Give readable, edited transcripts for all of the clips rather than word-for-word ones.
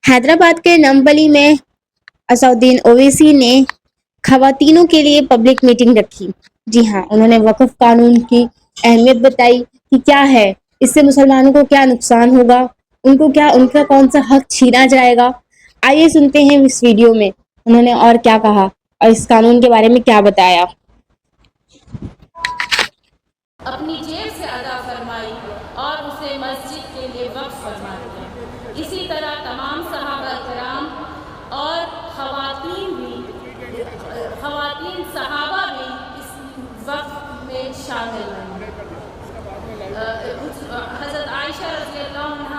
حیدرآباد کے نمبلی میں اسدالدین اویسی نے خواتینوں کے لیے پبلک میٹنگ رکھی. جی ہاں، انہوں نے وقف قانون کی اہمیت بتائی کہ کیا ہے، اس سے مسلمانوں کو کیا نقصان ہوگا، ان کا کون سا حق چھینا جائے گا. آئیے سنتے ہیں اس ویڈیو میں انہوں نے اور کیا کہا اور اس قانون کے بارے میں کیا بتایا. اپنی جیب سے ادا فرمائی اور اسے مسجد کے لیے وقف فرما دیا. اسی طرح تمام صحابہ کرام اور خواتین صحابہ بھی اس وقف میں شامل ہیں. حضرت عائشہ رضی اللہ عنہ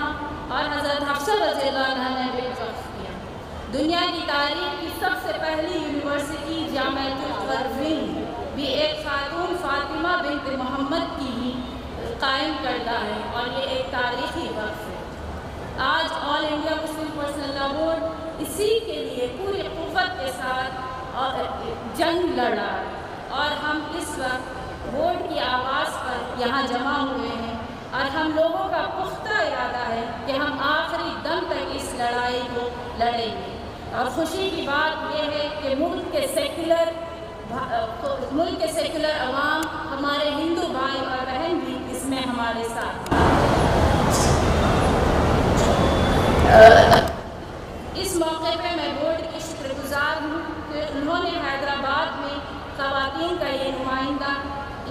اور حضرت حفصہ رضی اللہ عنہ نے بھی وقف کیا. دنیا کی تاریخ کی سب سے پہلی یونیورسٹی جامعۃ القروین بھی ایک خاتون فاطمہ بنت محمد کی ہی قائم کردہ ہے اور یہ ایک تاریخی وقف ہے. آج All India Muslim Personal Law Board اسی کے لیے پوری قوت کے ساتھ جنگ لڑا اور ہم اس وقت بورڈ کی آواز پر یہاں جمع ہوئے ہیں اور ہم لوگوں کا پختہ ارادہ ہے کہ ہم آخری دم تک اس لڑائی کو لڑیں گے. اور خوشی کی بات یہ ہے کہ ملک کے سیکولر عوام، ہمارے ہندو بھائی اور بہن بھی اس میں ہمارے ساتھ ہیں. اس موقع پہ میں بورڈ کی شکر گزار ہوں کہ انہوں نے حیدرآباد میں خواتین کا یہ نمائندہ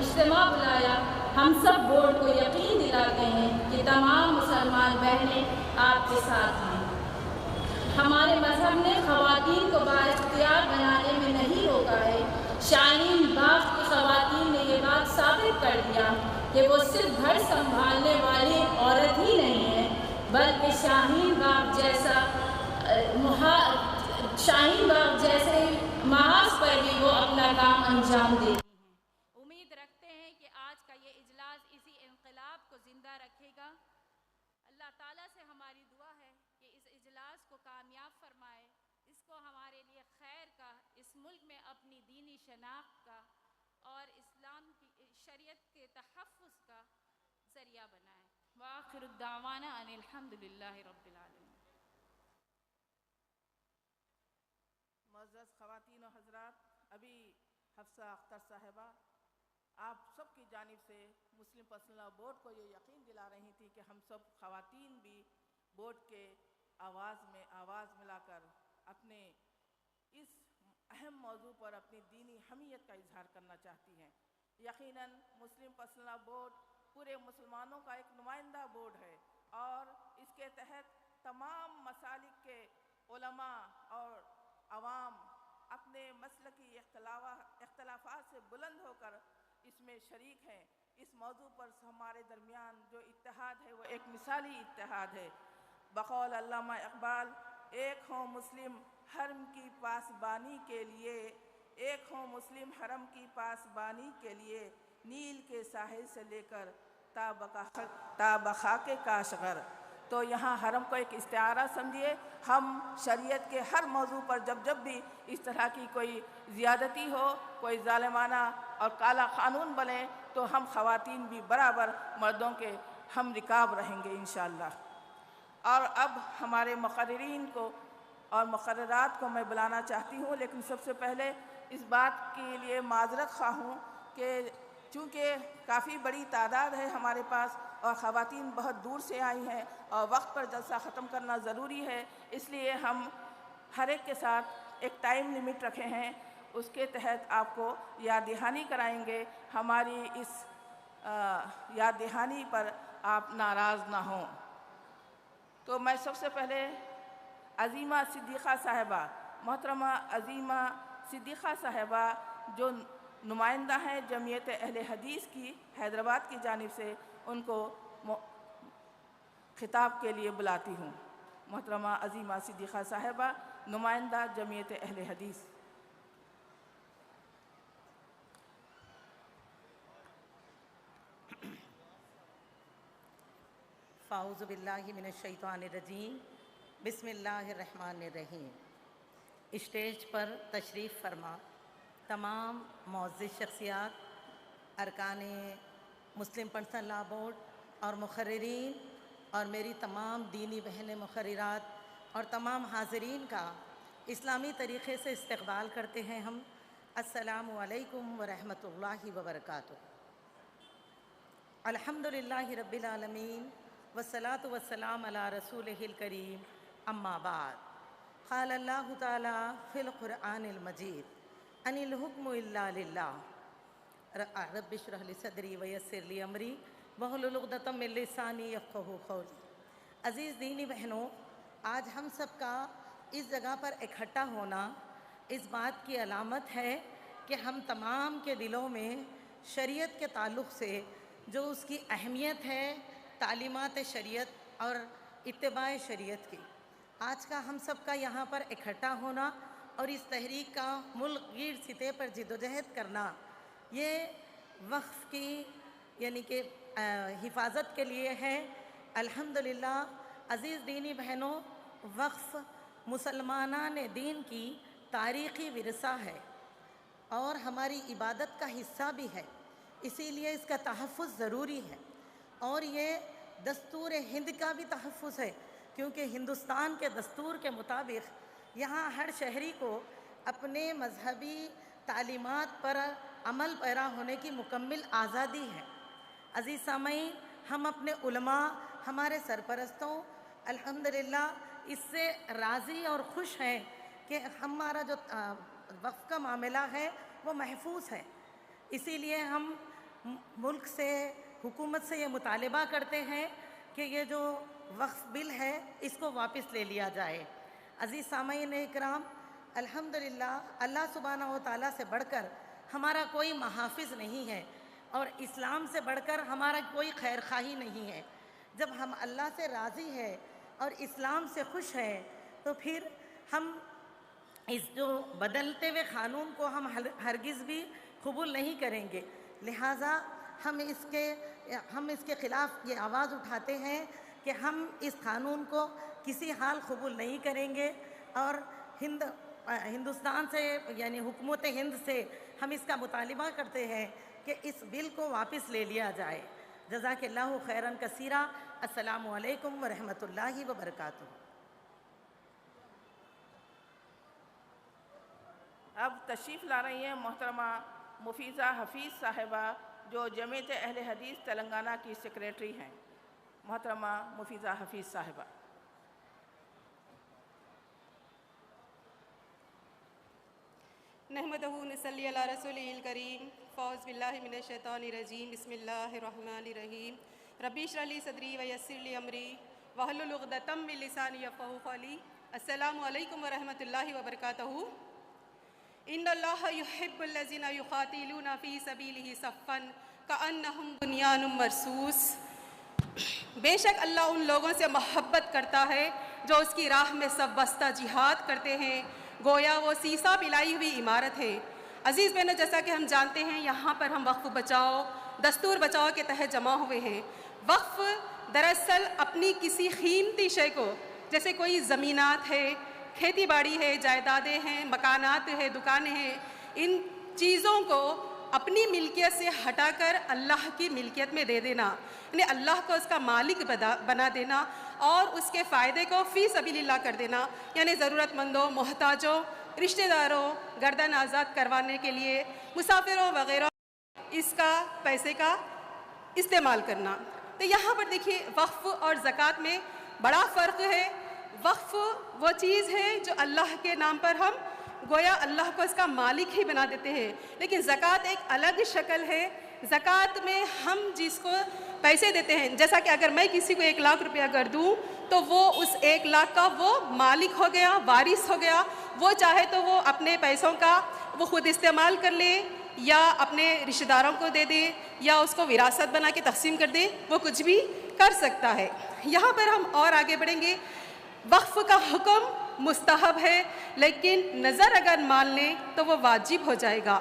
اجتماع بلایا. ہم سب بورڈ کو یقین دلاتے ہیں کہ تمام مسلمان بہنیں آپ کے ساتھ ہیں. ہمارے مذہب نے خواتین کو بااختیار بنانے میں نہیں روکا ہے. شاہین باغ کی خواتین نے یہ بات ثابت کر دیا کہ وہ صرف گھر سنبھالنے والی عورت ہی نہیں ہے بلکہ شاہین باغ جیسے محاذ پر بھی وہ اپنا کام انجام دیتی ہیں. امید رکھتے ہیں کہ آج کا یہ اجلاس اسی انقلاب کو زندہ رکھے گا. اللہ تعالیٰ سے ہماری دعا ہے کہ اس اجلاس کو کامیاب فرمائے، اس کو ہمارے لیے خیر کا، اس ملک میں اپنی دینی شناخت کا اور اسلام کی شریعت کے تحفظ کا ذریعہ بنائے. وآخر الدعوانا ان الحمد للہ رب العالمین. معزز خواتین و حضرات، ابھی حفصہ اختر صاحبہ آپ سب کی جانب سے مسلم پرسنل لاء بورڈ کو یہ یقین دلا رہی تھی کہ ہم سب خواتین بھی بورڈ کے آواز میں آواز ملا کر اپنے اس اہم موضوع پر اپنی دینی حمیت کا اظہار کرنا چاہتی ہیں. یقیناً مسلم پرسنل لاء بورڈ پورے مسلمانوں کا ایک نمائندہ بورڈ ہے اور اس کے تحت تمام مسالک کے علماء اور عوام اپنے مسلکی اختلافات سے بلند ہو کر اس میں شریک ہیں. اس موضوع پر ہمارے درمیان جو اتحاد ہے وہ ایک مثالی اتحاد ہے. بقول علامہ اقبال، ایک ہوں مسلم حرم کی پاسبانی کے لیے، ایک ہوں مسلم حرم کی پاسبانی کے لیے، نیل کے ساحل سے لے کر تا بخاک کاشغر. تو یہاں حرم کو ایک استعارہ سمجھیے. ہم شریعت کے ہر موضوع پر جب بھی اس طرح کی کوئی زیادتی ہو، کوئی ظالمانہ اور کالا قانون بنے تو ہم خواتین بھی برابر مردوں کے ہم رکاب رہیں گے انشاءاللہ. اور اب ہمارے مقررین کو اور مقررات کو میں بلانا چاہتی ہوں، لیکن سب سے پہلے اس بات کے لیے معذرت خواہ ہوں کہ چونکہ کافی بڑی تعداد ہے ہمارے پاس اور خواتین بہت دور سے آئی ہیں اور وقت پر جلسہ ختم کرنا ضروری ہے، اس لیے ہم ہر ایک کے ساتھ ایک ٹائم لیمٹ رکھے ہیں. اس کے تحت آپ کو یاد دہانی کرائیں گے. ہماری اس یاد دہانی پر آپ ناراض نہ ہوں. تو میں سب سے پہلے عظیمہ صدیقہ صاحبہ، محترمہ عظیمہ صدیقہ صاحبہ جو نمائندہ ہیں جمعیت اہل حدیث کی حیدرآباد کی جانب سے، ان کو خطاب کے لیے بلاتی ہوں. محترمہ عظیمہ صدیقہ صاحبہ، نمائندہ جمعیت اہل حدیث. اعوذ باللہ من الشیطان الرجیم، بسم اللہ الرحمن الرحیم. اسٹیج پر تشریف فرما تمام معزز شخصیات، ارکان مسلم پرسنل لاء بورڈ اور مقررین اور میری تمام دینی بہنیں مقررات اور تمام حاضرین کا اسلامی طریقے سے استقبال کرتے ہیں ہم۔ السلام علیکم ورحمۃ اللہ وبرکاتہ۔ الحمدللہ رب العالمین والصلاة والسلام علی رسولہ الکریم، اما بعد۔ قال اللہ تعالی فی القرآن المجید ان الحکم الا للہ رب اشرح لی صدری ویسر لی امری واحلل عقدۃ من لسانی یفقہوا قولی۔ عزیز دینی بہنوں، آج ہم سب کا اس جگہ پر اکٹھا ہونا اس بات کی علامت ہے کہ ہم تمام کے دلوں میں شریعت کے تعلق سے جو اس کی اہمیت ہے، تعلیمات شریعت اور اتباع شریعت کی، آج کا ہم سب کا یہاں پر اکٹھا ہونا اور اس تحریک کا ملک گیر سطح پر جدوجہد کرنا، یہ وقف کی یعنی کہ حفاظت کے لیے ہے۔ الحمدللہ عزیز دینی بہنوں، وقف مسلمانان دین کی تاریخی ورثہ ہے اور ہماری عبادت کا حصہ بھی ہے، اسی لیے اس کا تحفظ ضروری ہے، اور یہ دستور ہند کا بھی تحفظ ہے، کیونکہ ہندوستان کے دستور کے مطابق یہاں ہر شہری کو اپنے مذہبی تعلیمات پر عمل پیرا ہونے کی مکمل آزادی ہے۔ عزیز سامعین، ہم اپنے علماء، ہمارے سرپرستوں الحمدللہ اس سے راضی اور خوش ہیں کہ ہمارا جو وقف کا معاملہ ہے وہ محفوظ ہے، اسی لیے ہم ملک سے، حکومت سے یہ مطالبہ کرتے ہیں کہ یہ جو وقف بل ہے اس کو واپس لے لیا جائے۔ عزیز سامعین اکرام، الحمدللہ اللہ سبحانہ و تعالیٰ سے بڑھ کر ہمارا کوئی محافظ نہیں ہے، اور اسلام سے بڑھ کر ہمارا کوئی خیر خواہی نہیں ہے۔ جب ہم اللہ سے راضی ہے اور اسلام سے خوش ہیں تو پھر ہم اس جو بدلتے ہوئے قانون کو ہم ہرگز بھی قبول نہیں کریں گے، لہٰذا ہم اس کے خلاف یہ آواز اٹھاتے ہیں کہ ہم اس قانون کو کسی حال قبول نہیں کریں گے، اور ہندوستان سے یعنی حکومت ہند سے ہم اس کا مطالبہ کرتے ہیں کہ اس بل کو واپس لے لیا جائے۔ جزاک اللہ خیراً کثیرا۔ السلام علیکم ورحمۃ اللہ وبرکاتہ۔ اب تشریف لا رہی ہیں محترمہ مفیضہ حفیظ صاحبہ، جو جمعیت اہل حدیث تلنگانہ کی سیکریٹری ہیں۔ محترمہ مفیضہ حفیظ صاحبہ۔ نحمدہ نصلی علی رسولہ الکریم، فاعوذ باللہ من الشیطان الرجیم، بسم اللہ الرحمن الرحیم، ربی اشرح لی صدری ویسر لی امری واحلل عقدۃ من لسانی یفقہوا قولی۔ السلام علیکم ورحمۃ اللہ وبرکاتہ۔ ان اللہ یحب الذین یقاتلون فی سبیلہ صفا کأنہم بنیان مرصوص۔ بے شک اللہ ان لوگوں سے محبت کرتا ہے جو اس کی راہ میں سب بستہ جہاد کرتے ہیں، گویا وہ سیسا پلائی ہوئی عمارت ہے۔ عزیز بہنوں، جیسا کہ ہم جانتے ہیں یہاں پر ہم وقف بچاؤ، دستور بچاؤ کے تحت جمع ہوئے ہیں۔ وقف دراصل اپنی کسی قیمتی شے کو، جیسے کوئی زمینات ہے، کھیتی باڑی ہے، جائیدادیں ہیں، مکانات ہیں، دکانیں ہیں، ان چیزوں کو اپنی ملکیت سے ہٹا کر اللہ کی ملکیت میں دے دینا، یعنی اللہ کو اس کا مالک بنا دینا اور اس کے فائدے کو فی سبیل اللہ کر دینا، یعنی ضرورت مندوں، محتاجوں، رشتہ داروں، گردن آزاد کروانے کے لیے، مسافروں وغیرہ اس کا پیسے کا استعمال کرنا۔ تو یہاں پر دیکھیے وقف اور زکوٰۃ میں بڑا فرق ہے۔ وقف وہ چیز ہے جو اللہ کے نام پر ہم گویا اللہ کو اس کا مالک ہی بنا دیتے ہیں، لیکن زکوٰۃ ایک الگ شکل ہے۔ زکوٰۃ میں ہم جس کو پیسے دیتے ہیں، جیسا کہ اگر میں کسی کو 1 لاکھ روپیہ اگر دوں تو وہ اس 1 لاکھ کا وہ مالک ہو گیا، وارث ہو گیا۔ وہ چاہے تو وہ اپنے پیسوں کا وہ خود استعمال کر لے، یا اپنے رشتہ داروں کو دے دے، یا اس کو وراثت بنا کے تقسیم کر دے، وہ کچھ بھی کر سکتا ہے۔ یہاں پر ہم اور آگے بڑھیں گے۔ وقف کا حکم مستحب ہے، لیکن نظر اگر مان لیں تو وہ واجب ہو جائے گا۔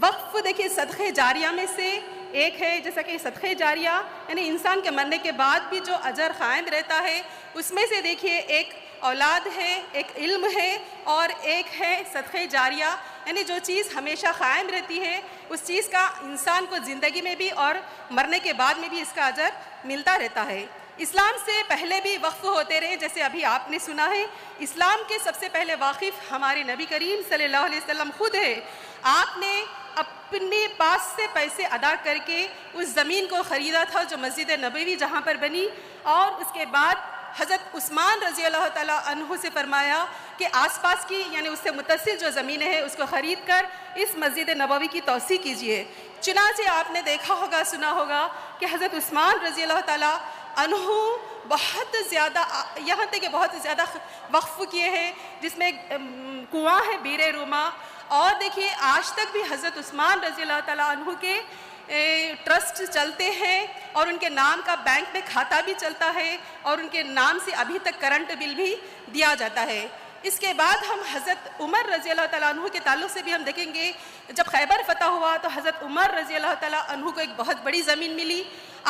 وقف دیکھیے صدقہ جاریہ میں سے ایک ہے، جیسا کہ صدقہ جاریہ یعنی انسان کے مرنے کے بعد بھی جو اجر قائم رہتا ہے، اس میں سے دیکھیے ایک اولاد ہے، ایک علم ہے، اور ایک ہے صدقہ جاریہ، یعنی جو چیز ہمیشہ قائم رہتی ہے، اس چیز کا انسان کو زندگی میں بھی اور مرنے کے بعد میں بھی اس کا اجر ملتا رہتا ہے۔ اسلام سے پہلے بھی وقف ہوتے رہے، جیسے ابھی آپ نے سنا ہے۔ اسلام کے سب سے پہلے واقف ہمارے نبی کریم صلی اللہ علیہ وسلم خود ہے۔ آپ نے اپنے پاس سے پیسے ادا کر کے اس زمین کو خریدا تھا جو مسجد نبوی جہاں پر بنی، اور اس کے بعد حضرت عثمان رضی اللہ تعالیٰ عنہ سے فرمایا کہ آس پاس کی یعنی اس سے متصل جو زمینیں ہیں اس کو خرید کر اس مسجد نبوی کی توسیع کیجیے۔ چنانچہ آپ نے دیکھا ہوگا، سنا ہوگا کہ حضرت عثمان رضی اللہ تعالیٰ عنہ بہت زیادہ، یہاں تک کہ بہت زیادہ وقف کیے ہیں، جس میں کنواں ہے بیر روما، اور دیکھیے آج تک بھی حضرت عثمان رضی اللہ تعالیٰ عنہ کے ٹرسٹ چلتے ہیں، اور ان کے نام کا بینک میں کھاتہ بھی چلتا ہے، اور ان کے نام سے ابھی تک کرنٹ بل بھی دیا جاتا ہے۔ اس کے بعد ہم حضرت عمر رضی اللہ تعالیٰ عنہ کے تعلق سے بھی ہم دیکھیں گے، جب خیبر فتح ہوا تو حضرت عمر رضی اللہ تعالیٰ عنہ کو ایک بہت بڑی زمین ملی،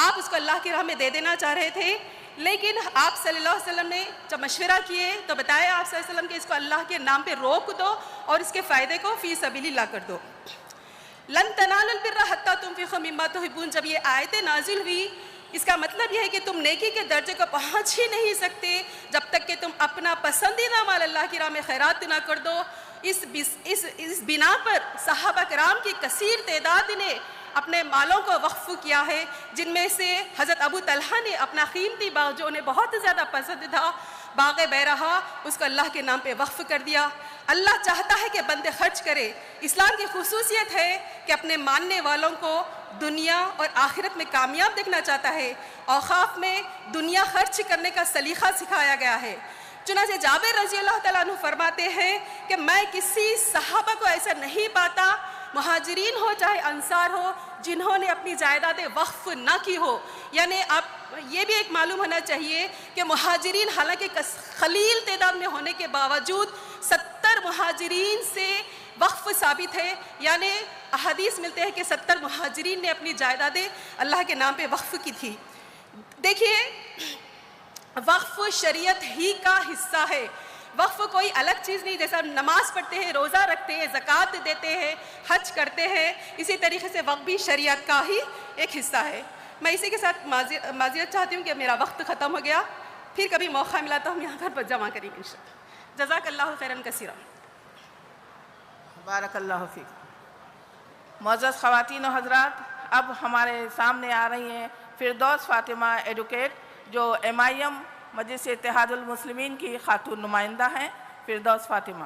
آپ اس کو اللہ کی راہ میں دے دینا چاہ رہے تھے، لیکن آپ صلی اللہ علیہ وسلم نے جب مشورہ کیے تو بتایا آپ صلی اللہ علیہ وسلم کہ اس کو اللہ کے نام پہ روک دو اور اس کے فائدے کو فی سبیل اللہ کر دو۔ لن تنالوا البر حتی تنفقوا مما تحبون، جب یہ آیتیں نازل ہوئی، اس کا مطلب یہ ہے کہ تم نیکی کے درجے کو پہنچ ہی نہیں سکتے جب تک کہ تم اپنا پسندیدہ مال اللہ کی راہ میں خیرات نہ کر دو۔ اس بنا پر صحابہ کرام کی کثیر تعداد نے اپنے مالوں کو وقف کیا ہے، جن میں سے حضرت ابو طلحہ نے اپنا قیمتی باغ جو انہیں بہت زیادہ پسند تھا، باغ بیرہا، اس کو اللہ کے نام پہ وقف کر دیا۔ اللہ چاہتا ہے کہ بندے خرچ کرے۔ اسلام کی خصوصیت ہے کہ اپنے ماننے والوں کو دنیا اور آخرت میں کامیاب دیکھنا چاہتا ہے۔ اوقاف میں دنیا خرچ کرنے کا سلیقہ سکھایا گیا ہے۔ چنانچہ جابر رضی اللہ تعالیٰ عنہ فرماتے ہیں کہ میں کسی صحابہ کو ایسا نہیں پاتا، مہاجرین ہو چاہے انصار ہو، جنہوں نے اپنی جائیدادیں وقف نہ کی ہو۔ یعنی اب یہ بھی ایک معلوم ہونا چاہیے کہ مہاجرین حالانکہ قلیل تعداد میں ہونے کے باوجود 70 مہاجرین سے وقف ثابت ہے، یعنی احادیث ملتے ہیں کہ 70 مہاجرین نے اپنی جائیدادیں اللہ کے نام پہ وقف کی تھی۔ دیکھیے وقف شریعت ہی کا حصہ ہے، وقف کوئی الگ چیز نہیں۔ جیسے ہم نماز پڑھتے ہیں، روزہ رکھتے ہیں، زکوٰۃ دیتے ہیں، حج کرتے ہیں، اسی طریقے سے وقف بھی شریعت کا ہی ایک حصہ ہے۔ میں اسی کے ساتھ معذرت چاہتی ہوں کہ میرا وقت ختم ہو گیا، پھر کبھی موقع ملا تو ہم یہاں پر جمع کریں گے انشاءاللہ۔ جزاک اللہ خیراً کثیرا۔ بارک اللہ فیک۔ معزز خواتین و حضرات، اب ہمارے سامنے آ رہی ہیں فردوس فاطمہ ایڈوکیٹ، جو MIM مجلس اتحاد المسلمین کی خاتون نمائندہ ہیں۔ فردوس فاطمہ۔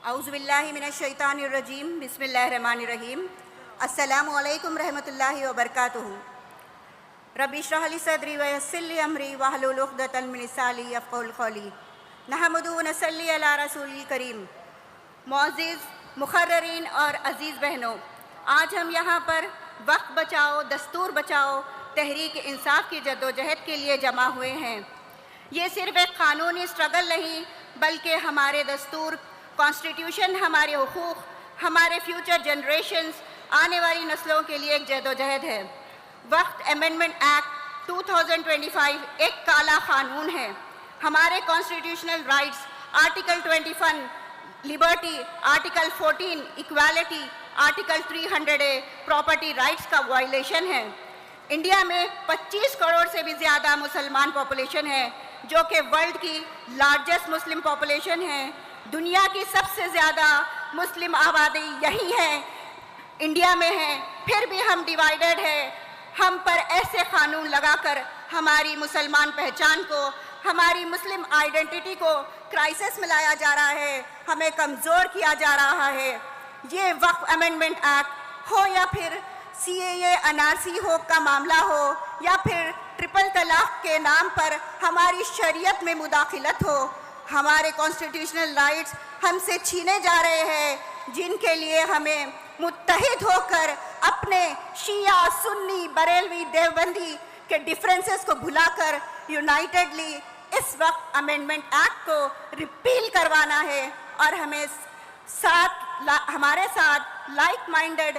اعوذ باللہ من الشیطان الرجیم، بسم اللہ الرحمن الرحیم۔ السلام علیکم رحمۃ اللہ وبرکاتہ۔ رب اشرح لی صدری ویسر لی امری واحلل عقدۃ من لسانی یفقہوا قولی۔ نحمدہ ونصلی علی رسول کریم۔ معزز مقررین اور عزیز بہنوں، آج ہم یہاں پر وقت بچاؤ دستور بچاؤ تحریک انصاف کی جدوجہد کے لیے جمع ہوئے ہیں۔ یہ صرف ایک قانونی اسٹرگل نہیں بلکہ ہمارے دستور، کانسٹیٹیوشن، ہمارے حقوق، ہمارے فیوچر جنریشنز، آنے والی نسلوں کے لیے ایک جدوجہد ہے۔ وقت امینڈمنٹ ایکٹ 2025 ایک کالا قانون ہے۔ ہمارے constitutional rights article 21 Liberty, article 14 equality, article 300A property rights کا وائلیشن ہے۔ انڈیا میں 25 کروڑ سے بھی زیادہ مسلمان پاپولیشن ہے، جو کہ ورلڈ کی لارجسٹ مسلم پاپولیشن ہے۔ دنیا کی سب سے زیادہ مسلم آبادی یہی ہے، انڈیا میں ہے، پھر بھی ہم ڈیوائیڈڈ ہے۔ ہم پر ایسے قانون لگا کر ہماری مسلمان پہچان کو، ہماری مسلم آئیڈینٹی کو کرائسس میں لایا جا رہا ہے، ہمیں کمزور کیا جا رہا ہے۔ یہ وقف امینڈمنٹ ایکٹ ہو یا پھر CAA NRC ہو کا معاملہ ہو، یا پھر ٹرپل طلاق کے نام پر ہماری شریعت میں مداخلت ہو، ہمارے کانسٹیٹیوشنل رائٹس ہم سے چھینے جا رہے ہیں، جن کے لیے ہمیں متحد ہو کر اپنے شیعہ، سنی، بریلوی، دیوبندی کے ڈفرینسز کو بھلا کر یونائٹڈلی اس وقت امینڈمنٹ ایکٹ کو ریپیل کروانا ہے، اور ہمیں ہمارے ساتھ لائک مائنڈڈ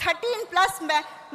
13+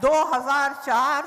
2004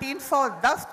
310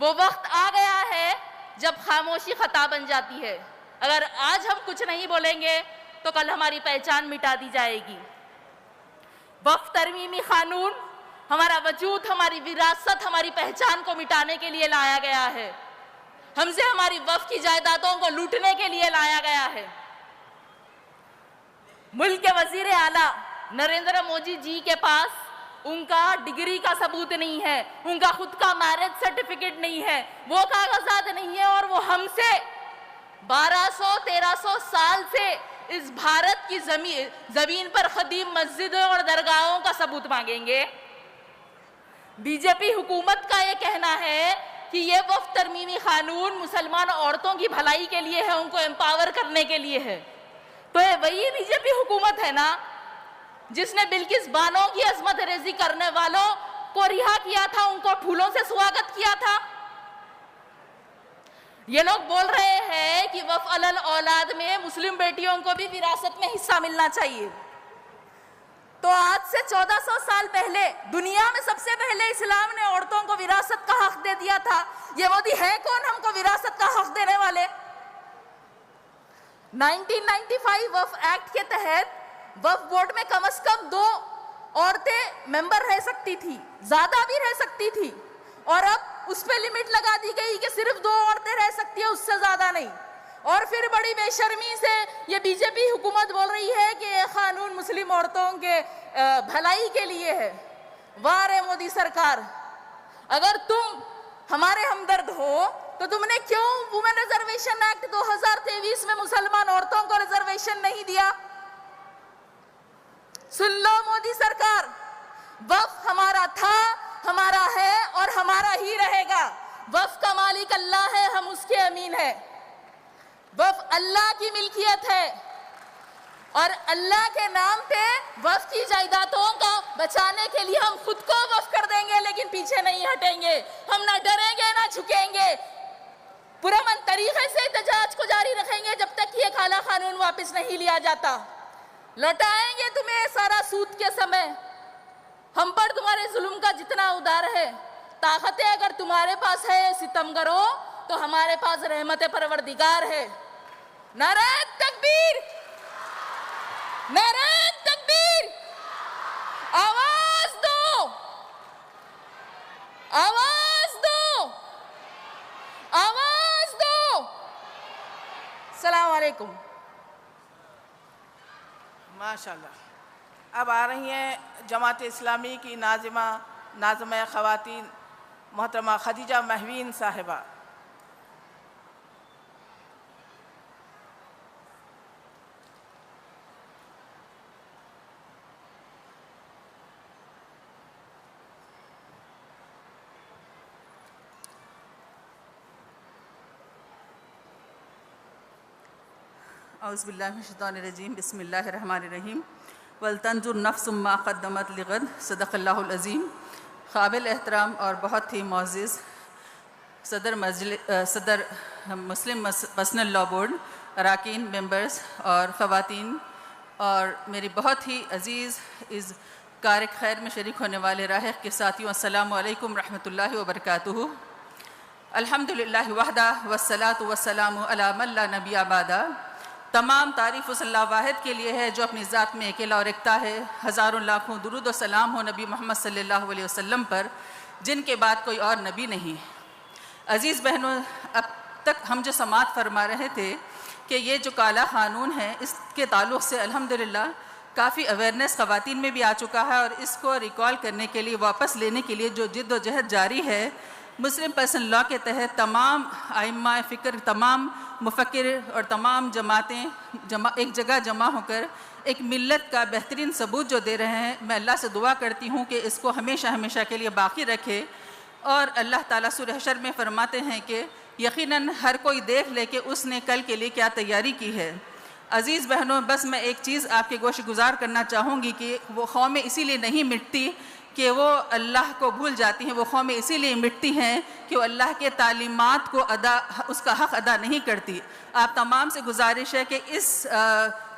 وہ وقت آ گیا ہے جب خاموشی خطا بن جاتی ہے. اگر آج ہم کچھ نہیں بولیں گے تو کل ہماری پہچان مٹا دی جائے گی. وقف ترمیمی قانون ہمارا وجود، ہماری وراثت، ہماری پہچان کو مٹانے کے لیے لایا گیا ہے. ہم سے ہماری وقف کی جائیدادوں کو لوٹنے کے لیے لایا گیا ہے. ملک کے وزیر اعلیٰ نریندر مودی جی کے پاس ان کا ڈگری کا ثبوت نہیں ہے، ان کا خود کا میرج سرٹیفکیٹ نہیں ہے، وہ کاغذات نہیں ہے، اور وہ ہم سے 1200-1300 سال سے اس بھارت کی زمین پر قدیم مسجدوں اور درگاہوں کا ثبوت مانگیں گے. بی جے پی حکومت کا یہ کہنا ہے کہ یہ وقف ترمیمی قانون مسلمان عورتوں کی بھلائی کے لیے ہے، ان کو امپاور کرنے کے لیے ہے. تو یہ وہی بی جے پی حکومت ہے نا جس نے بلکس بانو کی عصمت ریزی کرنے والوں کو رہا کیا تھا، ان کو پھولوں سے سواگت کیا تھا. یہ لوگ بول رہے ہیں کہ وقف علی الاولاد میں مسلم بیٹیوں کو بھی وراثت میں حصہ ملنا چاہیے. تو آج سے 1400 سال پہلے دنیا میں سب سے پہلے اسلام نے عورتوں کو وراثت کا حق دے دیا تھا. یہ مودی ہے کون ہم کو وراثت کا حق دینے والے؟ 1995 وقف ایکٹ کے تحت وقف بورڈ میں کم از کم 2 عورتیں ممبر رہ سکتی تھی، زیادہ بھی رہ سکتی تھی، اور اب اس پہ لمٹ لگا دی گئی کہ صرف 2 عورتیں رہ سکتی ہیں، اس سے زیادہ نہیں. اور پھر بڑی بے شرمی سے یہ بی جے پی حکومت بول رہی ہے کہ یہ قانون مسلم عورتوں کے بھلائی کے لیے ہے. واہ رے مودی سرکار، اگر تم ہمارے ہمدرد ہو تو تم نے کیوں وومن ریزرویشن ایکٹ 2023 میں مسلمان عورتوں کو ریزرویشن نہیں دیا؟ سن لو مودی سرکار، وقف ہمارا تھا، ہمارا ہے اور ہمارا ہی رہے گا. وقف کا مالک اللہ ہے، ہم اس کے امین ہیں. وقف اللہ کی ملکیت ہے اور اللہ کے نام پہ وقف کی جائیدادوں کا بچانے کے لیے ہم خود کو وقف کر دیں گے، لیکن پیچھے نہیں ہٹیں گے. ہم نہ ڈریں گے نہ جھکیں گے. پرامن طریقے سے احتجاج کو جاری رکھیں گے جب تک یہ کالا قانون واپس نہیں لیا جاتا. لوٹائیں گے تمہیں سارا سود کے سمے. ہم پر تمہارے ظلم کا جتنا ادار ہے، طاقتیں اگر تمہارے پاس ہے ستم کرو تو ہمارے پاس رحمت پروردگار ہے. نعرہ تکبیر، نعرہ تکبیر، آواز دو، آواز دو، آواز دو. السلام علیکم. ماشاءاللہ. اب آ رہی ہیں جماعت اسلامی کی ناظمہ خواتین محترمہ خدیجہ مہوین صاحبہ. اعوذ باللہ من الشیطان الرجیم، بسم اللہ الرحمن الرحیم. وَلْتَنْظُرْ نَفْسٌ مَّا قَدَّمَتْ لِغَدٍ. صدق اللہ العظیم. قابل احترام اور بہت ہی معزز صدر مسلم پرسنل لاء بورڈ، اراکین، ممبرز اور خواتین، اور میری بہت ہی عزیز اس کار خیر میں شریک ہونے والے راہق کے ساتھیوں، السلام علیکم رحمۃ اللہ وبرکاتہ. الحمدللہ وحدہ والصلاۃ والسلام علی من لا نبی بعدہ. تمام تعریف صلی اللہ واحد کے لیے ہے جو اپنی ذات میں اکیلا اور یکتا ہے. ہزاروں لاکھوں درود و سلام ہو نبی محمد صلی اللہ علیہ وسلم پر، جن کے بعد کوئی اور نبی نہیں. عزیز بہنوں، اب تک ہم جو سماعت فرما رہے تھے کہ یہ جو کالا قانون ہے، اس کے تعلق سے الحمدللہ کافی اویئرنیس خواتین میں بھی آ چکا ہے، اور اس کو ریکال کرنے کے لیے، واپس لینے کے لیے جو جد و جہد جاری ہے، مسلم پرسنل لاء کے تحت تمام ائمہ فکر، تمام مفکر اور تمام جماعتیں ایک جگہ جمع ہو کر ایک ملت کا بہترین ثبوت جو دے رہے ہیں. میں اللہ سے دعا کرتی ہوں کہ اس کو ہمیشہ ہمیشہ کے لیے باقی رکھے. اور اللہ تعالیٰ سورہ حشر میں فرماتے ہیں کہ یقیناً ہر کوئی دیکھ لے کہ اس نے کل کے لیے کیا تیاری کی ہے. عزیز بہنوں، بس میں ایک چیز آپ کے گوش گزار کرنا چاہوں گی کہ وہ قومیں اسی لیے نہیں مٹتی کہ وہ اللہ کو بھول جاتی ہیں. وہ قومیں اسی لیے مٹتی ہیں کہ وہ اللہ کے تعلیمات کو اس کا حق ادا نہیں کرتی. آپ تمام سے گزارش ہے کہ اس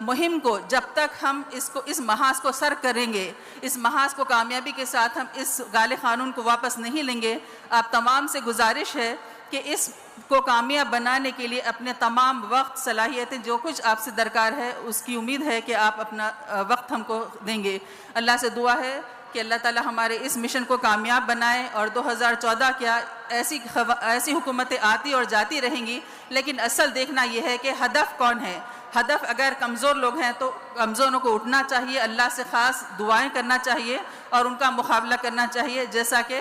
مہم کو جب تک ہم اس محاذ کو سر کریں گے، اس محاذ کو کامیابی کے ساتھ ہم اس غالِ قانون کو واپس نہیں لیں گے، آپ تمام سے گزارش ہے کہ اس کو کامیاب بنانے کے لیے اپنے تمام وقت، صلاحیتیں، جو کچھ آپ سے درکار ہے، اس کی امید ہے کہ آپ اپنا وقت ہم کو دیں گے. اللہ سے دعا ہے کہ اللہ تعالیٰ ہمارے اس مشن کو کامیاب بنائے، اور 2014 کیا ایسی حکومتیں آتی اور جاتی رہیں گی، لیکن اصل دیکھنا یہ ہے کہ ہدف کون ہے. ہدف اگر کمزور لوگ ہیں تو کمزوروں کو اٹھنا چاہیے، اللہ سے خاص دعائیں کرنا چاہیے اور ان کا مقابلہ کرنا چاہیے. جیسا کہ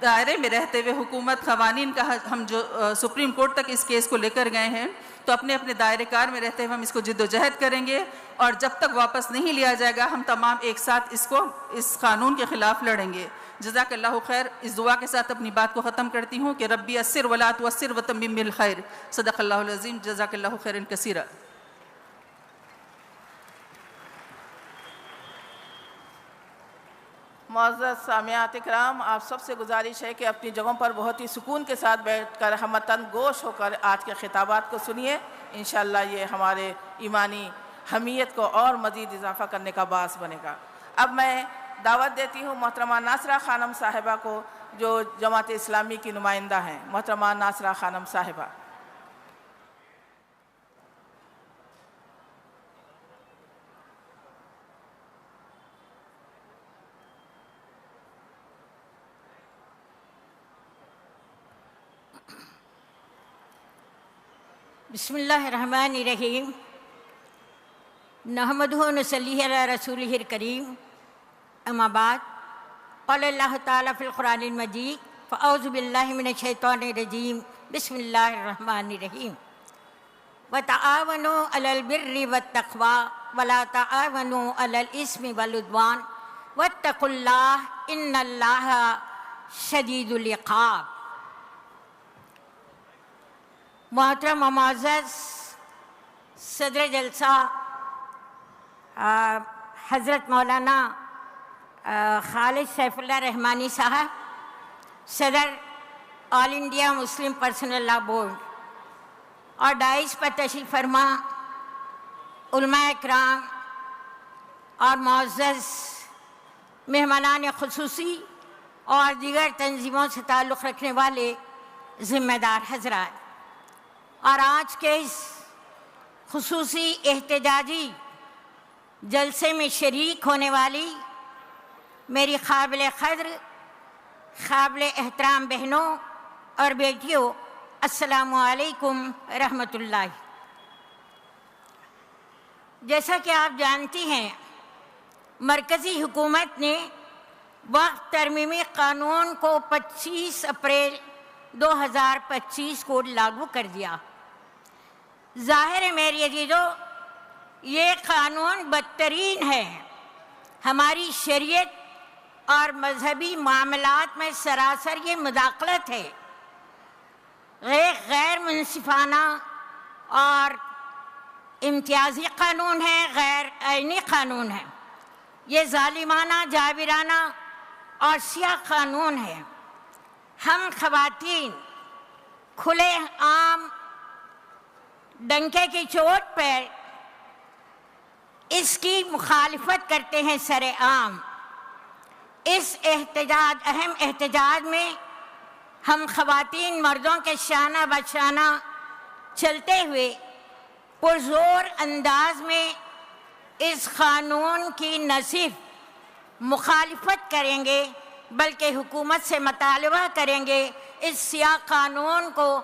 دائرے میں رہتے ہوئے حکومت قوانین کا ہم جو سپریم کورٹ تک اس کیس کو لے کر گئے ہیں، تو اپنے اپنے دائرے کار میں رہتے ہوئے ہم اس کو جد و جہد کریں گے، اور جب تک واپس نہیں لیا جائے گا ہم تمام ایک ساتھ اس قانون کے خلاف لڑیں گے. جزاک اللہ خیر. اس دعا کے ساتھ اپنی بات کو ختم کرتی ہوں کہ ربی اسر ولا تعسر وتمم بالخیر. صدق اللہ العظیم. جزاک اللہ خیرا کثیرا. معزز سامعات اکرام، آپ سب سے گزارش ہے کہ اپنی جگہوں پر بہت ہی سکون کے ساتھ بیٹھ کر ہمتن گوش ہو کر آج کے خطابات کو سنیے. انشاءاللہ یہ ہمارے ایمانی حمیت کو اور مزید اضافہ کرنے کا باعث بنے گا. اب میں دعوت دیتی ہوں محترمہ ناصرہ خانم صاحبہ کو، جو جماعت اسلامی کی نمائندہ ہیں. محترمہ ناصرہ خانم صاحبہ. بسم اللہ الرحمن الرحیم. نحمدہ و نصلی علی رسولہ الکریم. اما بعد، قال اللہ تعالیٰ فی القرآن المجید: فاعوذ باللہ من الشیطان الرجیم، بسم اللہ الرحمن الرحیم. وتعاونوا علی البر والتقوی ولا تعاونوا علی الاثم والعدوان واتقوا اللہ ان اللہ شدید العقاب. محترم و معزز صدر جلسہ حضرت مولانا خالد سیف اللہ رحمانی صاحب، صدر آل انڈیا مسلم پرسنل لا بورڈ، اور ڈائز پر تشریف فرما علماء اکرام اور معزز مہمانان خصوصی اور دیگر تنظیموں سے تعلق رکھنے والے ذمہ دار حضرات، اور آج کے اس خصوصی احتجاجی جلسے میں شریک ہونے والی میری قابل قدر، قابل احترام بہنوں اور بیٹیوں، السلام علیکم رحمۃ اللہ. جیسا کہ آپ جانتی ہیں، مرکزی حکومت نے وقت ترمیمی قانون کو 25 اپریل 2025 کو لاگو کر دیا. ظاہر ہے میری عزیزو، یہ قانون بدترین ہے. ہماری شریعت اور مذہبی معاملات میں سراسر یہ مداخلت ہے، غیر منصفانہ اور امتیازی قانون ہے، غیر آئینی قانون ہے. یہ ظالمانہ، جابرانہ اور سیاہ قانون ہے. ہم خواتین کھلے عام ڈنکے کی چوٹ پر اس کی مخالفت کرتے ہیں سر عام. اس اہم احتجاج میں ہم خواتین مردوں کے شانہ بشانہ چلتے ہوئے پرزور انداز میں اس قانون کی نہ صرف مخالفت کریں گے بلکہ حکومت سے مطالبہ کریں گے اس سیاہ قانون کو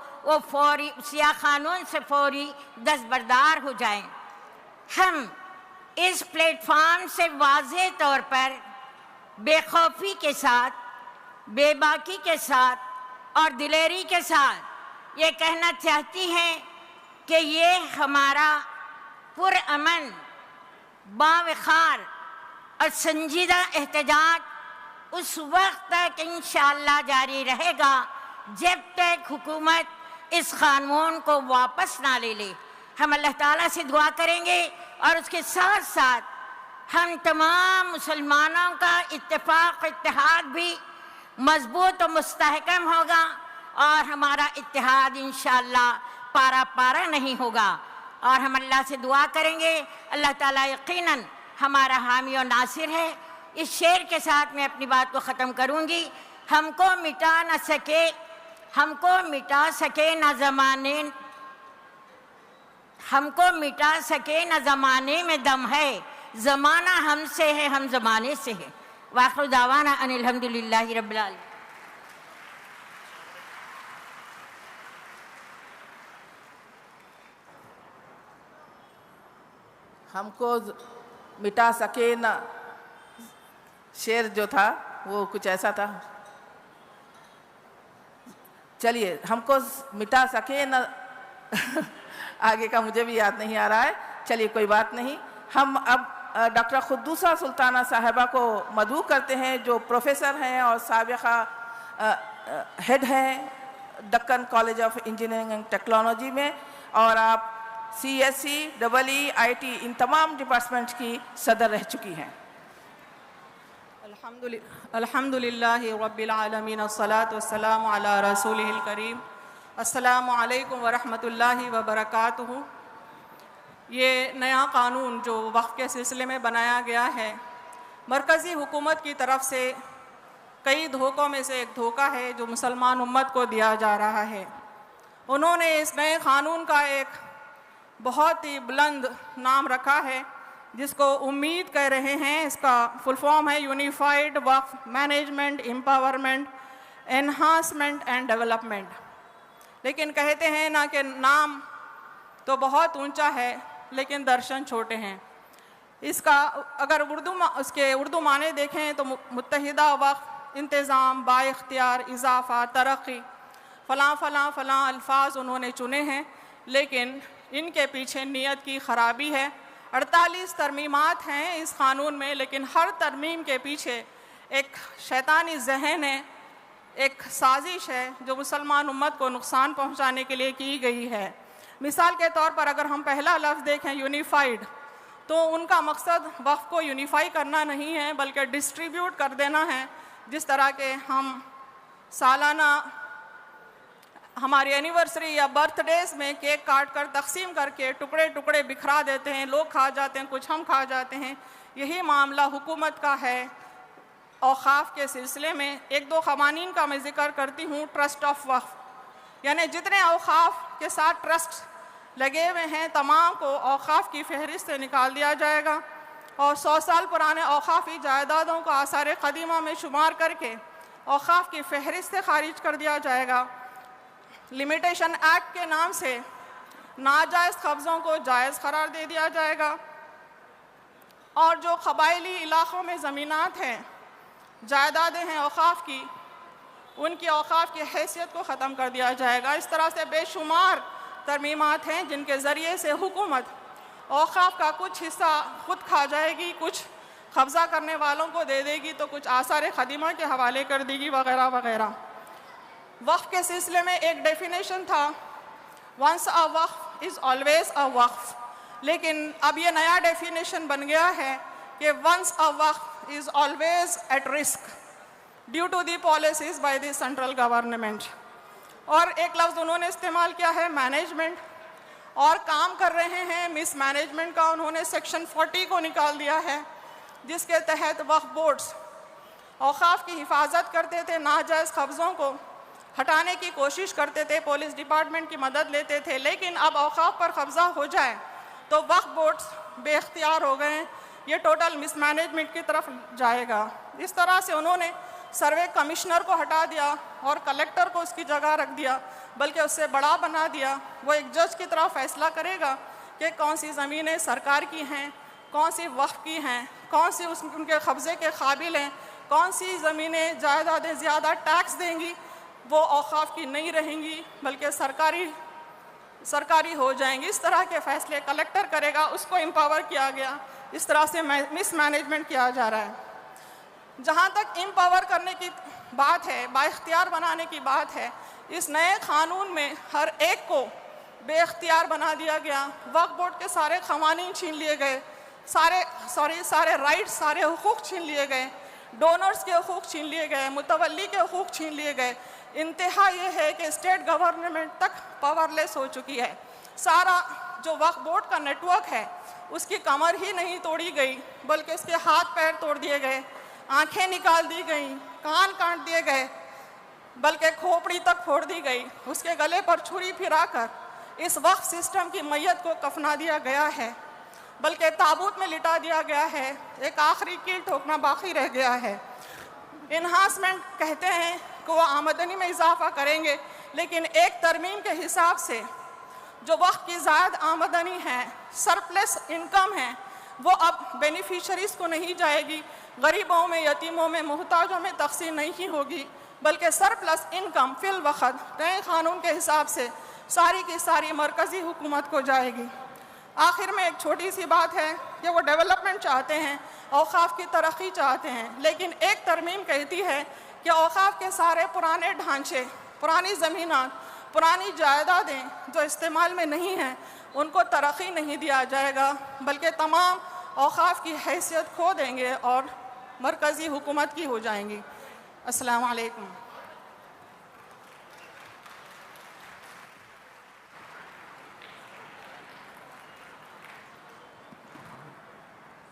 سیاہ قانون سے فوری دستبردار ہو جائیں. ہم اس پلیٹ فارم سے واضح طور پر بے خوفی کے ساتھ، بے باکی کے ساتھ اور دلیری کے ساتھ یہ کہنا چاہتی ہیں کہ یہ ہمارا پرامن، باوقار اور سنجیدہ احتجاج اس وقت تک انشاءاللہ جاری رہے گا جب تک حکومت اس قانون کو واپس نہ لے لے. ہم اللہ تعالیٰ سے دعا کریں گے اور اس کے ساتھ ساتھ ہم تمام مسلمانوں کا اتفاق و اتحاد بھی مضبوط و مستحکم ہوگا اور ہمارا اتحاد انشاءاللہ پارا پارا نہیں ہوگا، اور ہم اللہ سے دعا کریں گے. اللہ تعالیٰ یقیناً ہمارا حامی و ناصر ہے. اس شعر کے ساتھ میں اپنی بات کو ختم کروں گی. ہم کو مٹا سکے نہ زمانے میں دم ہے، زمانہ ہم سے ہے ہم زمانے سے ہے. وآخر دعوانا ان الحمدللہ رب العالمین. ہم کو مٹا سکے نہ، شعر جو تھا وہ کچھ ایسا تھا. چلیے، ہم کو مٹا سکے نہ آگے کا مجھے بھی یاد نہیں آ رہا ہے. چلیے کوئی بات نہیں. ہم اب ڈاکٹر قدوسہ سلطانہ صاحبہ کو مدعو کرتے ہیں، جو پروفیسر ہیں اور سابقہ ہیڈ ہیں Deccan college of engineering and technology میں، اور آپ CSE EE IT ان تمام ڈپارٹمنٹس کی صدر رہ چکی ہیں. الحمدللہ رب العالمین، الصلاۃ والسلام علی رسولہ الکریم. السلام علیکم ورحمۃ اللہ وبرکاتہ. یہ نیا قانون جو وقف کے سلسلے میں بنایا گیا ہے، مرکزی حکومت کی طرف سے کئی دھوکوں میں سے ایک دھوکہ ہے جو مسلمان امت کو دیا جا رہا ہے. انہوں نے اس نئے قانون کا ایک بہت ہی بلند نام رکھا ہے جس کو امید کہہ رہے ہیں. اس کا فل فارم ہے یونیفائڈ وقف management empowerment enhancement and development. لیکن کہتے ہیں نا کہ نام تو بہت اونچا ہے لیکن درشن چھوٹے ہیں. اس کا اگر اس کے اردو معنی دیکھیں تو متحدہ وقف، انتظام، با اختیار، اضافہ، ترقی، فلاں فلاں فلاں الفاظ انہوں نے چنے ہیں، لیکن ان کے پیچھے نیت کی خرابی ہے. 48 ترمیمات ہیں اس قانون میں، لیکن ہر ترمیم کے پیچھے ایک شیطانی ذہن ہے، ایک سازش ہے جو مسلمان امت کو نقصان پہنچانے کے لیے کی گئی ہے. مثال کے طور پر اگر ہم پہلا لفظ دیکھیں یونیفائڈ، تو ان کا مقصد وقف کو یونیفائی کرنا نہیں ہے بلکہ ڈسٹریبیوٹ کر دینا ہے. جس طرح کہ ہم سالانہ ہماری اینیورسری یا برتھ ڈیز میں کیک کاٹ کر تقسیم کر کے ٹکڑے ٹکڑے بکھرا دیتے ہیں، لوگ کھا جاتے ہیں، کچھ ہم کھا جاتے ہیں. یہی معاملہ حکومت کا ہے اوقاف کے سلسلے میں. ایک دو قوانین کا میں ذکر کرتی ہوں. ٹرسٹ آف وقف، یعنی جتنے اوقاف کے ساتھ ٹرسٹ لگے ہوئے ہیں تمام کو اوقاف کی فہرست سے نکال دیا جائے گا، اور 100 سال پرانے اوقافی جائیدادوں کو آثار قدیمہ میں شمار کر کے اوقاف کی فہرست سے خارج کر دیا جائے گا. لمیٹیشن ایکٹ کے نام سے ناجائز قبضوں کو جائز قرار دے دیا جائے گا، اور جو قبائلی علاقوں میں زمینات ہیں، جائیدادیں ہیں اوقاف کی، ان کی اوقاف کی حیثیت کو ختم کر دیا جائے گا. اس طرح سے بے شمار ترمیمات ہیں جن کے ذریعے سے حکومت اوقاف کا کچھ حصہ خود کھا جائے گی، کچھ قبضہ کرنے والوں کو دے دے گی، تو کچھ آثار قدیمہ کے حوالے کر دے گی، وغیرہ وغیرہ. وقف کے سلسلے میں ایک ڈیفینیشن تھا once a وقف is always a وقف، لیکن اب یہ نیا ڈیفینیشن بن گیا ہے کہ once a وقف is always at risk due to the policies by the central government. اور ایک لفظ انہوں نے استعمال کیا ہے مینجمنٹ، اور کام کر رہے ہیں مس مینجمنٹ کا. انہوں نے سیکشن 40 کو نکال دیا ہے جس کے تحت وقف بورڈز اوقاف کی حفاظت کرتے تھے، ناجائز قبضوں کو ہٹانے کی کوشش کرتے تھے، پولیس ڈپارٹمنٹ کی مدد لیتے تھے. لیکن اب اوقاف پر قبضہ ہو جائے تو وقف بورڈز بے اختیار ہو گئے، یہ ٹوٹل مس مینجمنٹ کی طرف جائے گا. اس طرح سے انہوں نے سروے کمشنر کو ہٹا دیا اور کلیکٹر کو اس کی جگہ رکھ دیا، بلکہ اس سے بڑا بنا دیا. وہ ایک جج کی طرح فیصلہ کرے گا کہ کون سی زمینیں سرکار کی ہیں، کون سی وقف کی ہیں، کون سی ان کے قبضے کے قابل ہیں، کون سی زمینیں جائیدادیں زیادہ ٹیکس دیں گی وہ اوقاف کی نہیں رہیں گی بلکہ سرکاری ہو جائیں گی. اس طرح کے فیصلے کلیکٹر کرے گا، اس کو امپاور کیا گیا. اس طرح سے مس مینجمنٹ کیا جا رہا ہے. جہاں تک امپاور کرنے کی بات ہے، با اختیار بنانے کی بات ہے، اس نئے قانون میں ہر ایک کو بے اختیار بنا دیا گیا. وقف بورڈ کے سارے قوانین چھین لیے گئے، سارے رائٹ، سارے حقوق چھین لیے گئے، ڈونرز کے حقوق چھین لیے گئے، متولی کے حقوق چھین لیے گئے۔ انتہا یہ ہے کہ اسٹیٹ گورنمنٹ تک پاور لیس ہو چکی ہے۔ سارا جو وقف بورڈ کا نیٹ ورک ہے اس کی کمر ہی نہیں توڑی گئی بلکہ اس کے ہاتھ پیر توڑ دیے گئے، آنکھیں نکال دی گئیں، کان کاٹ دیے گئے، بلکہ کھوپڑی تک پھوڑ دی گئی، اس کے گلے پر چھری پھرا کر اس وقف سسٹم کی میت کو کفنا دیا گیا ہے، بلکہ تابوت میں لٹا دیا گیا ہے، ایک آخری کیل ٹھوکنا باقی رہ گیا ہے۔ انہانسمنٹ کہتے ہیں کہ وہ آمدنی میں اضافہ کریں گے، لیکن ایک ترمیم کے حساب سے جو وقت کی زائد آمدنی ہے، سرپلس انکم ہے، وہ اب بینیفیشریز کو نہیں جائے گی، غریبوں میں، یتیموں میں، محتاجوں میں تقسیم نہیں ہوگی، بلکہ سرپلس انکم فی الوقت نئے قانون کے حساب سے ساری کی ساری مرکزی حکومت کو جائے گی۔ آخر میں ایک چھوٹی سی بات ہے کہ وہ ڈیولپمنٹ چاہتے ہیں، اوقاف کی ترقی چاہتے ہیں، لیکن ایک ترمیم کہتی ہے کہ اوقاف کے سارے پرانے ڈھانچے، پرانی زمینات، پرانی جائیدادیں جو استعمال میں نہیں ہیں ان کو ترقی نہیں دیا جائے گا، بلکہ تمام اوقاف کی حیثیت کھو دیں گے اور مرکزی حکومت کی ہو جائیں گی۔ السلام علیکم۔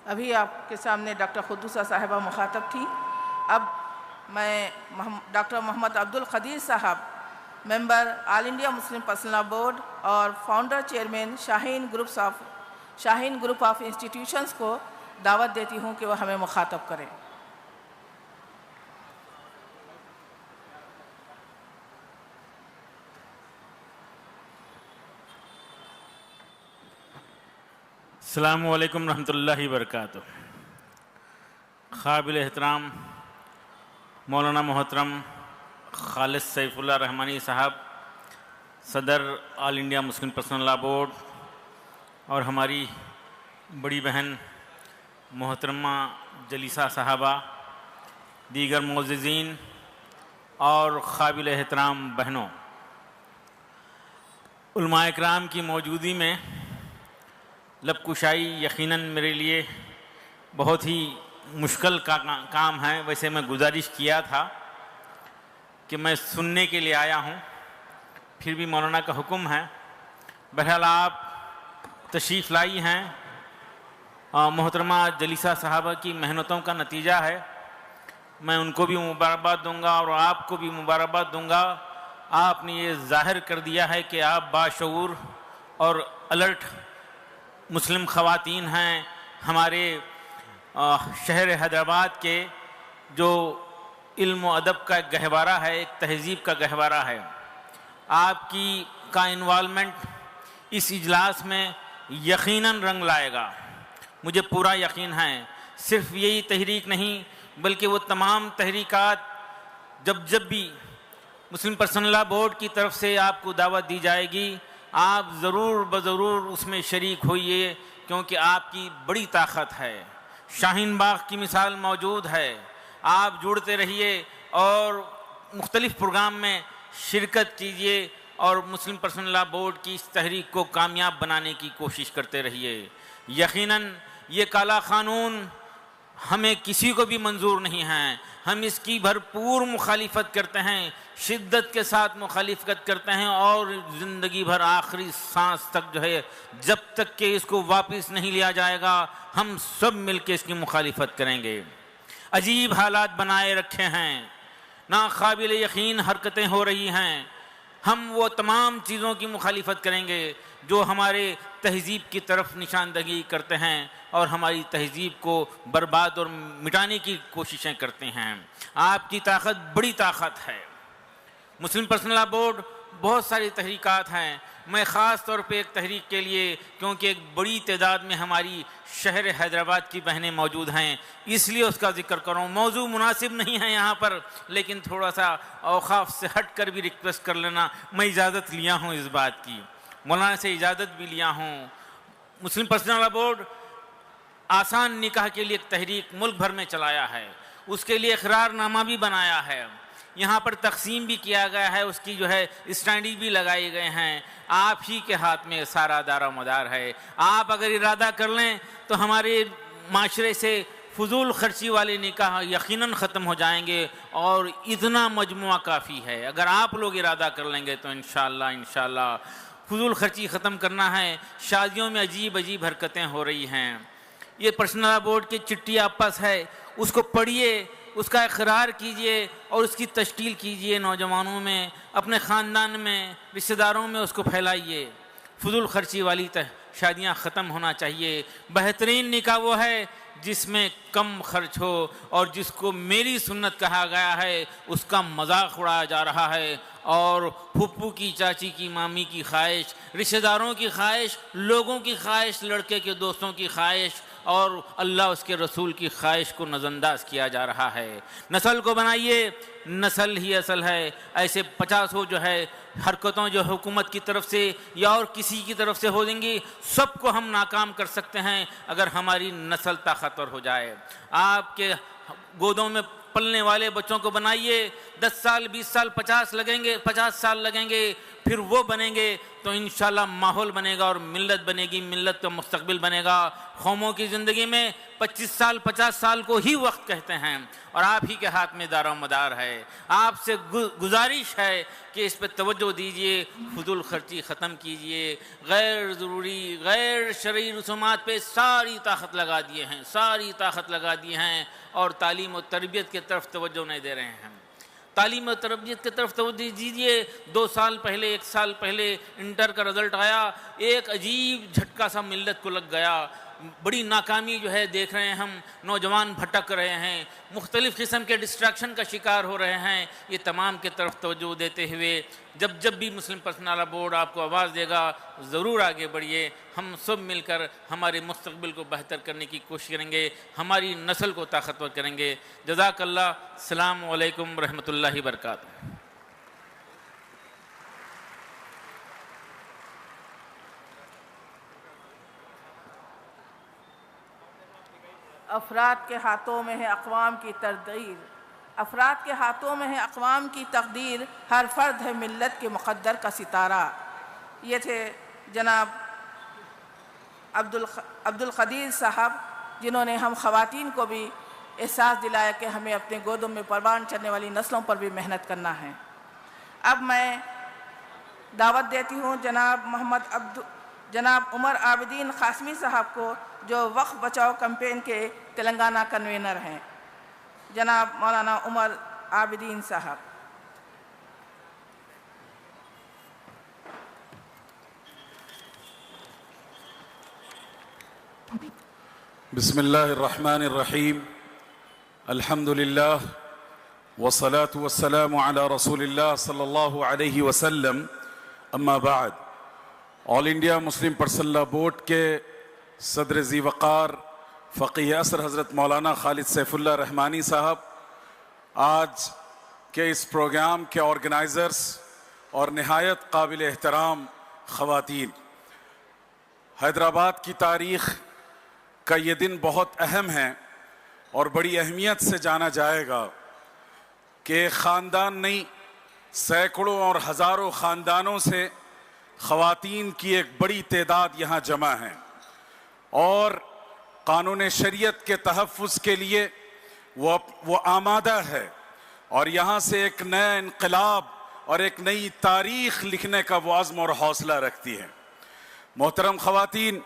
ابھی آپ کے سامنے ڈاکٹر قدوسہ صاحبہ مخاطب تھی، اب میں ڈاکٹر محمد عبدالقدیر صاحب، ممبر آل انڈیا مسلم پرسنل لا بورڈ اور founder chairman Shaheen group of institutions کو دعوت دیتی ہوں کہ وہ ہمیں مخاطب کریں۔ السلام علیکم ورحمۃ اللہ وبرکاتہ۔ قابل احترام مولانا محترم خالد سیف اللہ رحمانی صاحب، صدر آل انڈیا مسلم پرسنل لا بورڈ، اور ہماری بڑی بہن محترمہ جلیسہ صاحبہ، دیگر معززین اور قابل احترام بہنوں، علماء اکرام کی موجودگی میں لب کشائی یقیناً میرے لیے بہت ہی مشکل کا کام ہے۔ ویسے میں گزارش کیا تھا کہ میں سننے کے لیے آیا ہوں، پھر بھی مولانا کا حکم ہے۔ بہرحال آپ تشریف لائی ہیں، محترمہ جلیسہ صاحبہ کی محنتوں کا نتیجہ ہے۔ میں ان کو بھی مبارکباد دوں گا اور آپ کو بھی مبارکباد دوں گا۔ آپ نے یہ ظاہر کر دیا ہے کہ آپ باشعور اور الرٹ مسلم خواتین ہیں۔ ہمارے شہر حیدرآباد کے جو علم و ادب کا ایک گہوارہ ہے، ایک تہذیب کا گہوارہ ہے، آپ کی کا انوالومنٹ اس اجلاس میں یقیناً رنگ لائے گا، مجھے پورا یقین ہے۔ صرف یہی تحریک نہیں بلکہ وہ تمام تحریکات جب بھی مسلم پرسنل لا بورڈ کی طرف سے آپ کو دعوت دی جائے گی، آپ ضرور بضرور اس میں شریک ہوئیے، کیونکہ آپ کی بڑی طاقت ہے۔ شاہین باغ کی مثال موجود ہے، آپ جڑتے رہیے اور مختلف پروگرام میں شرکت کیجیے اور مسلم پرسنل لا بورڈ کی اس تحریک کو کامیاب بنانے کی کوشش کرتے رہیے۔ یقیناً یہ کالا قانون ہمیں کسی کو بھی منظور نہیں ہے، ہم اس کی بھرپور مخالفت کرتے ہیں، شدت کے ساتھ مخالفت کرتے ہیں، اور زندگی بھر آخری سانس تک جو ہے، جب تک کہ اس کو واپس نہیں لیا جائے گا، ہم سب مل کے اس کی مخالفت کریں گے۔ عجیب حالات بنائے رکھے ہیں، ناقابل یقین حرکتیں ہو رہی ہیں، ہم وہ تمام چیزوں کی مخالفت کریں گے جو ہمارے تہذیب کی طرف نشاندہی کرتے ہیں اور ہماری تہذیب کو برباد اور مٹانے کی کوششیں کرتے ہیں۔ آپ کی طاقت بڑی طاقت ہے۔ مسلم پرسنل لا بورڈ بہت ساری تحریکات ہیں، میں خاص طور پہ ایک تحریک کے لیے، کیونکہ ایک بڑی تعداد میں ہماری شہر حیدرآباد کی بہنیں موجود ہیں، اس لیے اس کا ذکر کروں۔ موضوع مناسب نہیں ہے یہاں پر، لیکن تھوڑا سا اوقاف سے ہٹ کر بھی ریکویسٹ کر لینا، میں اجازت لیا ہوں اس بات کی، مولانا سے اجازت بھی لیا ہوں۔ مسلم پرسنل لا بورڈ آسان نکاح کے لیے ایک تحریک ملک بھر میں چلایا ہے، اس کے لیے اقرار نامہ بھی بنایا ہے۔ یہاں پر تقسیم بھی کیا گیا ہے، اس کی جو ہے اسٹینڈی بھی لگائے گئے ہیں. آپ ہی کے ہاتھ میں سارا دار و مدار ہے. آپ اگر ارادہ کر لیں تو ہمارے معاشرے سے فضول خرچی والے نکاح یقیناً ختم ہو جائیں گے، اور اتنا مجموعہ کافی ہے. اگر آپ لوگ ارادہ کر لیں گے تو انشاءاللہ فضول خرچی ختم کرنا ہے. شادیوں میں عجیب عجیب حرکتیں ہو رہی ہیں. یہ پرسنل لا بورڈ کی چٹھی آپ پاس ہے، اس کو پڑھیے، اس کا اقرار کیجئے اور اس کی تشکیل کیجئے. نوجوانوں میں، اپنے خاندان میں، رشتہ داروں میں اس کو پھیلائیے. فضول خرچی والی شادیاں ختم ہونا چاہیے. بہترین نکاح وہ ہے جس میں کم خرچ ہو اور جس کو میری سنت کہا گیا ہے. اس کا مذاق اڑایا جا رہا ہے، اور پھپھو کی، چاچی کی، مامی کی خواہش، رشتہ داروں کی خواہش، لوگوں کی خواہش، لڑکے کے دوستوں کی خواہش اور اللہ اس کے رسول کی خواہش کو نظر انداز کیا جا رہا ہے. نسل کو بنائیے، نسل ہی اصل ہے. ایسے 50 جو ہے حرکتوں جو حکومت کی طرف سے یا اور کسی کی طرف سے ہو دیں گی، سب کو ہم ناکام کر سکتے ہیں اگر ہماری نسل طاقتور ہو جائے. آپ کے گودوں میں پلنے والے بچوں کو بنائیے. 10 سال 20 سال 50 سال لگیں گے، پھر وہ بنیں گے تو انشاءاللہ ماحول بنے گا اور ملت بنے گی. ملت کا مستقبل بنے گا. قوموں کی زندگی میں 25 سال 50 سال کو ہی وقت کہتے ہیں، اور آپ ہی کے ہاتھ میں دار و مدار ہے. آپ سے گزارش ہے کہ اس پہ توجہ دیجئے. فضول خرچی ختم کیجئے. غیر ضروری غیر شرعی رسومات پہ ساری طاقت لگا دیے ہیں اور تعلیم و تربیت کی طرف توجہ نہیں دے رہے ہیں. تعلیم و تربیت کی طرف توجہ دیجیے. 2 سال پہلے 1 سال پہلے انٹر کا رزلٹ آیا، ایک عجیب جھٹکا سا ملت کو لگ گیا. بڑی ناکامی جو ہے دیکھ رہے ہیں ہم. نوجوان بھٹک رہے ہیں، مختلف قسم کے ڈسٹریکشن کا شکار ہو رہے ہیں. یہ تمام کی طرف توجہ دیتے ہوئے جب بھی مسلم پرسنل لا بورڈ آپ کو آواز دے گا، ضرور آگے بڑھیے. ہم سب مل کر ہمارے مستقبل کو بہتر کرنے کی کوشش کریں گے، ہماری نسل کو طاقتور کریں گے. جزاک اللہ. السلام علیکم ورحمۃ اللہ وبرکاتہ. افراد کے ہاتھوں میں ہے اقوام کی تقدیر. افراد کے ہاتھوں میں ہے اقوام کی تقدیر. ہر فرد ہے ملت کے مقدر کا ستارہ. یہ تھے جناب عبد القدیر صاحب، جنہوں نے ہم خواتین کو بھی احساس دلایا کہ ہمیں اپنے گودوں میں پروان چڑھنے والی نسلوں پر بھی محنت کرنا ہے. اب میں دعوت دیتی ہوں جناب عمر عابدین قاسمی صاحب کو، جو وقف بچاؤ کمپین کے تلنگانہ کنوینر ہیں. جناب مولانا عمر عابدین صاحب. بسم اللہ الرحمن الرحیم. الحمد للہ والصلاة والسلام علی رسول اللہ صلی اللہ علیہ وسلم. اما بعد. آل انڈیا مسلم پرسنل لا بورڈ کے صدر ذی وقار فقیہ عصر حضرت مولانا خالد سیف اللہ رحمانی صاحب، آج کے اس پروگرام کے آرگنائزرز اور نہایت قابل احترام خواتین، حیدرآباد کی تاریخ کا یہ دن بہت اہم ہے اور بڑی اہمیت سے جانا جائے گا کہ خاندان نہیں، سینکڑوں اور ہزاروں خاندانوں سے خواتین کی ایک بڑی تعداد یہاں جمع ہیں، اور قانون شریعت کے تحفظ کے لیے وہ آمادہ ہے، اور یہاں سے ایک نیا انقلاب اور ایک نئی تاریخ لکھنے کا وہ عزم اور حوصلہ رکھتی ہے. محترم خواتین،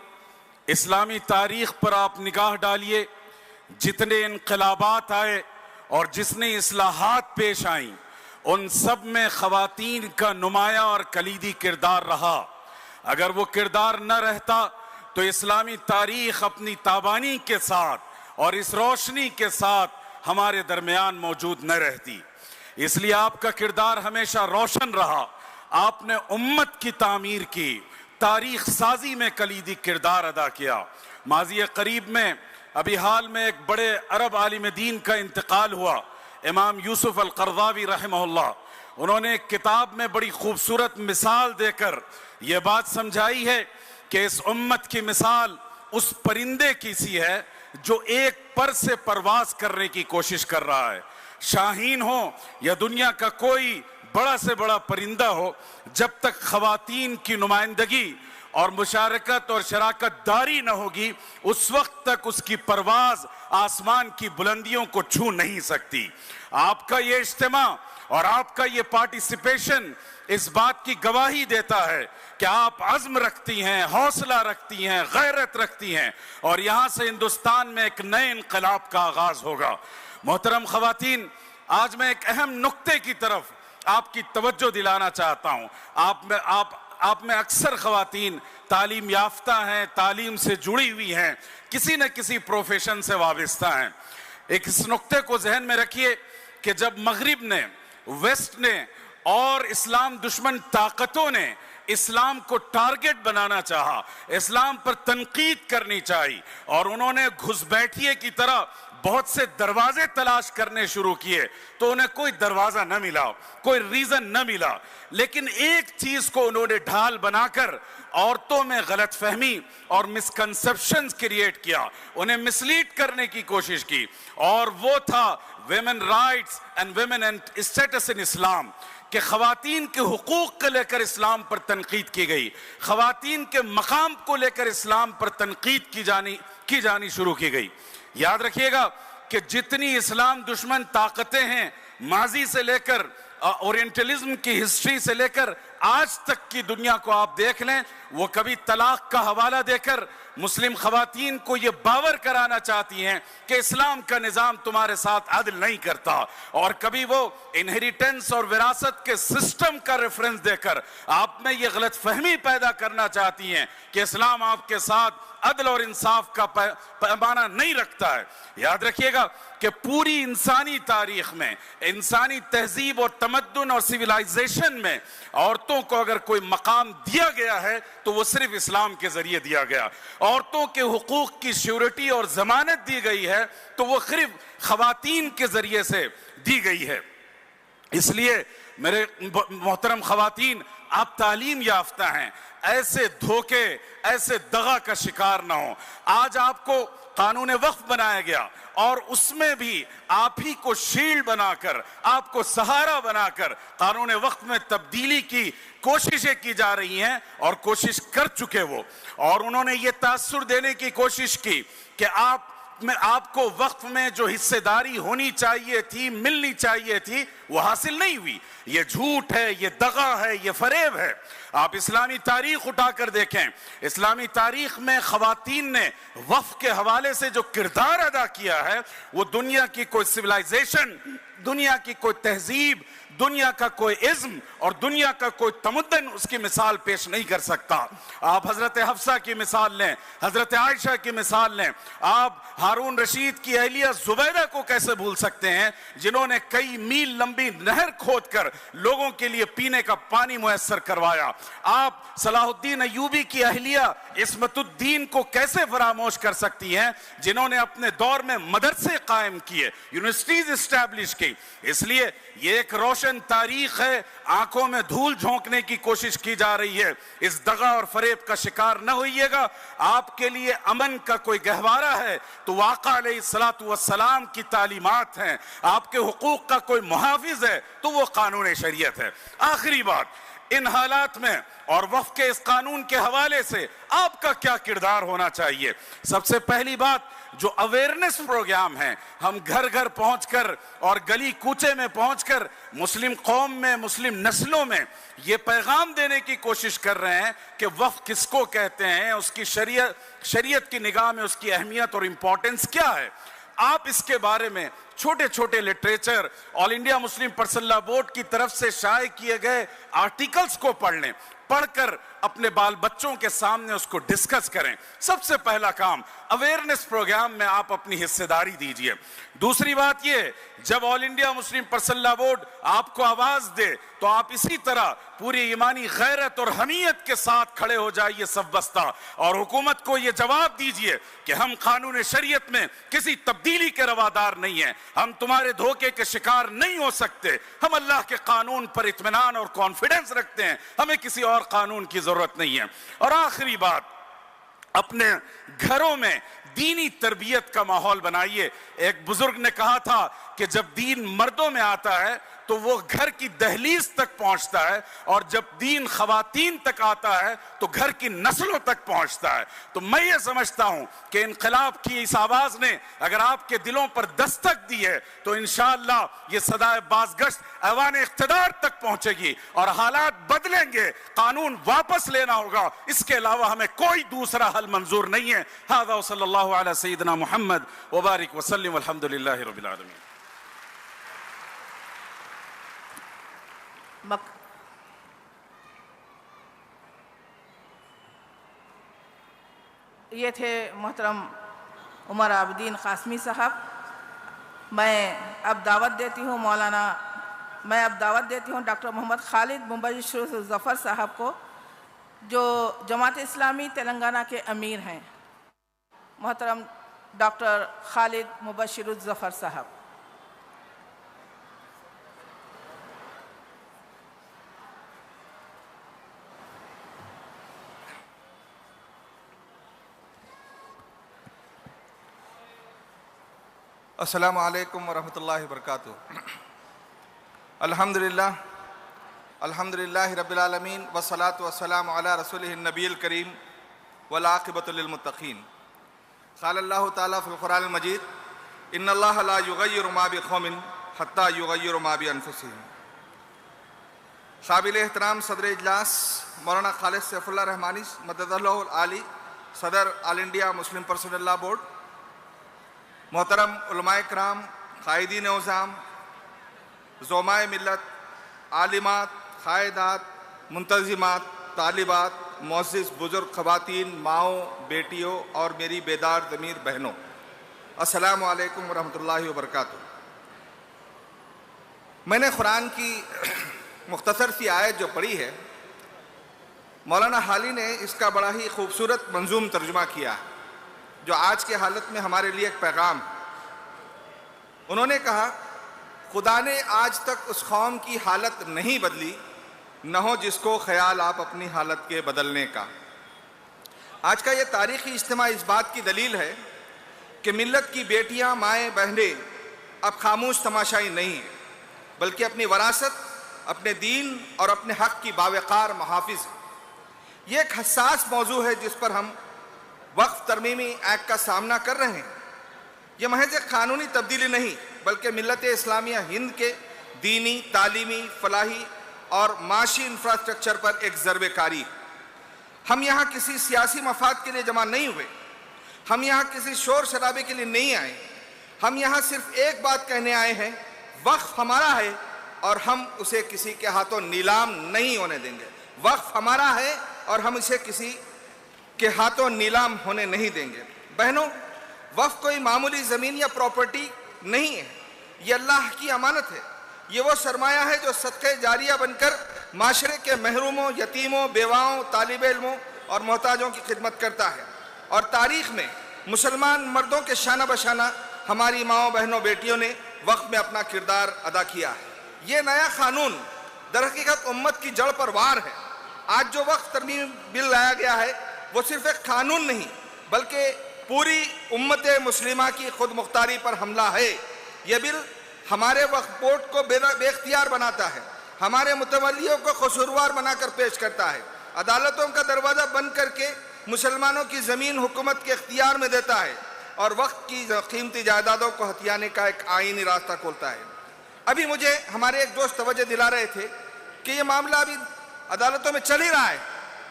اسلامی تاریخ پر آپ نگاہ ڈالیے. جتنے انقلابات آئے اور جتنے اصلاحات پیش آئیں، ان سب میں خواتین کا نمایاں اور کلیدی کردار رہا. اگر وہ کردار نہ رہتا تو اسلامی تاریخ اپنی تابانی کے ساتھ اور اس روشنی کے ساتھ ہمارے درمیان موجود نہ رہتی. اس لیے آپ کا کردار ہمیشہ روشن رہا. آپ نے امت کی تعمیر کی، تاریخ سازی میں کلیدی کردار ادا کیا. ماضی قریب میں ابھی حال میں ایک بڑے عرب عالم دین کا انتقال ہوا، امام یوسف القرضاوی رحمہ اللہ. انہوں نے ایک کتاب میں بڑی خوبصورت مثال دے کر یہ بات سمجھائی ہے کہ اس امت کی مثال اس پرندے کی سی ہے جو ایک پر سے پرواز کرنے کی کوشش کر رہا ہے. شاہین ہو یا دنیا کا کوئی بڑا سے بڑا پرندہ ہو، جب تک خواتین کی نمائندگی اور مشارکت اور شراکت داری نہ ہوگی، اس وقت تک اس کی پرواز آسمان کی بلندیوں کو چھو نہیں سکتی. آپ کا یہ اجتماع اور آپ کا یہ پارٹیسپیشن اس بات کی گواہی دیتا ہے کہ آپ عزم رکھتی ہیں، حوصلہ رکھتی ہیں، غیرت رکھتی ہیں، اور یہاں سے ہندوستان میں ایک نئے انقلاب کا آغاز ہوگا. محترم خواتین، آج میں ایک اہم نقطے کی طرف آپ کی توجہ دلانا چاہتا ہوں. آپ میں اکثر خواتین تعلیم یافتہ ہیں، تعلیم سے جڑی ہوئی ہیں، کسی نہ کسی پروفیشن سے وابستہ ہیں. ایک اس نقطے کو ذہن میں رکھیے کہ جب مغرب نے، ویسٹ نے اور اسلام دشمن طاقتوں نے اسلام کو ٹارگٹ بنانا چاہا، اسلام پر تنقید کرنی چاہی، اور انہوں نے گھس بیٹھیے کی طرح بہت سے دروازے تلاش کرنے شروع کیے، تو انہیں کوئی دروازہ نہ ملا، کوئی ریزن نہ ملا. لیکن ایک چیز کو انہوں نے ڈھال بنا کر عورتوں میں غلط فہمی اور مسکنسپشنز کریٹ کیا، انہیں مسلیڈ کرنے کی کوشش کی، اور وہ تھا women rights and women and status in Islam, کہ خواتین کے حقوق کو لے کر اسلام پر تنقید کی گئی، خواتین کے مقام کو لے کر اسلام پر تنقید کی جانی شروع کی گئی. یاد رکھیے گا کہ جتنی اسلام دشمن طاقتیں ہیں، ماضی سے لے کر اورینٹلزم کی ہسٹری سے لے کر آج تک کی دنیا کو آپ دیکھ لیں، وہ کبھی طلاق کا حوالہ دے کر مسلم خواتین کو یہ باور کرانا چاہتی ہیں کہ اسلام کا نظام تمہارے ساتھ عدل نہیں کرتا، اور کبھی وہ انہیریٹنس اور وراثت کے سسٹم کا ریفرنس دے کر آپ میں یہ غلط فہمی پیدا کرنا چاہتی ہیں کہ اسلام آپ کے ساتھ عدل اور انصاف کا پیمانہ نہیں رکھتا ہے. یاد رکھیے گا کہ پوری انسانی تاریخ میں، انسانی تہذیب اور تمدن اور سیولائزیشن میں عورتوں کو اگر کوئی مقام دیا گیا ہے تو وہ صرف اسلام کے ذریعے دیا گیا. عورتوں کے حقوق کی شیورٹی اور ضمانت دی گئی ہے تو وہ صرف خواتین کے ذریعے سے دی گئی ہے. اس لیے میرے محترم خواتین، آپ تعلیم یافتہ ہیں، ایسے دھوکے، ایسے دغا کا شکار نہ ہوں. آج آپ کو قانون وقف بنایا گیا، اور اس میں بھی آپ ہی کو شیلڈ بنا کر، آپ کو سہارا بنا کر قانون وقف میں تبدیلی کی کوششیں کی جا رہی ہیں، اور کوشش کر چکے وہ. اور انہوں نے یہ تاثر دینے کی کوشش کی کہ آپ کو وقف میں جو حصے داری ہونی چاہیے تھی، ملنی چاہیے تھی، وہ حاصل نہیں ہوئی. یہ جھوٹ ہے، یہ دغا ہے، یہ فریب ہے. آپ اسلامی تاریخ اٹھا کر دیکھیں، اسلامی تاریخ میں خواتین نے وقف کے حوالے سے جو کردار ادا کیا ہے، وہ دنیا کی کوئی سیولائزیشن، دنیا کی کوئی تہذیب، دنیا کا کوئی عزم اور دنیا کا کوئی تمدن اس کی مثال پیش نہیں کر سکتا. آپ حضرت حفصہ کی مثال لیں، حضرت عائشہ کی مثال لیں، آپ ہارون رشید کی اہلیہ زبیدہ کو کیسے بھول سکتے ہیں، جنہوں نے کئی میل لمبی نہر کھود کر لوگوں کے لیے پینے کا پانی میسر کروایا. آپ صلاح الدین ایوبی کی اہلیہ عصمت الدین کو کیسے فراموش کر سکتی ہیں، جنہوں نے اپنے دور میں مدرسے قائم کیے، یونیورسٹیز اسٹیبلش کی. اس لیے یہ ایک روشن تاریخ ہے، آنکھوں میں دھول جھونکنے کی کوشش کی جا رہی ہے. اس دغا اور فریب کا شکار نہ ہوئیے گا. آپ کے لیے امن کا کوئی گہوارہ ہے تو وہ آقا علیہ السلام کی تعلیمات ہیں. آپ کے حقوق کا کوئی محافظ ہے تو وہ قانون شریعت ہے. آخری بات، ان حالات میں اور وقف کے اس قانون کے حوالے سے آپ کا کیا کردار ہونا چاہیے؟ سب سے پہلی بات، جو اویئرنیس پروگرام ہیں، ہم گھر گھر پہنچ کر اور گلی کوچے میں پہنچ کر مسلم قوم میں، مسلم نسلوں میں یہ پیغام دینے کی کوشش کر رہے ہیں کہ وقف کس کو کہتے ہیں، اس کی شریعت کی نگاہ میں اس کی اہمیت اور امپورٹنس کیا ہے. آپ اس کے بارے میں چھوٹے چھوٹے لٹریچر، آل انڈیا مسلم پرسنل لا بورڈ کی طرف سے شائع کیے گئے آرٹیکلز کو پڑھ لیں، پڑھ کر اپنے بال بچوں کے سامنے اس کو ڈسکس کریں. سب سے پہلا کام، اویئرنیس پروگرام میں آپ اپنی حصہ داری دیجئے. دوسری بات یہ، جب آل انڈیا مسلم پرسنل لا بورڈ آپ کو آواز دے تو آپ اسی طرح پوری ایمانی غیرت اور حمیت کے ساتھ کھڑے ہو جائیے صف بستہ، اور حکومت کو یہ جواب دیجئے کہ ہم قانون شریعت میں کسی تبدیلی کے روادار نہیں ہیں، ہم تمہارے دھوکے کے شکار نہیں ہو سکتے، ہم اللہ کے قانون پر اطمینان اور کانفیڈنس رکھتے ہیں، ہمیں کسی اور قانون کی ضرورت نہیں ہے. اور آخری بات، اپنے گھروں میں دینی تربیت کا ماحول بنائیے. ایک بزرگ نے کہا تھا کہ جب دین مردوں میں آتا ہے تو وہ گھر کی دہلیز تک پہنچتا ہے، اور جب دین خواتین تک آتا ہے تو گھر کی نسلوں تک پہنچتا ہے. تو میں یہ سمجھتا ہوں کہ انقلاب کی اس آواز نے اگر آپ کے دلوں پر دستک دی ہے تو انشاءاللہ یہ صدائے بازگشت ایوان اقتدار تک پہنچے گی اور حالات بدلیں گے، قانون واپس لینا ہوگا. اس کے علاوہ ہمیں کوئی دوسرا حل منظور نہیں ہے. ھذا وصلی اللہ علی سیدنا محمد وبارک وسلم والحمد للہ رب العالمین. یہ تھے محترم عمر عابدین قاسمی صاحب. میں اب دعوت دیتی ہوں ڈاکٹر محمد خالد مبشر الظفر صاحب کو، جو جماعت اسلامی تلنگانہ کے امیر ہیں. محترم ڈاکٹر خالد مبشر الظفر صاحب. السلام علیکم ورحمۃ اللہ وبرکاتہ. الحمدللہ رب العالمین والصلاة والسلام علی رسولہ النبی الکریم والعاقبۃ للمتقین. قال اللہ تعالیٰ فی القرآن المجید ان اللہ لا یغیر ما بقوم حتی یغیروا ما بانفسہم. قابل احترام صدر اجلاس مولانا خالد سیف اللہ رحمانی مدد اللہ العالی، صدر آل انڈیا مسلم پرسنل لا بورڈ، محترم علماء کرام، قائدین نظام، زعماء ملت، عالمات، قائدات، منتظمات، طالبات، معزز بزرگ خواتین، ماؤں، بیٹیوں اور میری بیدار ضمیر بہنوں، السلام علیکم ورحمۃ اللہ وبرکاتہ. میں نے قرآن کی مختصر سی آیت جو پڑھی ہے، مولانا حالی نے اس کا بڑا ہی خوبصورت منظوم ترجمہ کیا ہے جو آج کے حالت میں ہمارے لیے ایک پیغام. انہوں نے کہا خدا نے آج تک اس قوم کی حالت نہیں بدلی نہ ہو جس کو خیال آپ اپنی حالت کے بدلنے کا. آج کا یہ تاریخی اجتماع اس بات کی دلیل ہے کہ ملت کی بیٹیاں، مائیں، بہنیں اب خاموش تماشائی نہیں ہیں، بلکہ اپنی وراثت، اپنے دین اور اپنے حق کی باوقار محافظ ہیں. یہ ایک حساس موضوع ہے جس پر ہم وقف ترمیمی ایکٹ کا سامنا کر رہے ہیں. یہ محض ایک قانونی تبدیلی نہیں بلکہ ملت اسلامیہ ہند کے دینی، تعلیمی، فلاحی اور معاشی انفراسٹرکچر پر ایک ضرب کاری. ہم یہاں کسی سیاسی مفاد کے لیے جمع نہیں ہوئے، ہم یہاں کسی شور شرابے کے لیے نہیں آئے. ہم یہاں صرف ایک بات کہنے آئے ہیں، وقف ہمارا ہے اور ہم اسے کسی کے ہاتھوں نیلام نہیں ہونے دیں گے. وقف ہمارا ہے اور ہم اسے کسی کے ہاتھوں نیلام ہونے نہیں دیں گے. بہنوں، وقف کوئی معمولی زمین یا پراپرٹی نہیں ہے، یہ اللہ کی امانت ہے. یہ وہ سرمایہ ہے جو صدقہ جاریہ بن کر معاشرے کے محروموں، یتیموں، بیواؤں، طالب علموں اور محتاجوں کی خدمت کرتا ہے. اور تاریخ میں مسلمان مردوں کے شانہ بشانہ ہماری ماؤں، بہنوں، بیٹیوں نے وقف میں اپنا کردار ادا کیا ہے. یہ نیا قانون در حقیقت امت کی جڑ پر وار ہے. آج جو وقف ترمیم بل لایا گیا ہے وہ صرف ایک قانون نہیں بلکہ پوری امت مسلمہ کی خود مختاری پر حملہ ہے. یہ بل ہمارے وقف بورڈ کو بے اختیار بناتا ہے، ہمارے متولیوں کو قصوروار بنا کر پیش کرتا ہے، عدالتوں کا دروازہ بند کر کے مسلمانوں کی زمین حکومت کے اختیار میں دیتا ہے اور وقت کی قیمتی جائیدادوں کو ہتھیانے کا ایک آئینی راستہ کھولتا ہے. ابھی مجھے ہمارے ایک دوست توجہ دلا رہے تھے کہ یہ معاملہ ابھی عدالتوں میں چل ہی رہا ہے،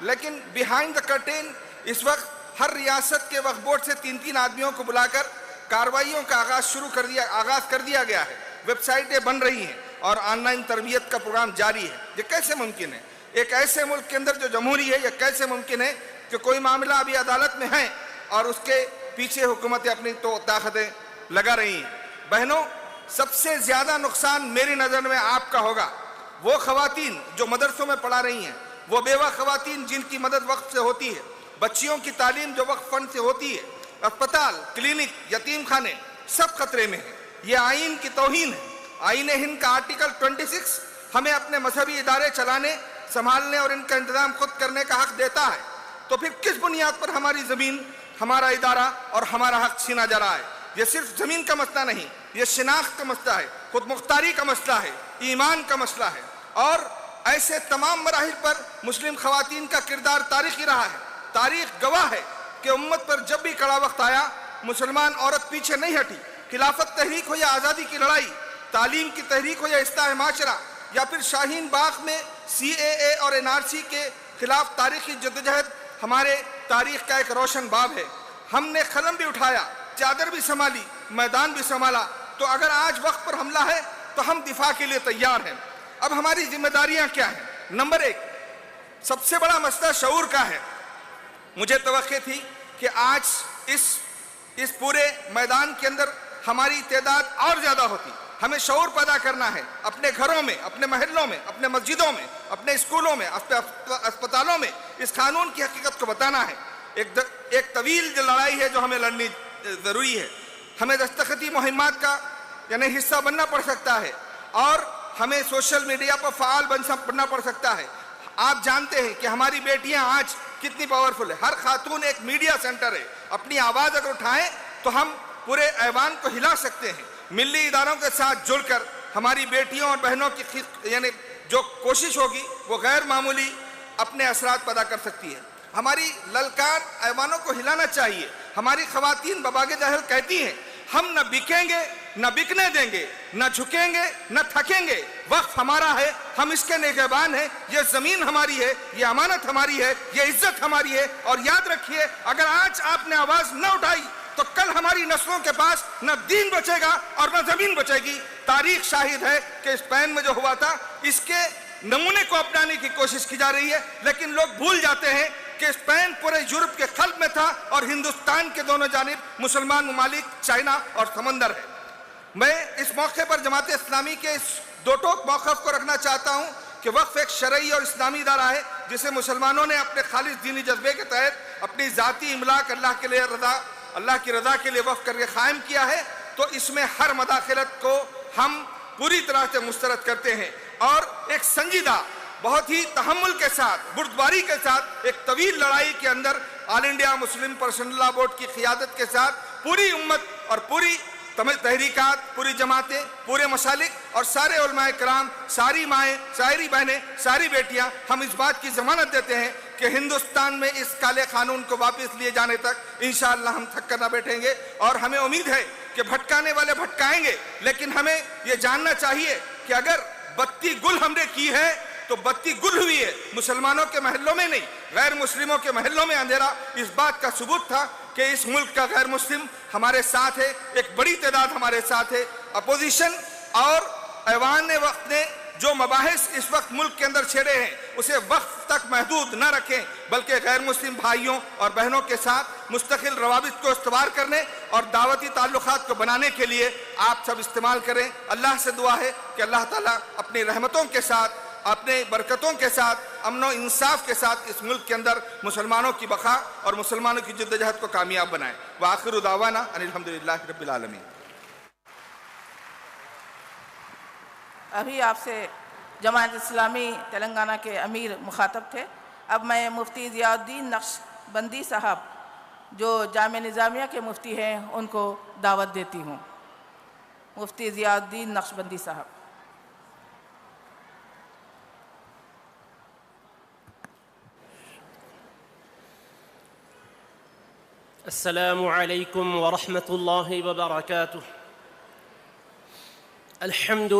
لیکن بیہائنڈ دا کرٹین اس وقت ہر ریاست کے وقف بورڈ سے 3 آدمیوں کو بلا کر کارروائیوں کا آغاز کر دیا گیا ہے. ویب سائٹیں بن رہی ہیں اور آن لائن تربیت کا پروگرام جاری ہے. یہ کیسے ممکن ہے؟ ایک ایسے ملک کے اندر جو جمہوری ہے، یہ کیسے ممکن ہے کہ کوئی معاملہ ابھی عدالت میں ہے اور اس کے پیچھے حکومتیں اپنی تو طاقتیں لگا رہی ہیں؟ بہنوں، سب سے زیادہ نقصان میری نظر میں آپ کا ہوگا. وہ خواتین جو مدرسوں میں پڑھا رہی ہیں، وہ بیوہ خواتین جن کی مدد وقف سے ہوتی ہے، بچیوں کی تعلیم جو وقف فنڈ سے ہوتی ہے، اسپتال، کلینک، یتیم خانے سب خطرے میں ہیں. یہ آئین کی توہین ہے. آئین ہند کا آرٹیکل 26 ہمیں اپنے مذہبی ادارے چلانے، سنبھالنے اور ان کا انتظام خود کرنے کا حق دیتا ہے. تو پھر کس بنیاد پر ہماری زمین، ہمارا ادارہ اور ہمارا حق چھینا جا رہا ہے؟ یہ صرف زمین کا مسئلہ نہیں، یہ شناخت کا مسئلہ ہے، خود مختاری کا مسئلہ ہے، ایمان کا مسئلہ ہے، اور ایسے تمام مراحل پر مسلم خواتین کا کردار تاریخی رہا ہے۔ تاریخ گواہ ہے کہ امت پر جب بھی کڑا وقت آیا مسلمان عورت پیچھے نہیں ہٹی۔ خلافت تحریک ہو یا آزادی کی لڑائی، تعلیم کی تحریک ہو یا اصلاح معاشرہ، یا پھر شاہین باغ میں CAA اور NRC کے خلاف تاریخی جدوجہد ہمارے تاریخ کا ایک روشن باب ہے۔ ہم نے قلم بھی اٹھایا، چادر بھی سنبھالی، میدان بھی سنبھالا، تو اگر آج وقت پر حملہ ہے تو ہم دفاع کے لیے تیار ہیں۔ اب ہماری ذمہ داریاں کیا ہیں؟ نمبر 1، سب سے بڑا مسئلہ شعور کا ہے۔ مجھے توقع تھی کہ آج اس پورے میدان کے اندر ہماری تعداد اور زیادہ ہوتی۔ ہمیں شعور پیدا کرنا ہے، اپنے گھروں میں، اپنے محلوں میں، اپنے مسجدوں میں، اپنے اسکولوں میں، اسپتالوں میں اس قانون کی حقیقت کو بتانا ہے۔ ایک طویل جو لڑائی ہے جو ہمیں لڑنی ضروری ہے۔ ہمیں دستخطی مہمات کا حصہ بننا پڑ سکتا ہے، اور ہمیں سوشل میڈیا پر فعال بننا پڑ سکتا ہے۔ آپ جانتے ہیں کہ ہماری بیٹیاں آج کتنی پاورفل ہے۔ ہر خاتون ایک میڈیا سینٹر ہے۔ اپنی آواز اگر اٹھائیں تو ہم پورے ایوان کو ہلا سکتے ہیں۔ ملی اداروں کے ساتھ جڑ کر ہماری بیٹیوں اور بہنوں کی جو کوشش ہوگی وہ غیر معمولی اپنے اثرات پیدا کر سکتی ہے۔ ہماری للکار ایوانوں کو ہلانا چاہیے۔ ہماری خواتین بباغ جہل کہتی ہیں، ہم نہ بکیں گے، نہ بکنے دیں گے، نہ جھکیں گے، نہ تھکیں گے۔ وقف ہمارا ہے، ہم اس کے نگہبان ہیں۔ یہ زمین ہماری ہے، یہ امانت ہماری ہے، یہ عزت ہماری ہے۔ اور یاد رکھیے، اگر آج آپ نے آواز نہ اٹھائی تو کل ہماری نسلوں کے پاس نہ دین بچے گا اور نہ زمین بچے گی۔ تاریخ شاہد ہے کہ اسپین میں جو ہوا تھا اس کے نمونے کو اپنانے کی کوشش کی جا رہی ہے، لیکن لوگ بھول جاتے ہیں کہ اسپین پورے یورپ کے قلب میں تھا اور ہندوستان کے دونوں جانب مسلمان ممالک چائنا اور سمندر ہے۔ میں اس موقع پر جماعت اسلامی کے اس دو ٹوک موقف کو رکھنا چاہتا ہوں کہ وقف ایک شرعی اور اسلامی ادارہ ہے جسے مسلمانوں نے اپنے خالص دینی جذبے کے تحت اپنی ذاتی املاک اللہ کی رضا کے لیے وقف کر کے قائم کیا ہے۔ تو اس میں ہر مداخلت کو ہم پوری طرح سے مسترد کرتے ہیں، اور ایک سنجیدہ، بہت ہی تحمل کے ساتھ، بردباری کے ساتھ ایک طویل لڑائی کے اندر آل انڈیا مسلم پرسنل لا بورڈ کی قیادت کے ساتھ پوری امت اور پوری تحریکات، پوری جماعتیں، پورے مسالک اور سارے علماء کرام، ساری مائیں، ساری بہنیں، ساری بیٹیاں، ہم اس بات کی ضمانت دیتے ہیں کہ ہندوستان میں اس کالے قانون کو واپس لیے جانے تک انشاءاللہ ہم تھک کر نہ بیٹھیں گے۔ اور ہمیں امید ہے کہ بھٹکانے والے بھٹکائیں گے، لیکن ہمیں یہ جاننا چاہیے کہ اگر بتی گل ہم نے کی ہے تو بتی گل ہوئی ہے، مسلمانوں کے محلوں میں نہیں، غیر مسلموں کے محلوں میں اندھیرا۔ اس بات کا ثبوت تھا کہ اس ملک کا غیر مسلم ہمارے ساتھ ہے، ایک بڑی تعداد ہمارے ساتھ ہے۔ اپوزیشن اور ایوان وقت نے جو مباحث اس وقت ملک کے اندر چھیڑے ہیں اسے وقف تک محدود نہ رکھیں، بلکہ غیر مسلم بھائیوں اور بہنوں کے ساتھ مستقل روابط کو استوار کرنے اور دعوتی تعلقات کو بنانے کے لیے آپ سب استعمال کریں۔ اللہ سے دعا ہے کہ اللہ تعالیٰ اپنی رحمتوں کے ساتھ، اپنے برکتوں کے ساتھ، امن و انصاف کے ساتھ اس ملک کے اندر مسلمانوں کی بقا اور مسلمانوں کی جدوجہد کو کامیاب بنائیں۔ وآخر دعوانا ان الحمدللہ رب العالمین۔ ابھی آپ سے جماعت اسلامی تلنگانہ کے امیر مخاطب تھے۔ اب میں مفتی ضیاء الدین نقشبندی صاحب جو جامعہ نظامیہ کے مفتی ہیں ان کو دعوت دیتی ہوں۔ مفتی ضیاء الدین نقشبندی صاحب۔ السلام علیکم ورحمۃ اللہ وبرکاتہ۔ الحمد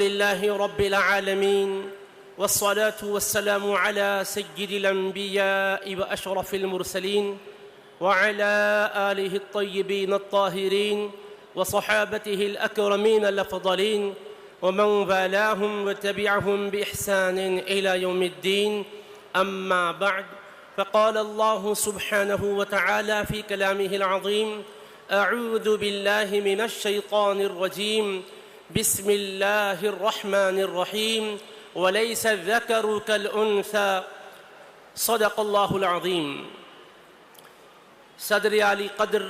للہ رب العالمین، والصلاة والسلام على سید الانبیاء واشرف المرسلین وعلى آلہ الطیبین الطاہرین وصحابته الاکرمین الافضلین ومن والاهم وتبعهم بإحسان إلى يوم الدين، اما بعد، فقال الله سبحانه وتعالى في كلامه العظيم: أعوذ بالله من الشيطان الرجيم، بسم الله الرحمن الرحيم، وليس الذكر كالأنثى، صدق الله العظيم۔ صدر علی قدر،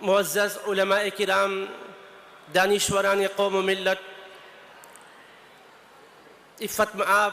معزز علماء کرام، دانشوران قوم و ملت، عفت مآب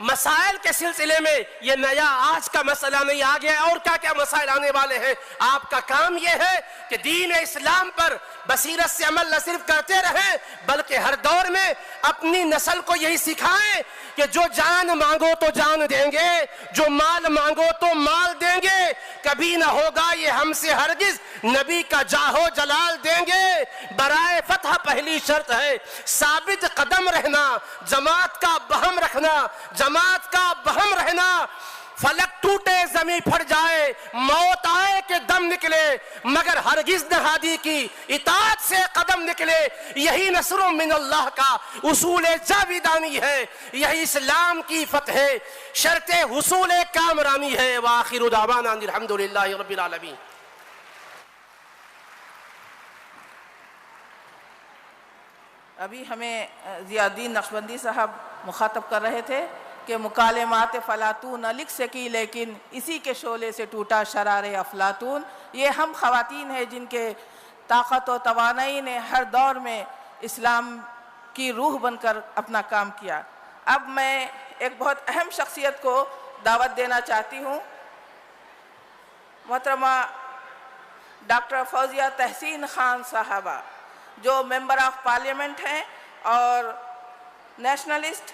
مسائل کے سلسلے میں یہ نیا آج کا مسئلہ نہیں آ گیا، اور کیا کیا مسائل آنے والے ہیں. آپ کا کام یہ ہے کہ دین اسلام پر بصیرت سے عمل نہ صرف کرتے رہیں بلکہ ہر دور میں اپنی نسل کو یہی سکھائیں کہ جو جان مانگو تو جان دیں گے، جو مال مانگو تو مال دیں گے، کبھی نہ ہوگا یہ ہم سے ہرگز نبی کا جاہو جلال دیں گے. برائے فتح پہلی شرط ہے ثابت قدم رہنا، جماعت کا بہم رکھنا، جماعت کا بہم رہنا. فلک ٹوٹے زمین پھٹ جائے، موت آئے کہ دم نکلے، مگر ہرگز نہ ہادی کی اطاعت سے قدم نکلے. یہی نصر من اللہ کا اصول جاویدانی ہے، یہی اسلام کی فتح شرط حصول کامرانی ہے. وآخر دعوانا ان الحمدللہ رب العالمین. ابھی ہمیں ضیاء الدین نقشبندی صاحب مخاطب کر رہے تھے کہ مکالمات فلاطون نہ لکھ سکی لیکن اسی کے شعلے سے ٹوٹا شرار افلاطون. یہ ہم خواتین ہیں جن کے طاقت و توانائی نے ہر دور میں اسلام کی روح بن کر اپنا کام کیا. اب میں ایک بہت اہم شخصیت کو دعوت دینا چاہتی ہوں. محترمہ ڈاکٹر فوزیہ تحسین خان صاحبہ جو ممبر آف پارلیمنٹ ہیں اور نیشنلسٹ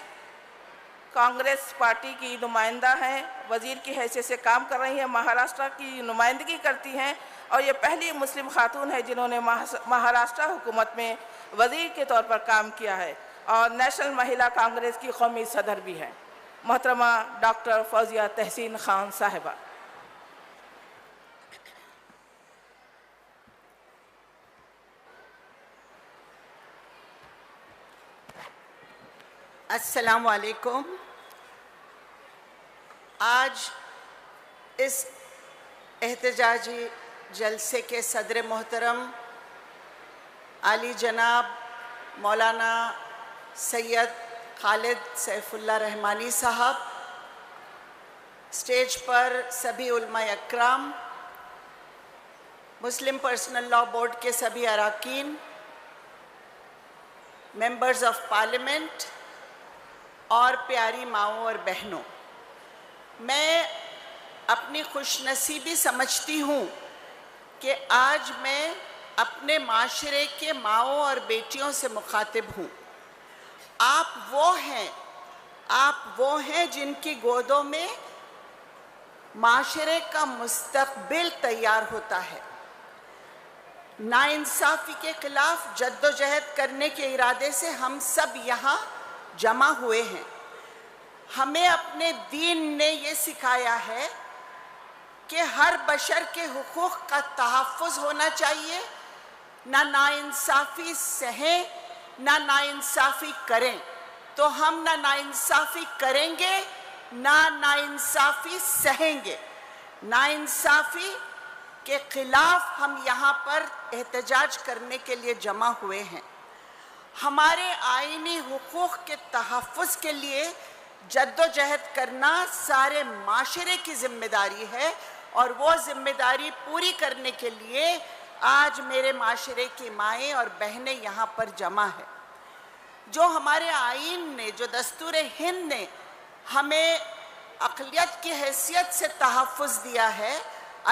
کانگریس پارٹی کی نمائندہ ہیں، وزیر کی حیثیت سے کام کر رہی ہیں، مہاراشٹر کی نمائندگی کرتی ہیں، اور یہ پہلی مسلم خاتون ہے جنہوں نے مہاراشٹر حکومت میں وزیر کے طور پر کام کیا ہے، اور نیشنل مہیلا کانگریس کی قومی صدر بھی ہیں. محترمہ ڈاکٹر فوزیہ تحسین خان صاحبہ. السلام علیکم. آج اس احتجاجی جلسے کے صدر محترم عالی جناب مولانا سید خالد سیف اللہ رحمانی صاحب، اسٹیج پر سبھی علماء اکرام، مسلم پرسنل لاء بورڈ کے سبھی اراکین، ممبرز آف پارلیمنٹ اور پیاری ماؤں اور بہنوں، میں اپنی خوش نصیبی سمجھتی ہوں کہ آج میں اپنے معاشرے کے ماؤں اور بیٹیوں سے مخاطب ہوں. آپ وہ ہیں جن کی گودوں میں معاشرے کا مستقبل تیار ہوتا ہے. ناانصافی کے خلاف جد و جہد کرنے کے ارادے سے ہم سب یہاں جمع ہوئے ہیں. ہمیں اپنے دین نے یہ سکھایا ہے کہ ہر بشر کے حقوق کا تحفظ ہونا چاہیے، نہ ناانصافی سہیں نہ ناانصافی کریں. تو ہم نہ ناانصافی کریں گے نہ ناانصافی سہیں گے. ناانصافی کے خلاف ہم یہاں پر احتجاج کرنے کے لیے جمع ہوئے ہیں. ہمارے آئینی حقوق کے تحفظ کے لیے جد و جہد کرنا سارے معاشرے کی ذمہ داری ہے، اور وہ ذمہ داری پوری کرنے کے لیے آج میرے معاشرے کی مائیں اور بہنیں یہاں پر جمع ہے. جو ہمارے آئین نے، جو دستور ہند نے ہمیں اقلیت کی حیثیت سے تحفظ دیا ہے،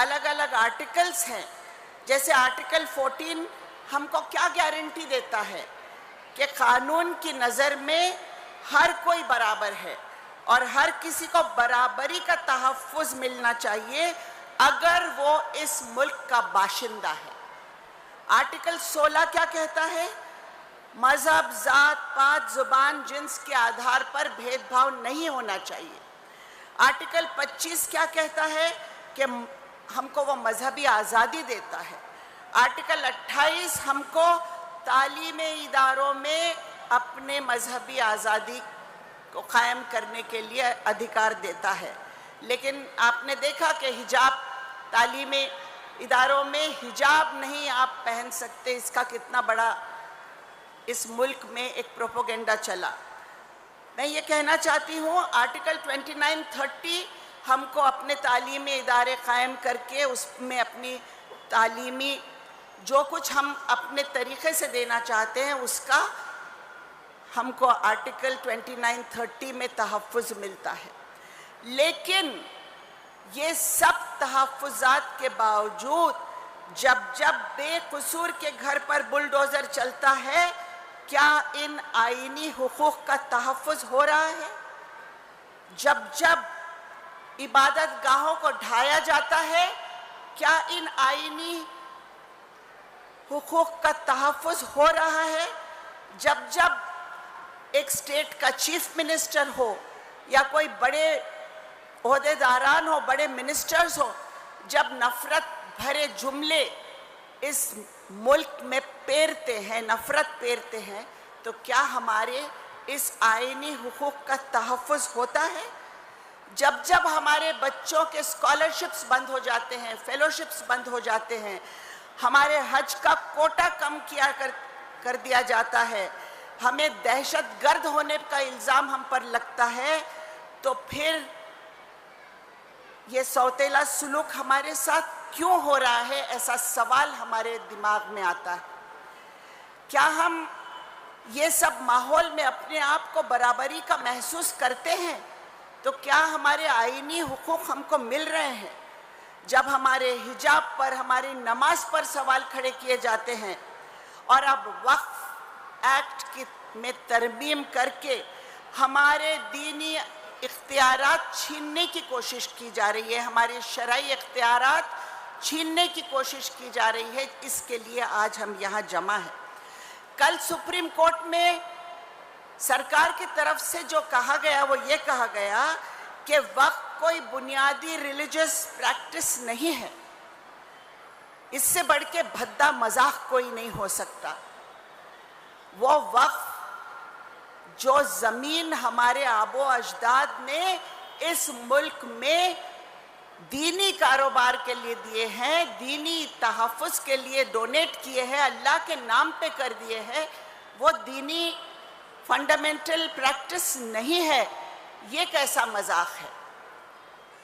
الگ الگ آرٹیکلز ہیں. جیسے آرٹیکل 14 ہم کو کیا گارنٹی دیتا ہے کہ قانون کی نظر میں ہر کوئی برابر ہے اور ہر کسی کو برابری کا تحفظ ملنا چاہیے اگر وہ اس ملک کا باشندہ ہے. آرٹیکل 16 کیا کہتا ہے؟ مذہب، ذات پات، زبان، جنس کے آدھار پر بھید بھاؤ نہیں ہونا چاہیے. آرٹیکل 25 کیا کہتا ہے؟ کہ ہم کو وہ مذہبی آزادی دیتا ہے. آرٹیکل 28 ہم کو تعلیمی اداروں میں اپنے مذہبی آزادی کو قائم کرنے کے لیے ادھیکار دیتا ہے. لیکن آپ نے دیکھا کہ حجاب، تعلیمی اداروں میں حجاب نہیں آپ پہن سکتے، اس کا کتنا بڑا اس ملک میں ایک پروپیگنڈا چلا. میں یہ کہنا چاہتی ہوں آرٹیکل 29-30 ہم کو اپنے تعلیمی ادارے قائم کر کے اس میں اپنی تعلیمی جو کچھ ہم اپنے طریقے سے دینا چاہتے ہیں اس کا ہم کو آرٹیکل 2930 میں تحفظ ملتا ہے، لیکن یہ سب تحفظات کے باوجود جب بے قصور کے گھر پر بلڈوزر چلتا ہے، کیا ان آئینی حقوق کا تحفظ ہو رہا ہے؟ جب عبادت گاہوں کو ڈھایا جاتا ہے، کیا ان آئینی حقوق کا تحفظ ہو رہا ہے؟ جب ایک اسٹیٹ کا چیف منسٹر ہو یا کوئی بڑے عہدیداران ہو، بڑے منسٹرز ہو، جب نفرت بھرے جملے اس ملک میں پیرتے ہیں، نفرت پیرتے ہیں، تو کیا ہمارے اس آئینی حقوق کا تحفظ ہوتا ہے؟ جب ہمارے بچوں کے اسکالرشپس بند ہو جاتے ہیں، فیلوشپس بند ہو جاتے ہیں، ہمارے حج کا کوٹا کم کر دیا جاتا ہے، ہمیں دہشت گرد ہونے کا الزام ہم پر لگتا ہے، تو پھر یہ سوتیلا سلوک ہمارے ساتھ کیوں ہو رہا ہے؟ ایسا سوال ہمارے دماغ میں آتا ہے۔ کیا ہم یہ سب ماحول میں اپنے آپ کو برابری کا محسوس کرتے ہیں؟ تو کیا ہمارے آئینی حقوق ہم کو مل رہے ہیں؟ جب ہمارے حجاب پر، ہماری نماز پر سوال کھڑے کیے جاتے ہیں، اور اب وقف ایکٹ میں ترمیم کر کے ہمارے دینی اختیارات چھیننے کی کوشش کی جا رہی ہے، ہمارے شرعی اختیارات چھیننے کی کوشش کی جا رہی ہے، اس کے لیے آج ہم یہاں جمع ہیں۔ کل سپریم کورٹ میں سرکار کی طرف سے جو کہا گیا وہ یہ کہا گیا کہ وقف کوئی بنیادی ریلیجس پریکٹس نہیں ہے، اس سے بڑھ کے بھدا مذاق کوئی نہیں ہو سکتا۔ وہ وقف جو زمین ہمارے آبا و اجداد نے اس ملک میں دینی کاروبار کے لیے دیے ہیں، دینی تحفظ کے لیے ڈونیٹ کیے ہیں، اللہ کے نام پہ کر دیے ہیں، وہ دینی فنڈامنٹل پریکٹس نہیں ہے۔ یہ کیسا مذاق ہے؟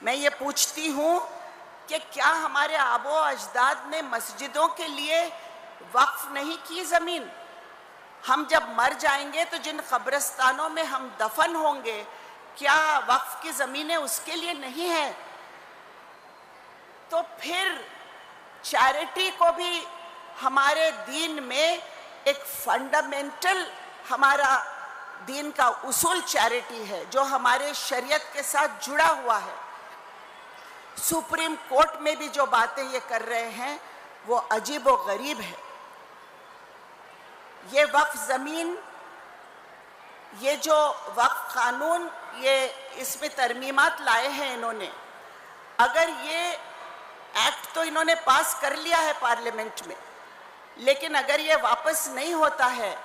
میں یہ پوچھتی ہوں کہ کیا ہمارے آبا و اجداد نے مسجدوں کے لیے وقف نہیں کی زمین؟ ہم جب مر جائیں گے تو جن قبرستانوں میں ہم دفن ہوں گے، کیا وقف کی زمینیں اس کے لیے نہیں ہیں؟ تو پھر چیریٹی کو بھی ہمارے دین میں ایک فنڈامنٹل، ہمارا دین کا اصول چیریٹی ہے جو ہمارے شریعت کے ساتھ جڑا ہوا ہے۔ سپریم کورٹ میں بھی جو باتیں یہ کر رہے ہیں وہ عجیب و غریب ہے۔ یہ وقف زمین، یہ جو وقف قانون، یہ اس میں ترمیمات لائے ہیں انہوں نے، اگر یہ ایکٹ تو انہوں نے پاس کر لیا ہے پارلیمنٹ میں، لیکن اگر یہ واپس نہیں ہوتا ہے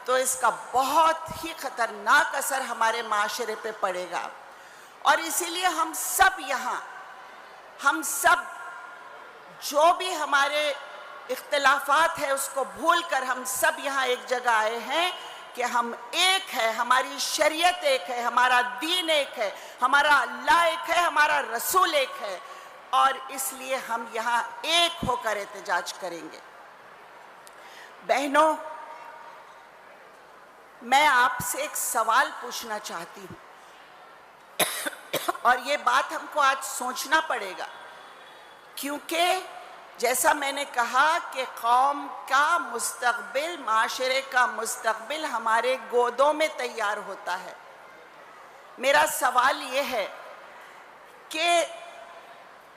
تو اس کا بہت ہی خطرناک اثر ہمارے معاشرے پہ پڑے گا۔ اور اسی لیے ہم سب یہاں، ہم سب جو بھی ہمارے اختلافات ہیں اس کو بھول کر ہم سب یہاں ایک جگہ آئے ہیں کہ ہم ایک ہے، ہماری شریعت ایک ہے، ہمارا دین ایک ہے، ہمارا اللہ ایک ہے، ہمارا رسول ایک ہے، اور اس لیے ہم یہاں ایک ہو کر احتجاج کریں گے۔ بہنوں، میں آپ سے ایک سوال پوچھنا چاہتی ہوں، اور یہ بات ہم کو آج سوچنا پڑے گا، کیونکہ جیسا میں نے کہا کہ قوم کا مستقبل، معاشرے کا مستقبل ہمارے گودوں میں تیار ہوتا ہے۔ میرا سوال یہ ہے کہ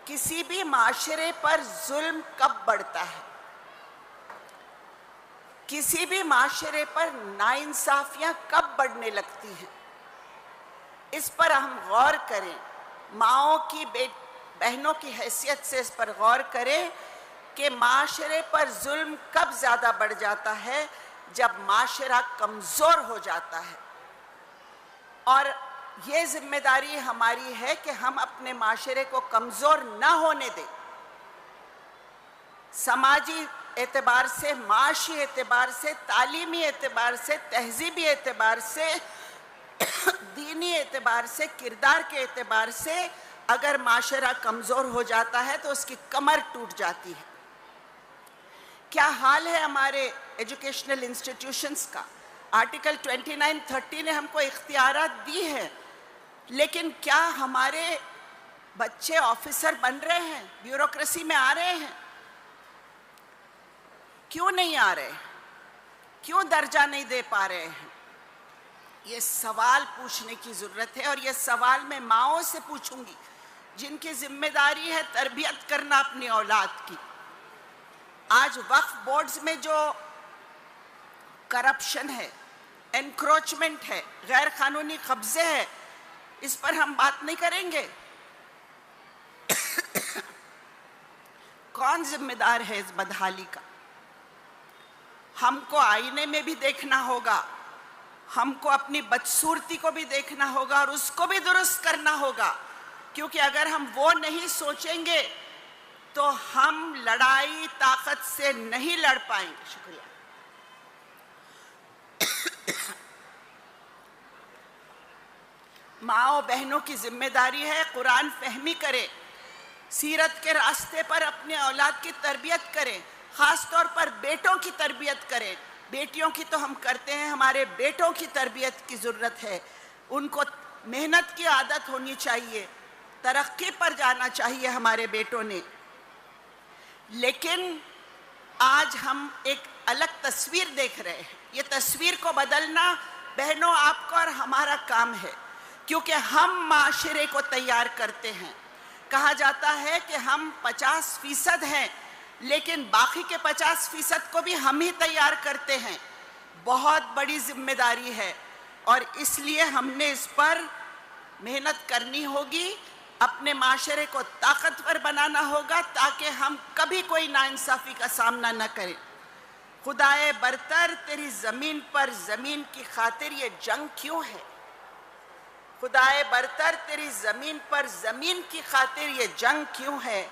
کسی بھی معاشرے پر ظلم کب بڑھتا ہے؟ کسی بھی معاشرے پر ناانصافیاں کب بڑھنے لگتی ہیں؟ اس پر ہم غور کریں، ماؤں کی، بہنوں کی حیثیت سے اس پر غور کریں کہ معاشرے پر ظلم کب زیادہ بڑھ جاتا ہے؟ جب معاشرہ کمزور ہو جاتا ہے۔ اور یہ ذمہ داری ہماری ہے کہ ہم اپنے معاشرے کو کمزور نہ ہونے دیں، سماجی اعتبار سے، معاشی اعتبار سے، تعلیمی اعتبار سے، تہذیبی اعتبار سے، دینی اعتبار سے، کردار کے اعتبار سے اگر معاشرہ کمزور ہو جاتا ہے تو اس کی کمر ٹوٹ جاتی ہے۔ کیا حال ہے ہمارے ایجوکیشنل انسٹیٹیوشنز کا؟ آرٹیکل 2930 نے ہم کو اختیارات دی ہیں، لیکن کیا ہمارے بچے آفیسر بن رہے ہیں، بیوروکریسی میں آ رہے ہیں؟ کیوں نہیں آ رہے؟ کیوں درجہ نہیں دے پا رہے ہیں؟ یہ سوال پوچھنے کی ضرورت ہے، اور یہ سوال میں ماؤں سے پوچھوں گی جن کی ذمہ داری ہے تربیت کرنا اپنی اولاد کی۔ آج وقف بورڈز میں جو کرپشن ہے، انکروچمنٹ ہے، غیر قانونی قبضے ہے، اس پر ہم بات نہیں کریں گے؟ کون ذمہ دار ہے اس بدحالی کا؟ ہم کو آئینے میں بھی دیکھنا ہوگا، ہم کو اپنی بدصورتی کو بھی دیکھنا ہوگا، اور اس کو بھی درست کرنا ہوگا، کیونکہ اگر ہم وہ نہیں سوچیں گے تو ہم لڑائی طاقت سے نہیں لڑ پائیں گے۔ شکریہ۔ ماں بہنوں کی ذمہ داری ہے قرآن فہمی کرے، سیرت کے راستے پر اپنے اولاد کی تربیت کریں، خاص طور پر بیٹوں کی تربیت کریں۔ بیٹیوں کی تو ہم کرتے ہیں، ہمارے بیٹوں کی تربیت کی ضرورت ہے۔ ان کو محنت کی عادت ہونی چاہیے، ترقی پر جانا چاہیے ہمارے بیٹوں نے۔ لیکن آج ہم ایک الگ تصویر دیکھ رہے ہیں۔ یہ تصویر کو بدلنا بہنوں آپ کا اور ہمارا کام ہے، کیونکہ ہم معاشرے کو تیار کرتے ہیں۔ کہا جاتا ہے کہ ہم 50% ہیں، لیکن باقی کے 50% کو بھی ہم ہی تیار کرتے ہیں۔ بہت بڑی ذمہ داری ہے، اور اس لیے ہم نے اس پر محنت کرنی ہوگی، اپنے معاشرے کو طاقتور بنانا ہوگا تاکہ ہم کبھی کوئی ناانصافی کا سامنا نہ کریں۔ خدائے برتر تیری زمین پر زمین کی خاطر یہ جنگ کیوں ہے؟ خدائے برتر تیری زمین پر زمین کی خاطر یہ جنگ کیوں ہے؟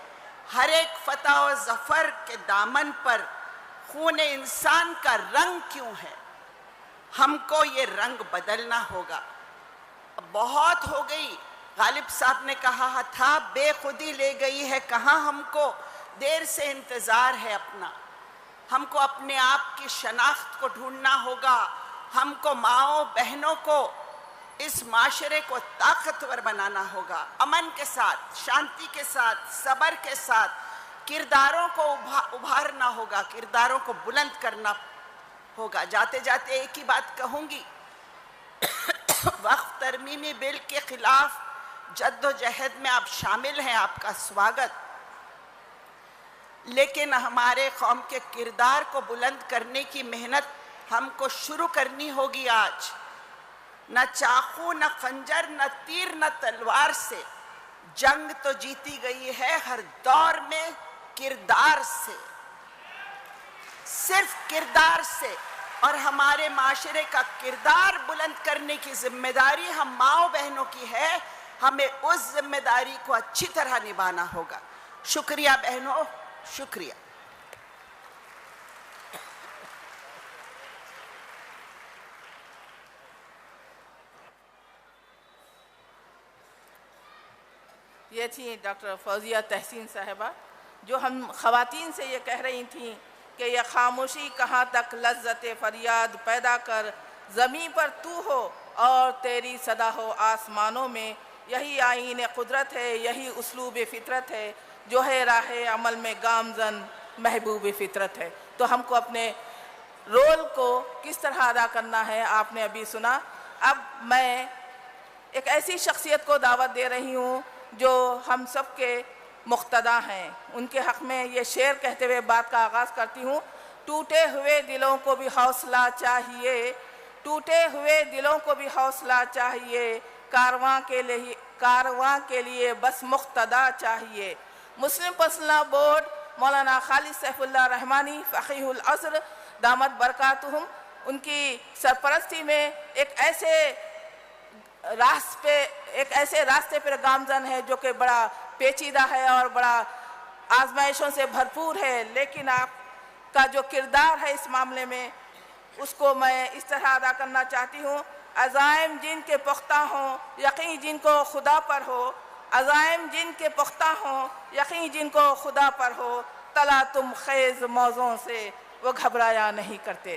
ہر ایک فتح و ظفر کے دامن پر خون انسان کا رنگ کیوں ہے؟ ہم کو یہ رنگ بدلنا ہوگا۔ بہت ہو گئی، غالب صاحب نے کہا تھا بے خودی لے گئی ہے کہاں، ہم کو دیر سے انتظار ہے اپنا۔ ہم کو اپنے آپ کی شناخت کو ڈھونڈنا ہوگا، ہم کو ماؤں بہنوں کو اس معاشرے کو طاقتور بنانا ہوگا، امن کے ساتھ، شانتی کے ساتھ، صبر کے ساتھ کرداروں کو ابھارنا ہوگا، کرداروں کو بلند کرنا ہوگا۔ جاتے جاتے ایک ہی بات کہوں گی، وقف ترمیمی بل کے خلاف جد و جہد میں آپ شامل ہیں، آپ کا سواگت، لیکن ہمارے قوم کے کردار کو بلند کرنے کی محنت ہم کو شروع کرنی ہوگی آج۔ نہ چاقو، نہ خنجر، نہ تیر، نہ تلوار سے جنگ تو جیتی گئی ہے ہر دور میں کردار سے، صرف کردار سے۔ اور ہمارے معاشرے کا کردار بلند کرنے کی ذمہ داری ہم ماؤں بہنوں کی ہے، ہمیں اس ذمہ داری کو اچھی طرح نبھانا ہوگا۔ شکریہ بہنوں، شکریہ۔ یہ تھی ڈاکٹر فوزیہ تحسین صاحبہ، جو ہم خواتین سے یہ کہہ رہی تھیں کہ یہ خاموشی کہاں تک لذت فریاد پیدا کر، زمین پر تو ہو اور تیری صدا ہو آسمانوں میں، یہی آئین قدرت ہے، یہی اسلوب فطرت ہے، جو ہے راہ عمل میں گامزن محبوب فطرت ہے۔ تو ہم کو اپنے رول کو کس طرح ادا کرنا ہے آپ نے ابھی سنا۔ اب میں ایک ایسی شخصیت کو دعوت دے رہی ہوں جو ہم سب کے مقتدیٰ ہیں، ان کے حق میں یہ شعر کہتے ہوئے بات کا آغاز کرتی ہوں۔ ٹوٹے ہوئے دلوں کو بھی حوصلہ چاہیے، ٹوٹے ہوئے دلوں کو بھی حوصلہ چاہیے، کارواں کے لیے بس مقتدیٰ چاہیے۔ مسلم پرسنل بورڈ مولانا خالد سیف اللہ رحمانی فقیہ العصر دامت برکاتہم، ان کی سرپرستی میں ایک ایسے راستے پر گامزن ہے جو کہ بڑا پیچیدہ ہے اور بڑا آزمائشوں سے بھرپور ہے، لیکن آپ کا جو کردار ہے اس معاملے میں اس کو میں اس طرح ادا کرنا چاہتی ہوں۔ عزائم جن کے پختہ ہوں، یقین جن کو خدا پر ہو، عزائم جن کے پختہ ہوں، یقین جن کو خدا پر ہو، تلا تم خیز موزوں سے وہ گھبرایا نہیں کرتے۔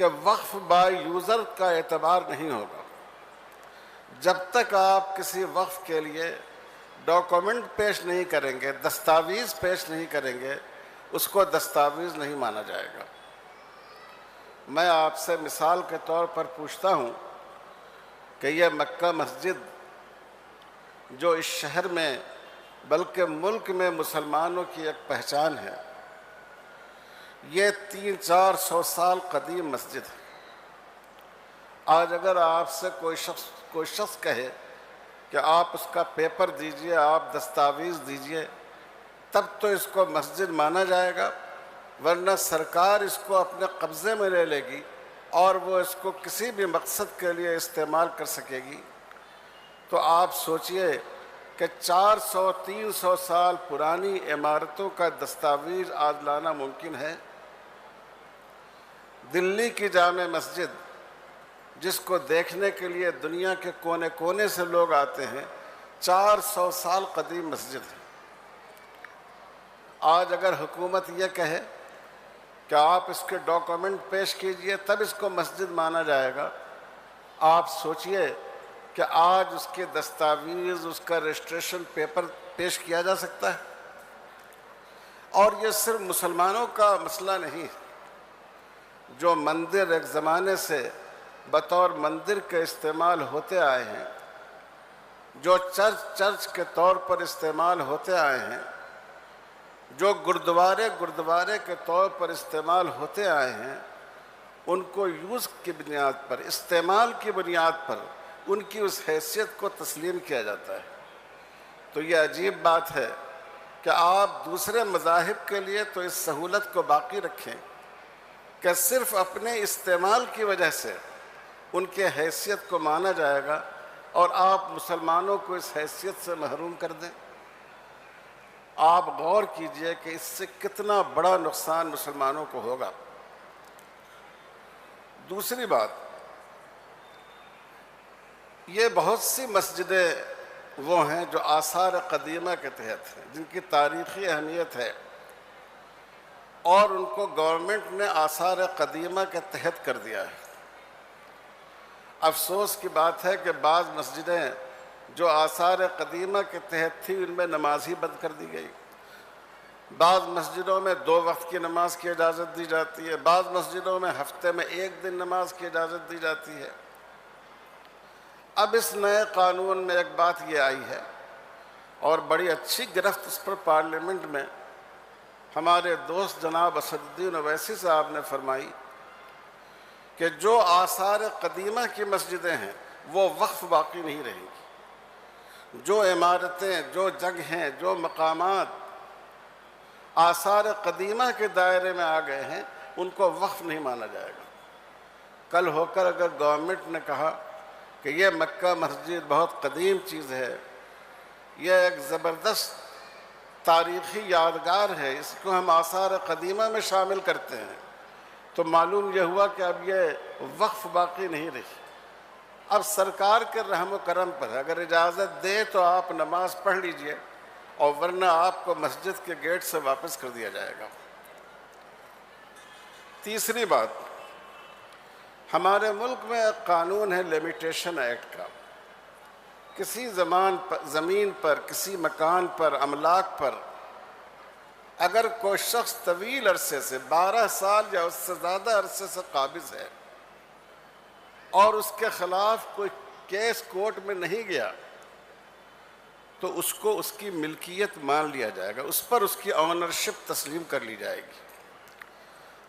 کہ وقف بائی یوزر کا اعتبار نہیں ہوگا جب تک آپ کسی وقف کے لیے ڈاکومنٹ پیش نہیں کریں گے، دستاویز پیش نہیں کریں گے، اس کو دستاویز نہیں مانا جائے گا۔ میں آپ سے مثال کے طور پر پوچھتا ہوں کہ یہ مکہ مسجد جو اس شہر میں بلکہ ملک میں مسلمانوں کی ایک پہچان ہے، یہ 300-400 سال قدیم مسجد ہے۔ آج اگر آپ سے کوئی شخص کہے کہ آپ اس کا پیپر دیجئے، آپ دستاویز دیجئے، تب تو اس کو مسجد مانا جائے گا، ورنہ سرکار اس کو اپنے قبضے میں لے لے گی اور وہ اس کو کسی بھی مقصد کے لیے استعمال کر سکے گی۔ تو آپ سوچئے کہ 400-300 سال پرانی عمارتوں کا دستاویز آج لانا ممکن ہے؟ دلی کی جامع مسجد، جس کو دیکھنے کے لیے دنیا کے کونے کونے سے لوگ آتے ہیں، 400 سال قدیم مسجد ہے۔ آج اگر حکومت یہ کہے کہ آپ اس کے ڈاکومنٹ پیش کیجئے تب اس کو مسجد مانا جائے گا، آپ سوچئے کہ آج اس کے دستاویز، اس کا رجسٹریشن پیپر پیش کیا جا سکتا ہے؟ اور یہ صرف مسلمانوں کا مسئلہ نہیں، جو مندر ایک زمانے سے بطور مندر کے استعمال ہوتے آئے ہیں، جو چرچ کے طور پر استعمال ہوتے آئے ہیں، جو گردوارے کے طور پر استعمال ہوتے آئے ہیں، ان کو یوز کی بنیاد پر، استعمال کی بنیاد پر ان کی اس حیثیت کو تسلیم کیا جاتا ہے۔ تو یہ عجیب بات ہے کہ آپ دوسرے مذاہب کے لیے تو اس سہولت کو باقی رکھیں کہ صرف اپنے استعمال کی وجہ سے ان کے حیثیت کو مانا جائے گا اور آپ مسلمانوں کو اس حیثیت سے محروم کر دیں۔ آپ غور کیجئے کہ اس سے کتنا بڑا نقصان مسلمانوں کو ہوگا۔ دوسری بات، یہ بہت سی مسجدیں وہ ہیں جو آثار قدیمہ کے تحت ہیں، جن کی تاریخی اہمیت ہے، اور ان کو گورنمنٹ نے آثار قدیمہ کے تحت کر دیا ہے۔ افسوس کی بات ہے کہ بعض مسجدیں جو آثار قدیمہ کے تحت تھی ان میں نماز ہی بند کر دی گئی۔ بعض مسجدوں میں 2 وقت کی نماز کی اجازت دی جاتی ہے، بعض مسجدوں میں ہفتے میں 1 دن نماز کی اجازت دی جاتی ہے۔ اب اس نئے قانون میں ایک بات یہ آئی ہے، اور بڑی اچھی گرفت اس پر پارلیمنٹ میں ہمارے دوست جناب اسد الدین اویسی صاحب نے فرمائی کہ جو آثار قدیمہ کی مسجدیں ہیں وہ وقف باقی نہیں رہیں گی۔ جو عمارتیں، جو جگہیں، جو مقامات آثار قدیمہ کے دائرے میں آ گئے ہیں ان کو وقف نہیں مانا جائے گا۔ کل ہو کر اگر گورنمنٹ نے کہا کہ یہ مکہ مسجد بہت قدیم چیز ہے، یہ ایک زبردست تاریخی یادگار ہے، اس کو ہم آثار قدیمہ میں شامل کرتے ہیں، تو معلوم یہ ہوا کہ اب یہ وقف باقی نہیں رہی۔ اب سرکار کے رحم و کرم پر اگر اجازت دے تو آپ نماز پڑھ لیجئے، اور ورنہ آپ کو مسجد کے گیٹ سے واپس کر دیا جائے گا۔ تیسری بات، ہمارے ملک میں ایک قانون ہے لیمیٹیشن ایکٹ کا۔ کسی زمین پر، کسی مکان پر، املاک پر اگر کوئی شخص طویل عرصے سے 12 سال یا اس سے زیادہ عرصے سے قابض ہے اور اس کے خلاف کوئی کیس کورٹ میں نہیں گیا تو اس کو اس کی ملکیت مان لیا جائے گا، اس پر اس کی آنرشپ تسلیم کر لی جائے گی۔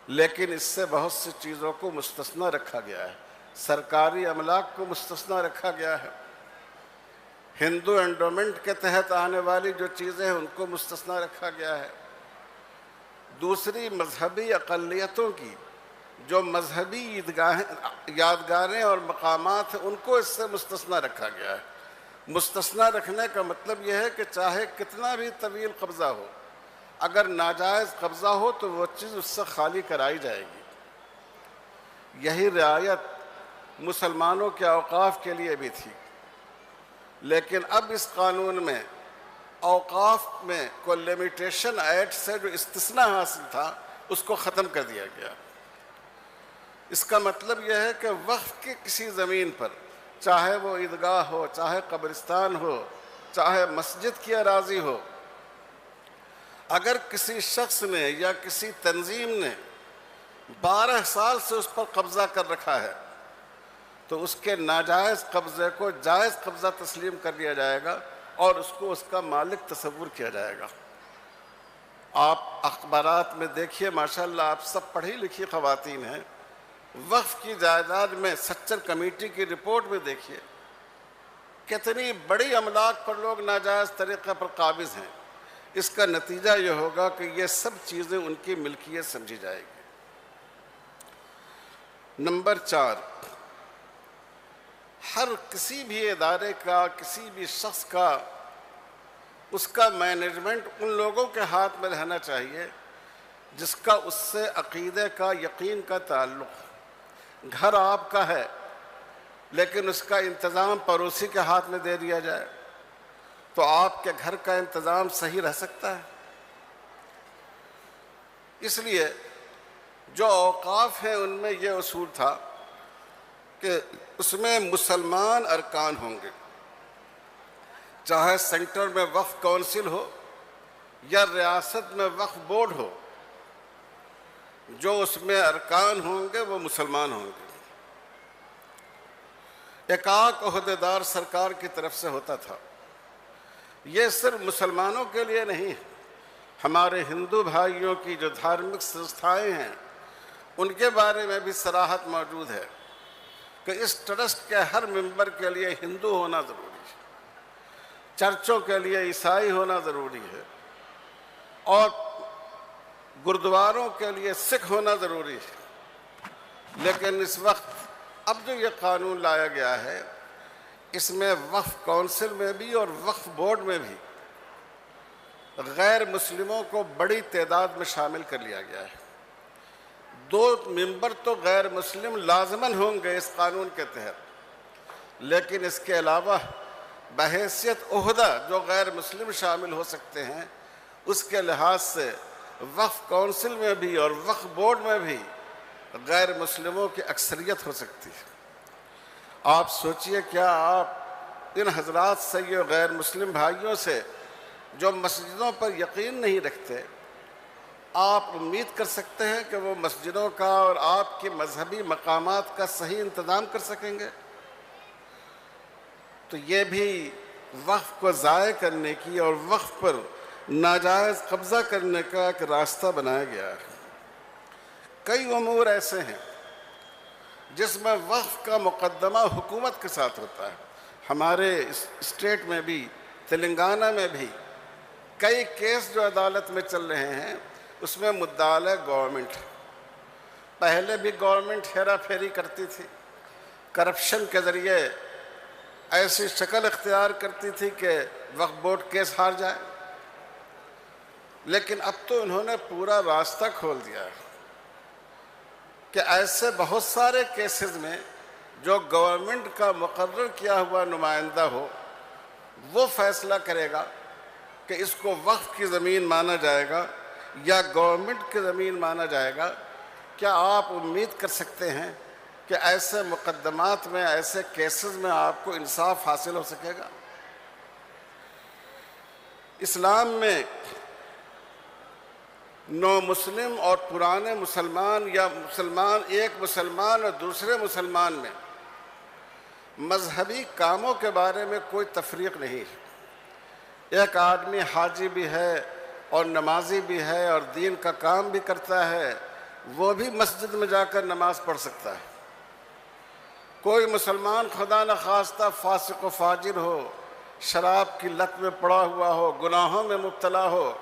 لیکن اس سے بہت سی چیزوں کو مستثنی رکھا گیا ہے۔ سرکاری املاک کو مستثنی رکھا گیا ہے، ہندو انڈومنٹ کے تحت آنے والی جو چیزیں ہیں ان کو مستثنی رکھا گیا ہے۔ دوسری مذہبی اقلیتوں کی جو مذہبی یادگاریں اور مقامات ہیں ان کو اس سے مستثنی رکھا گیا ہے۔ مستثنی رکھنے کا مطلب یہ ہے کہ چاہے کتنا بھی طویل قبضہ ہو، اگر ناجائز قبضہ ہو تو وہ چیز اس سے خالی کرائی جائے گی۔ یہی رعایت مسلمانوں کے اوقاف کے لیے بھی تھی، لیکن اب اس قانون میں اوقاف میں کوئی لیمیٹیشن ایکٹ سے جو استثناء حاصل تھا اس کو ختم کر دیا گیا۔ اس کا مطلب یہ ہے کہ وقف کی کسی زمین پر، چاہے وہ عیدگاہ ہو، چاہے قبرستان ہو، چاہے مسجد کی اراضی ہو، اگر کسی شخص نے یا کسی تنظیم نے 12 سال سے اس پر قبضہ کر رکھا ہے تو اس کے ناجائز قبضے کو جائز قبضہ تسلیم کر لیا جائے گا اور اس کو اس کا مالک تصور کیا جائے گا۔ آپ اخبارات میں دیکھیے، ماشاءاللہ آپ سب پڑھی لکھی خواتین ہیں، وقف کی جائیداد میں سچر کمیٹی کی رپورٹ میں دیکھیے کتنی بڑی املاک پر لوگ ناجائز طریقے پر قابض ہیں۔ اس کا نتیجہ یہ ہوگا کہ یہ سب چیزیں ان کی ملکیت سمجھی جائے گی۔ نمبر 4، ہر کسی بھی ادارے کا، کسی بھی شخص کا، اس کا مینجمنٹ ان لوگوں کے ہاتھ میں رہنا چاہیے جس کا اس سے عقیدے کا، یقین کا تعلق ہے۔ گھر آپ کا ہے لیکن اس کا انتظام پڑوسی کے ہاتھ میں دے دیا جائے تو آپ کے گھر کا انتظام صحیح رہ سکتا ہے؟ اس لیے جو اوقاف ہیں ان میں یہ اصول تھا کہ اس میں مسلمان ارکان ہوں گے، چاہے سینٹر میں وقف کونسل ہو یا ریاست میں وقف بورڈ ہو، جو اس میں ارکان ہوں گے وہ مسلمان ہوں گے۔ ایکاک عہدیدار سرکار کی طرف سے ہوتا تھا۔ یہ صرف مسلمانوں کے لیے نہیں ہے، ہمارے ہندو بھائیوں کی جو دھارمک سنستھائیں ہیں ان کے بارے میں بھی صراحت موجود ہے کہ اس ٹرسٹ کے ہر ممبر کے لیے ہندو ہونا ضروری ہے، چرچوں کے لیے عیسائی ہونا ضروری ہے، اور گردواروں کے لیے سکھ ہونا ضروری ہے۔ لیکن اس وقت اب جو یہ قانون لایا گیا ہے اس میں وقف کونسل میں بھی اور وقف بورڈ میں بھی غیر مسلموں کو بڑی تعداد میں شامل کر لیا گیا ہے۔ 2 ممبر تو غیر مسلم لازماً ہوں گے اس قانون کے تحت، لیکن اس کے علاوہ بحیثیت عہدہ جو غیر مسلم شامل ہو سکتے ہیں، اس کے لحاظ سے وقف کونسل میں بھی اور وقف بورڈ میں بھی غیر مسلموں کی اکثریت ہو سکتی ہے۔ آپ سوچئے، کیا آپ ان حضرات سے، یہ غیر مسلم بھائیوں سے جو مسجدوں پر یقین نہیں رکھتے، آپ امید کر سکتے ہیں کہ وہ مسجدوں کا اور آپ کے مذہبی مقامات کا صحیح انتظام کر سکیں گے؟ تو یہ بھی وقف کو ضائع کرنے کی اور وقف پر ناجائز قبضہ کرنے کا ایک راستہ بنایا گیا ہے۔ کئی امور ایسے ہیں جس میں وقف کا مقدمہ حکومت کے ساتھ ہوتا ہے۔ ہمارے اسٹیٹ میں بھی، تلنگانہ میں بھی کئی کیس جو عدالت میں چل رہے ہیں اس میں مدعا گورنمنٹ۔ پہلے بھی گورنمنٹ ہیرا پھیری کرتی تھی، کرپشن کے ذریعے ایسی شکل اختیار کرتی تھی کہ وقف بورڈ کیس ہار جائے، لیکن اب تو انہوں نے پورا راستہ کھول دیا ہے کہ ایسے بہت سارے کیسز میں جو گورنمنٹ کا مقرر کیا ہوا نمائندہ ہو وہ فیصلہ کرے گا کہ اس کو وقف کی زمین مانا جائے گا یا گورنمنٹ کی زمین مانا جائے گا۔ کیا آپ امید کر سکتے ہیں کہ ایسے مقدمات میں، ایسے کیسز میں آپ کو انصاف حاصل ہو سکے گا؟ اسلام میں نو مسلم اور پرانے مسلمان یا ایک مسلمان اور دوسرے مسلمان میں مذہبی کاموں کے بارے میں کوئی تفریق نہیں ہے۔ ایک آدمی حاجی بھی ہے اور نمازی بھی ہے اور دین کا کام بھی کرتا ہے، وہ بھی مسجد میں جا کر نماز پڑھ سکتا ہے۔ کوئی مسلمان خدا نخواستہ فاسق و فاجر ہو، شراب کی لت میں پڑا ہوا ہو، گناہوں میں مبتلا ہو،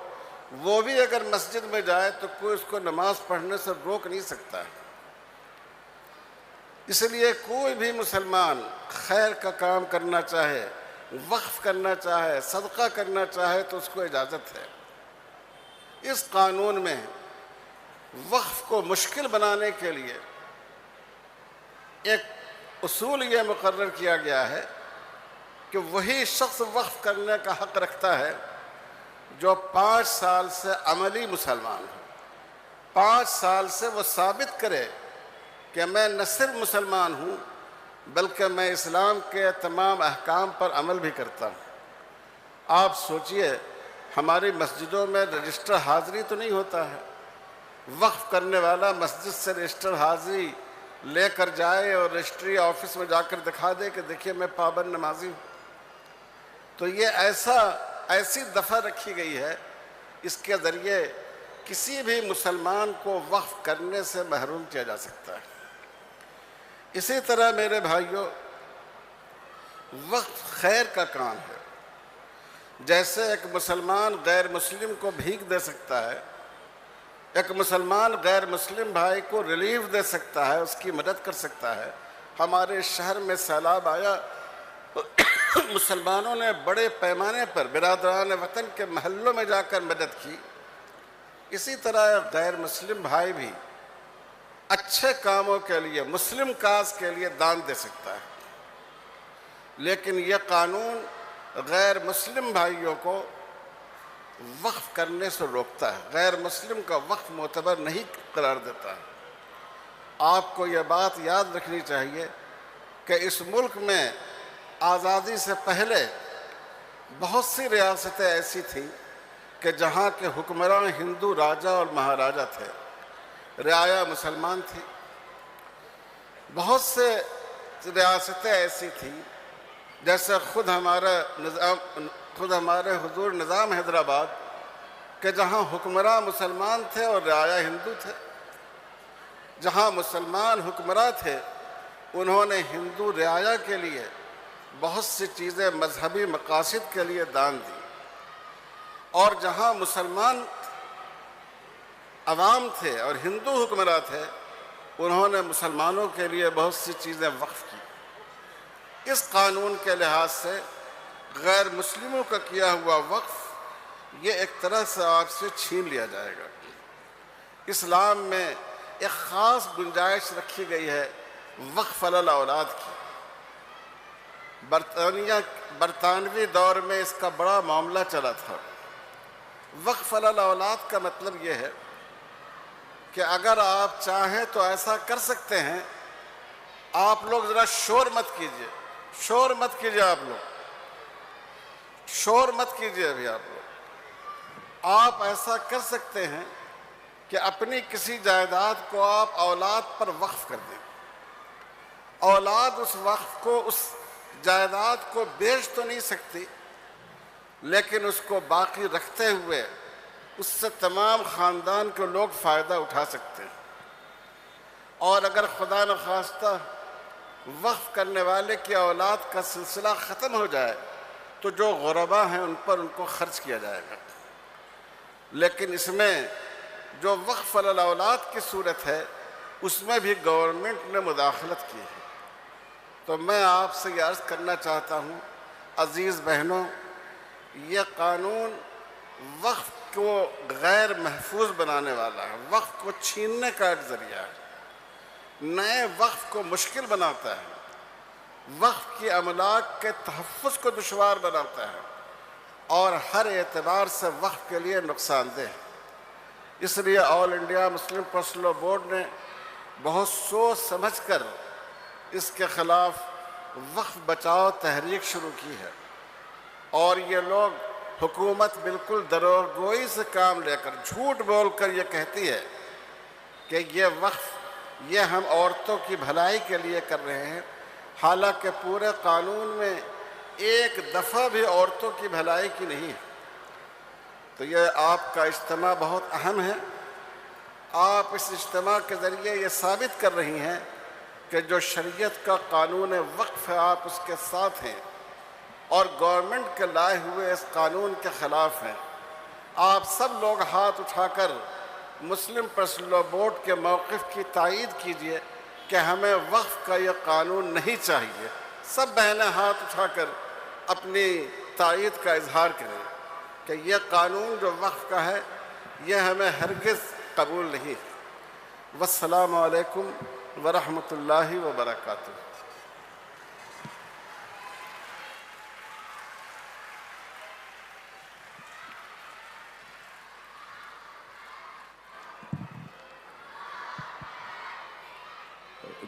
وہ بھی اگر مسجد میں جائے تو کوئی اس کو نماز پڑھنے سے روک نہیں سکتا ہے۔ اس لیے کوئی بھی مسلمان خیر کا کام کرنا چاہے، وقف کرنا چاہے، صدقہ کرنا چاہے تو اس کو اجازت ہے۔ اس قانون میں وقف کو مشکل بنانے کے لیے ایک اصول یہ مقرر کیا گیا ہے کہ وہی شخص وقف کرنے کا حق رکھتا ہے جو 5 سال سے عملی مسلمان ہو۔ 5 سال سے وہ ثابت کرے کہ میں نہ صرف مسلمان ہوں بلکہ میں اسلام کے تمام احکام پر عمل بھی کرتا ہوں۔ آپ سوچئے ہماری مسجدوں میں رجسٹر حاضری تو نہیں ہوتا ہے، وقف کرنے والا مسجد سے رجسٹر حاضری لے کر جائے اور رجسٹری آفس میں جا کر دکھا دے کہ دیکھیے میں پابند نمازی ہوں۔ تو یہ ایسی دفعہ رکھی گئی ہے، اس کے ذریعے کسی بھی مسلمان کو وقف کرنے سے محروم کیا جا سکتا ہے۔ اسی طرح میرے بھائیوں، وقف خیر کا کام ہے۔ جیسے ایک مسلمان غیر مسلم کو بھیک دے سکتا ہے، ایک مسلمان غیر مسلم بھائی کو ریلیف دے سکتا ہے، اس کی مدد کر سکتا ہے۔ ہمارے شہر میں سیلاب آیا، مسلمانوں نے بڑے پیمانے پر برادران وطن کے محلوں میں جا کر مدد کی۔ اسی طرح غیر مسلم بھائی بھی اچھے کاموں کے لیے، مسلم کاز کے لیے دان دے سکتا ہے، لیکن یہ قانون غیر مسلم بھائیوں کو وقف کرنے سے روکتا ہے، غیر مسلم کا وقف معتبر نہیں قرار دیتا ہے۔ آپ کو یہ بات یاد رکھنی چاہیے کہ اس ملک میں آزادی سے پہلے بہت سی ریاستیں ایسی تھیں کہ جہاں کے حکمراں ہندو راجہ اور مہاراجہ تھے، رعایا مسلمان تھی۔ بہت سے ریاستیں ایسی تھیں جیسے خود ہمارے حضور نظام حیدرآباد کہ جہاں حکمراں مسلمان تھے اور رعایا ہندو تھے۔ جہاں مسلمان حکمراں تھے انہوں نے ہندو رعایا کے لیے بہت سی چیزیں مذہبی مقاصد کے لیے دان دی، اور جہاں مسلمان عوام تھے اور ہندو حکمراں تھے انہوں نے مسلمانوں کے لیے بہت سی چیزیں وقف کی۔ اس قانون کے لحاظ سے غیر مسلموں کا کیا ہوا وقف یہ ایک طرح سے آپ سے چھین لیا جائے گا۔ اسلام میں ایک خاص گنجائش رکھی گئی ہے وقف علی الاولاد کی۔ برطانوی دور میں اس کا بڑا معاملہ چلا تھا۔ وقف علی الاولاد کا مطلب یہ ہے کہ اگر آپ چاہیں تو ایسا کر سکتے ہیں۔ آپ لوگ ذرا شور مت کیجئے، شور مت کیجئے، آپ لوگ شور مت کیجئے ابھی آپ لوگ۔ آپ ایسا کر سکتے ہیں کہ اپنی کسی جائیداد کو آپ اولاد پر وقف کر دیں۔ اولاد اس وقف کو، اس جائیداد کو بیچ تو نہیں سکتی، لیکن اس کو باقی رکھتے ہوئے اس سے تمام خاندان کے لوگ فائدہ اٹھا سکتے ہیں۔ اور اگر خدا نخواستہ وقف کرنے والے کی اولاد کا سلسلہ ختم ہو جائے تو جو غربا ہیں ان پر ان کو خرچ کیا جائے گا۔ لیکن اس میں جو وقف علی الاولاد کی صورت ہے اس میں بھی گورنمنٹ نے مداخلت کی ہے۔ تو میں آپ سے یہ عرض کرنا چاہتا ہوں، عزیز بہنوں، یہ قانون وقف کو غیر محفوظ بنانے والا ہے، وقف کو چھیننے کا ایک ذریعہ ہے، نئے وقف کو مشکل بناتا ہے، وقف کی املاک کے تحفظ کو دشوار بناتا ہے، اور ہر اعتبار سے وقف کے لیے نقصان دہ ہے۔ اس لیے All India Muslim Personal Law Board نے بہت سوچ سمجھ کر اس کے خلاف وقف بچاؤ تحریک شروع کی ہے، اور یہ لوگ حکومت بالکل دروغگوئی سے کام لے کر، جھوٹ بول کر یہ کہتی ہے کہ یہ وقف یہ ہم عورتوں کی بھلائی کے لیے کر رہے ہیں، حالانکہ پورے قانون میں ایک دفعہ بھی عورتوں کی بھلائی کی نہیں ہے۔ تو یہ آپ کا اجتماع بہت اہم ہے۔ آپ اس اجتماع کے ذریعے یہ ثابت کر رہی ہیں کہ جو شریعت کا قانون وقف ہے آپ اس کے ساتھ ہیں، اور گورنمنٹ کے لائے ہوئے اس قانون کے خلاف ہیں۔ آپ سب لوگ ہاتھ اٹھا کر مسلم پرسنل لاء بورڈ کے موقف کی تائید کیجئے کہ ہمیں وقف کا یہ قانون نہیں چاہیے۔ سب بہنیں ہاتھ اٹھا کر اپنی تائید کا اظہار کریں کہ یہ قانون جو وقف کا ہے یہ ہمیں ہرگز قبول نہیں۔ والسلام علیکم ورحمۃ اللہ وبرکاتہ۔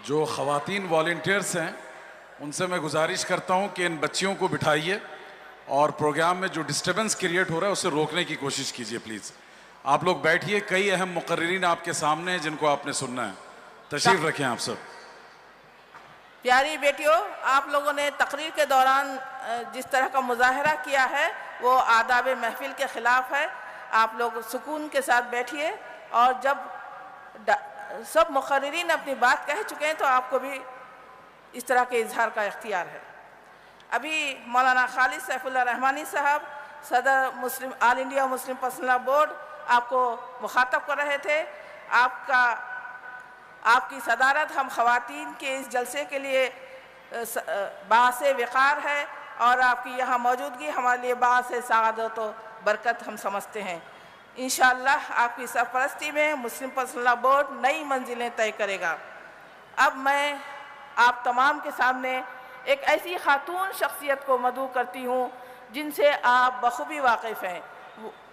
جو خواتین والنٹیئرس ہیں ان سے میں گزارش کرتا ہوں کہ ان بچیوں کو بٹھائیے اور پروگرام میں جو ڈسٹربنس کریٹ ہو رہا ہے اسے روکنے کی کوشش کیجیے پلیز. آپ لوگ بیٹھیے, کئی اہم مقررین آپ کے سامنے ہیں جن کو آپ نے سننا ہے. تشریف رکھیں آپ سب. پیاری بیٹیوں, آپ لوگوں نے تقریر کے دوران جس طرح کا مظاہرہ کیا ہے وہ آداب محفل کے خلاف ہے. آپ لوگ سکون کے ساتھ بیٹھیے, اور جب سب مقررین اپنی بات کہہ چکے ہیں تو آپ کو بھی اس طرح کے اظہار کا اختیار ہے. ابھی مولانا خالد سیف اللہ رحمانی صاحب, صدر All India Muslim Personal Law Board, آپ کو مخاطب کر رہے تھے. آپ کی صدارت ہم خواتین کے اس جلسے کے لیے باعث وقار ہے, اور آپ کی یہاں موجودگی ہمارے لیے باعث سعادت و برکت ہم سمجھتے ہیں. انشاءاللہ آپ کی سرپرستی میں مسلم پرسنل لاء بورڈ نئی منزلیں طے کرے گا. اب میں آپ تمام کے سامنے ایک ایسی خاتون شخصیت کو مدعو کرتی ہوں جن سے آپ بخوبی واقف ہیں.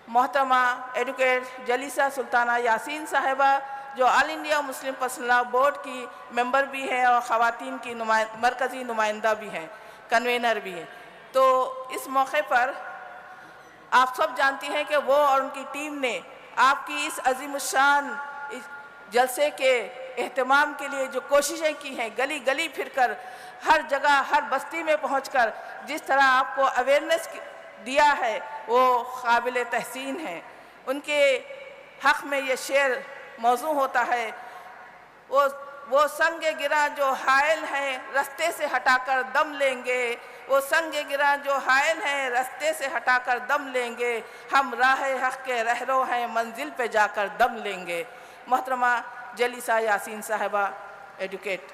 محترمہ ایڈوکیٹ جلیسہ سلطانہ یاسین صاحبہ, جو All India Muslim Personal Law Board کی ممبر بھی ہیں اور خواتین کی مرکزی نمائندہ بھی ہیں, کنوینر بھی ہیں. تو اس موقع پر آپ سب جانتی ہیں کہ وہ اور ان کی ٹیم نے آپ کی اس عظیم الشان جلسے کے اہتمام کے لیے جو کوششیں کی ہیں, گلی گلی پھر کر, ہر جگہ ہر بستی میں پہنچ کر جس طرح آپ کو اویئرنیس دیا ہے وہ قابل تحسین ہے. ان کے حق میں یہ شعر موضوع ہوتا ہے, وہ سنگ گراں جو حائل ہیں رستے سے ہٹا کر دم لیں گے, وہ سنگ گراں جو حائل ہیں رستے سے ہٹا کر دم لیں گے, ہم راہ حق کے رہرو ہیں منزل پہ جا کر دم لیں گے. محترمہ جلیسہ یاسین صاحبہ ایڈوکیٹ.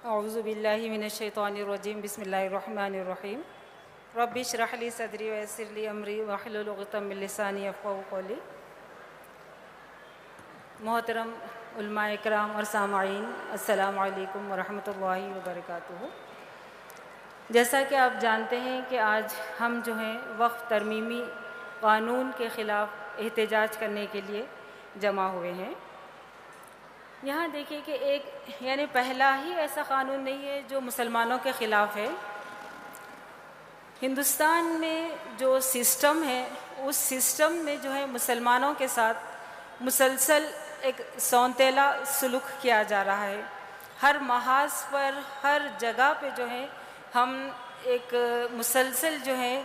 اعوذ باللہ من الشیطان الرجیم, بسم اللہ الرحمن الرحیم. رب اشرح لی صدری ویسر لی امری واحلل عقدۃ من لسانی یفقہوا قولی. محترم علماء اکرام اور سامعین, السلام علیکم ورحمۃ اللہ وبرکاتہ. جیسا کہ آپ جانتے ہیں کہ آج ہم جو ہیں وقف ترمیمی قانون کے خلاف احتجاج کرنے کے لیے جمع ہوئے ہیں. یہاں دیکھیے کہ ایک یعنی پہلا ہی ایسا قانون نہیں ہے جو مسلمانوں کے خلاف ہے. ہندوستان میں جو سسٹم ہے اس سسٹم میں جو ہے مسلمانوں کے ساتھ مسلسل ایک سونتیلا سلوک کیا جا رہا ہے. ہر محاذ پر, ہر جگہ پہ جو ہے ہم ایک مسلسل جو ہے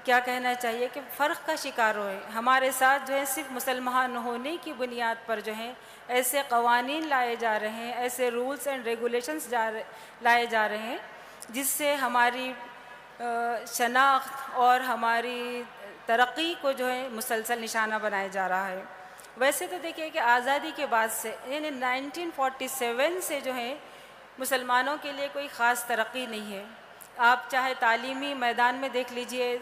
کیا کہنا چاہیے کہ فرق کا شکار ہوئے. ہمارے ساتھ جو ہے صرف مسلمان ہونے کی بنیاد پر جو ہے ایسے قوانین لائے جا رہے ہیں, ایسے رولز اینڈ ریگولیشنز لائے جا رہے ہیں جس سے ہماری شناخت اور ہماری ترقی کو جو ہے مسلسل نشانہ بنایا جا رہا ہے. ویسے تو دیکھیے کہ آزادی کے بعد سے یعنی 1947 سے جو ہے مسلمانوں کے لیے کوئی خاص ترقی نہیں ہے. آپ چاہے تعلیمی میدان میں دیکھ لیجئے,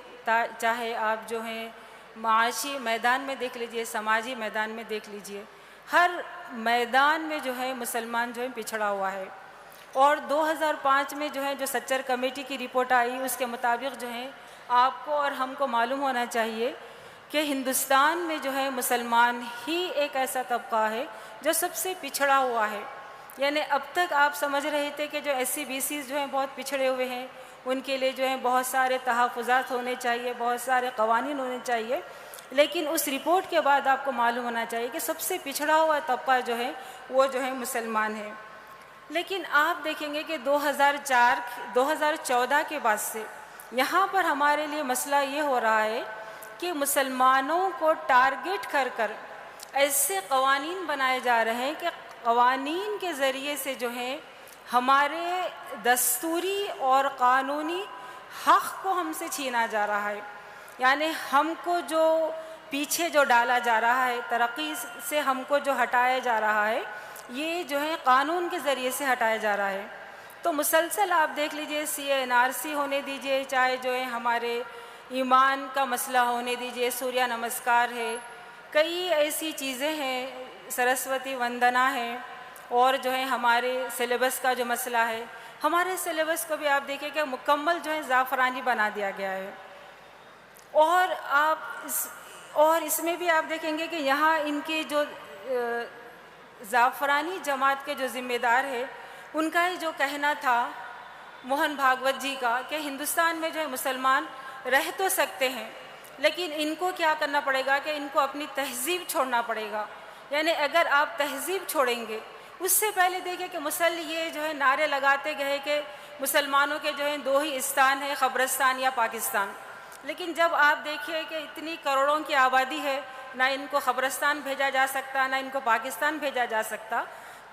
چاہے آپ جو ہیں معاشی میدان میں دیکھ لیجئے, سماجی میدان میں دیکھ لیجئے, ہر میدان میں جو ہے مسلمان جو ہے پچھڑا ہوا ہے. اور 2005 میں جو ہے جو سچر کمیٹی کی رپورٹ آئی اس کے مطابق جو ہے آپ کو اور ہم کو معلوم ہونا چاہیے کہ ہندوستان میں جو ہے مسلمان ہی ایک ایسا طبقہ ہے جو سب سے پچھڑا ہوا ہے. یعنی اب تک آپ سمجھ رہے تھے کہ جو SC/BC جو ہیں بہت پچھڑے ہوئے ہیں, ان کے لیے جو ہے بہت سارے تحفظات ہونے چاہیے, بہت سارے قوانین ہونے چاہیے, لیکن اس رپورٹ کے بعد آپ کو معلوم ہونا چاہیے کہ سب سے پچھڑا ہوا طبقہ جو ہے وہ جو ہے مسلمان ہے. لیکن آپ دیکھیں گے کہ 2014 کے بعد سے یہاں پر ہمارے لیے مسئلہ یہ ہو رہا ہے کہ مسلمانوں کو ٹارگٹ کر کر ایسے قوانین بنائے جا رہے ہیں کہ قوانین کے ذریعے سے جو ہے ہمارے دستوری اور قانونی حق کو ہم سے چھینا جا رہا ہے. یعنی ہم کو جو پیچھے جو ڈالا جا رہا ہے, ترقی سے ہم کو جو ہٹایا جا رہا ہے, یہ جو ہے قانون کے ذریعے سے ہٹایا جا رہا ہے. تو مسلسل آپ دیکھ لیجئے CA/NRC ہونے دیجئے, چاہے جو ہے ہمارے ایمان کا مسئلہ ہونے دیجئے, سوریہ نمسکار ہے, کئی ایسی چیزیں ہیں, سرسوتی وندنا ہے, اور جو ہے ہمارے سلیبس کا جو مسئلہ ہے, ہمارے سلیبس کو بھی آپ دیکھیں کہ مکمل جو ہے زعفرانی بنا دیا گیا ہے. اور اس میں بھی آپ دیکھیں گے کہ یہاں ان کی جو زعفرانی جماعت کے جو ذمہ دار ہے ان کا ہی جو کہنا تھا موہن بھاگوت جی کا کہ ہندوستان میں جو ہے مسلمان رہ تو سکتے ہیں لیکن ان کو کیا کرنا پڑے گا کہ ان کو اپنی تہذیب چھوڑنا پڑے گا. یعنی اگر آپ تہذیب چھوڑیں گے, اس سے پہلے دیکھیں کہ یہ جو ہے نعرے لگاتے گئے کہ مسلمانوں کے جو ہے دو ہی استان ہے, قبرستان یا پاکستان. لیکن جب آپ دیکھیے کہ اتنی کروڑوں کی آبادی ہے, نہ ان کو قبرستان بھیجا جا سکتا نہ ان کو پاکستان بھیجا جا سکتا,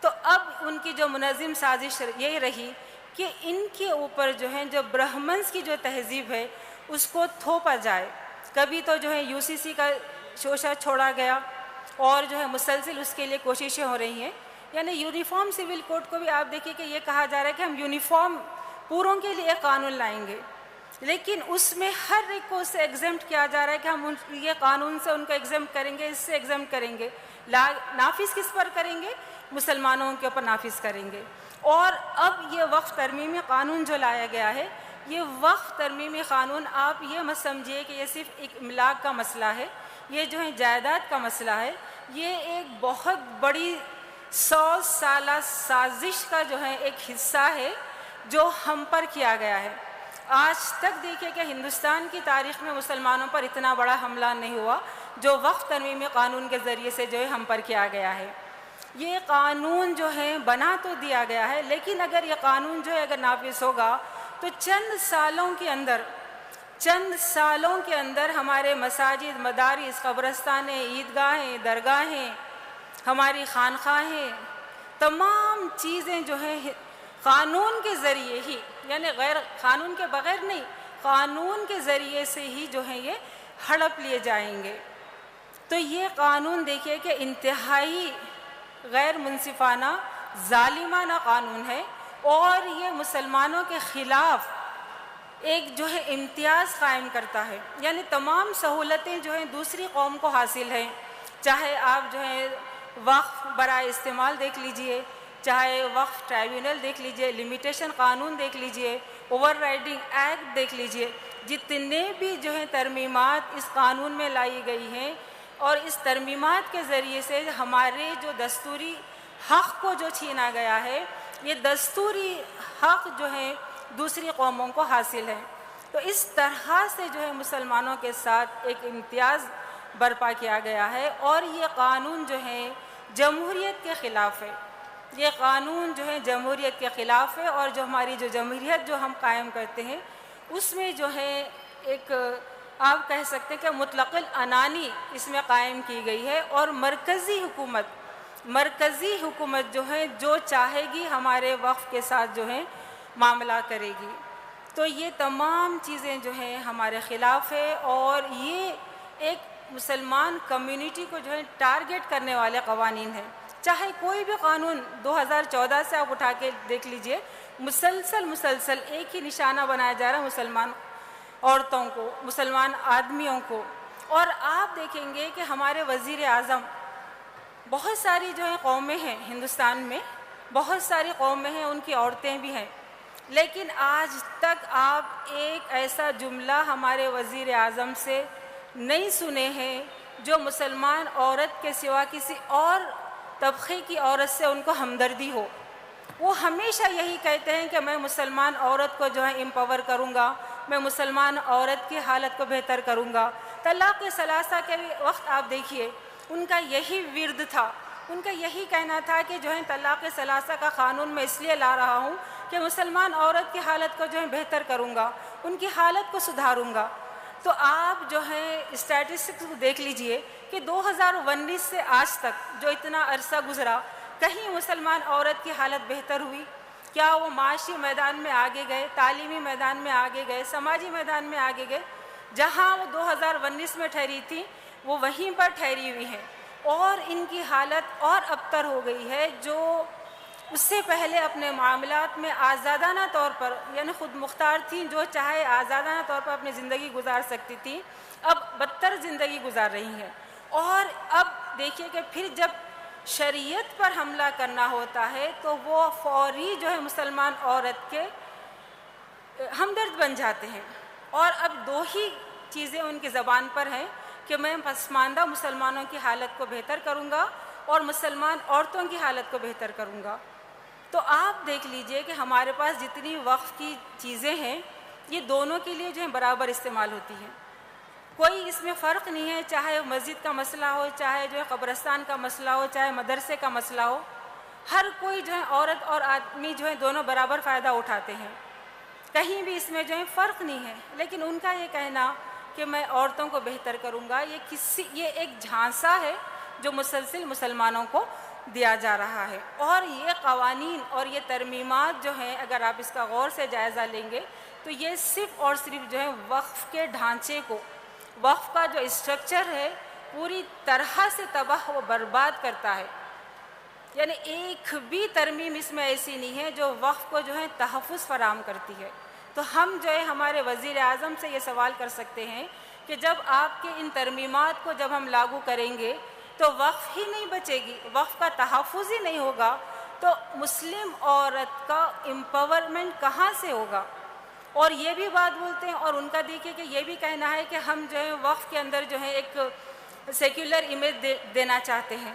تو اب ان کی جو منظم سازش یہ رہی کہ ان کے اوپر جو ہے جو برہمنس کی جو تہذیب ہے اس کو تھوپا جائے. کبھی تو جو ہے UCC کا شوشہ چھوڑا گیا اور جو ہے مسلسل اس کے لیے کوششیں ہو رہی ہیں. یعنی یونیفارم سول کوڈ کو بھی آپ دیکھیے کہ یہ کہا جا رہا ہے کہ ہم یونیفارم پوروں کے لیے ایک قانون لائیں گے, لیکن اس میں ہر ایک کو اس سے ایگزمپٹ کیا جا رہا ہے کہ ہم یہ قانون سے ان کو ایگزمپٹ کریں گے, اس سے ایگزمپٹ کریں گے. نافذ کس پر کریں گے؟ مسلمانوں کے اوپر نافذ کریں گے. اور اب یہ وقف ترمیمی قانون جو لایا گیا ہے, یہ وقف ترمیمی قانون آپ یہ مت سمجھیے کہ یہ صرف ایک املاک کا مسئلہ ہے, یہ جو ہے جائیداد کا مسئلہ ہے. یہ ایک بہت بڑی 100 سالہ سازش کا جو ہے ایک حصہ ہے جو ہم پر کیا گیا ہے. آج تک دیکھیں کہ ہندوستان کی تاریخ میں مسلمانوں پر اتنا بڑا حملہ نہیں ہوا جو وقف ترمیمی قانون کے ذریعے سے جو ہے ہم پر کیا گیا ہے. یہ قانون جو ہے بنا تو دیا گیا ہے, لیکن اگر یہ قانون جو ہے اگر نافذ ہوگا تو چند سالوں کے اندر ہمارے مساجد, مدارس, قبرستانیں, عیدگاہیں, درگاہیں, ہماری خانقاہیں, تمام چیزیں جو ہیں قانون کے ذریعے ہی, یعنی غیر قانون کے بغیر نہیں, قانون کے ذریعے سے ہی جو ہیں یہ ہڑپ لیے جائیں گے. تو یہ قانون دیکھیے کہ انتہائی غیر منصفانہ, ظالمانہ قانون ہے, اور یہ مسلمانوں کے خلاف ایک جو ہے امتیاز قائم کرتا ہے. یعنی تمام سہولتیں جو ہیں دوسری قوم کو حاصل ہیں, چاہے آپ جو ہے وقف برائے استعمال دیکھ لیجئے, چاہے وقف ٹرائیبیونل دیکھ لیجئے, لمیٹیشن قانون دیکھ لیجئے, اوور رائڈنگ ایکٹ دیکھ لیجئے, جتنے بھی جو ہیں ترمیمات اس قانون میں لائی گئی ہیں, اور اس ترمیمات کے ذریعے سے ہمارے جو دستوری حق کو جو چھینا گیا ہے, یہ دستوری حق جو ہے دوسری قوموں کو حاصل ہے. تو اس طرح سے جو ہے مسلمانوں کے ساتھ ایک امتیاز برپا کیا گیا ہے, اور یہ قانون جو ہے جمہوریت کے خلاف ہے. یہ قانون جو ہے جمہوریت کے خلاف ہے, اور جو ہماری جو جمہوریت جو ہم قائم کرتے ہیں اس میں جو ہے ایک آپ کہہ سکتے ہیں کہ مطلق العنانی اس میں قائم کی گئی ہے, اور مرکزی حکومت جو ہے جو چاہے گی ہمارے وقف کے ساتھ جو ہے معاملہ کرے گی. تو یہ تمام چیزیں جو ہیں ہمارے خلاف ہے, اور یہ ایک مسلمان کمیونٹی کو جو ہے ٹارگٹ کرنے والے قوانین ہیں. چاہے کوئی بھی قانون 2014 سے آپ اٹھا کے دیکھ لیجئے, مسلسل ایک ہی نشانہ بنایا جا رہا ہے مسلمان عورتوں کو, مسلمان آدمیوں کو. اور آپ دیکھیں گے کہ ہمارے وزیر اعظم, بہت ساری جو ہیں قومیں ہیں ہندوستان میں, بہت ساری قومیں ہیں, ان کی عورتیں بھی ہیں, لیکن آج تک آپ ایک ایسا جملہ ہمارے وزیر اعظم سے نہیں سنے ہیں جو مسلمان عورت کے سوا کسی اور طبقے کی عورت سے ان کو ہمدردی ہو. وہ ہمیشہ یہی کہتے ہیں کہ میں مسلمان عورت کو جو ہے امپاور کروں گا, میں مسلمان عورت کی حالت کو بہتر کروں گا. طلاق ثلاثہ کے وقت آپ دیکھیے ان کا یہی ورد تھا, ان کا یہی کہنا تھا کہ جو ہے طلاق ثلاثہ کا قانون میں اس لیے لا رہا ہوں کہ مسلمان عورت کی حالت کو جو ہے بہتر کروں گا, ان کی حالت کو سدھاروں گا. تو آپ جو ہے اسٹیٹسٹکس کو دیکھ لیجئے کہ 2019 سے آج تک جو اتنا عرصہ گزرا, کہیں مسلمان عورت کی حالت بہتر ہوئی؟ کیا وہ معاشی میدان میں آگے گئے, تعلیمی میدان میں آگے گئے, سماجی میدان میں آگے گئے؟ جہاں وہ 2019 میں ٹھہری تھی وہ وہیں پر ٹھہری ہوئی ہیں, اور ان کی حالت اور ابتر ہو گئی ہے. جو اس سے پہلے اپنے معاملات میں آزادانہ طور پر, یعنی خود مختار تھیں, جو چاہے آزادانہ طور پر اپنی زندگی گزار سکتی تھیں, اب بدتر زندگی گزار رہی ہیں. اور اب دیکھیے کہ پھر جب شریعت پر حملہ کرنا ہوتا ہے تو وہ فوری جو ہے مسلمان عورت کے ہمدرد بن جاتے ہیں. اور اب دو ہی چیزیں ان کی زبان پر ہیں کہ میں پسماندہ مسلمانوں کی حالت کو بہتر کروں گا اور مسلمان عورتوں کی حالت کو بہتر کروں گا۔ تو آپ دیکھ لیجئے کہ ہمارے پاس جتنی وقف کی چیزیں ہیں یہ دونوں کے لیے جو ہے برابر استعمال ہوتی ہیں، کوئی اس میں فرق نہیں ہے، چاہے مسجد کا مسئلہ ہو، چاہے جو ہے قبرستان کا مسئلہ ہو، چاہے مدرسے کا مسئلہ ہو، ہر کوئی جو ہے عورت اور آدمی جو ہے دونوں برابر فائدہ اٹھاتے ہیں، کہیں بھی اس میں جو ہے فرق نہیں ہے۔ لیکن ان کا یہ کہنا کہ میں عورتوں کو بہتر کروں گا، یہ ایک جھانسا ہے جو مسلسل مسلمانوں کو دیا جا رہا ہے۔ اور یہ قوانین اور یہ ترمیمات جو ہیں اگر آپ اس کا غور سے جائزہ لیں گے تو یہ صرف اور صرف جو ہے وقف کے ڈھانچے کو، وقف کا جو اسٹرکچر ہے پوری طرح سے تباہ و برباد کرتا ہے۔ یعنی ایک بھی ترمیم اس میں ایسی نہیں ہے جو وقف کو جو ہے تحفظ فراہم کرتی ہے۔ تو ہم جو ہے ہمارے وزیر اعظم سے یہ سوال کر سکتے ہیں کہ جب آپ کے ان ترمیمات کو جب ہم لاگو کریں گے تو وقف ہی نہیں بچے گی، وقف کا تحفظ ہی نہیں ہوگا تو مسلم عورت کا امپاورمنٹ کہاں سے ہوگا؟ اور یہ بھی بات بولتے ہیں اور ان کا دیکھیے کہ یہ بھی کہنا ہے کہ ہم جو ہے وقف کے اندر جو ہے ایک سیکولر امیج دینا چاہتے ہیں۔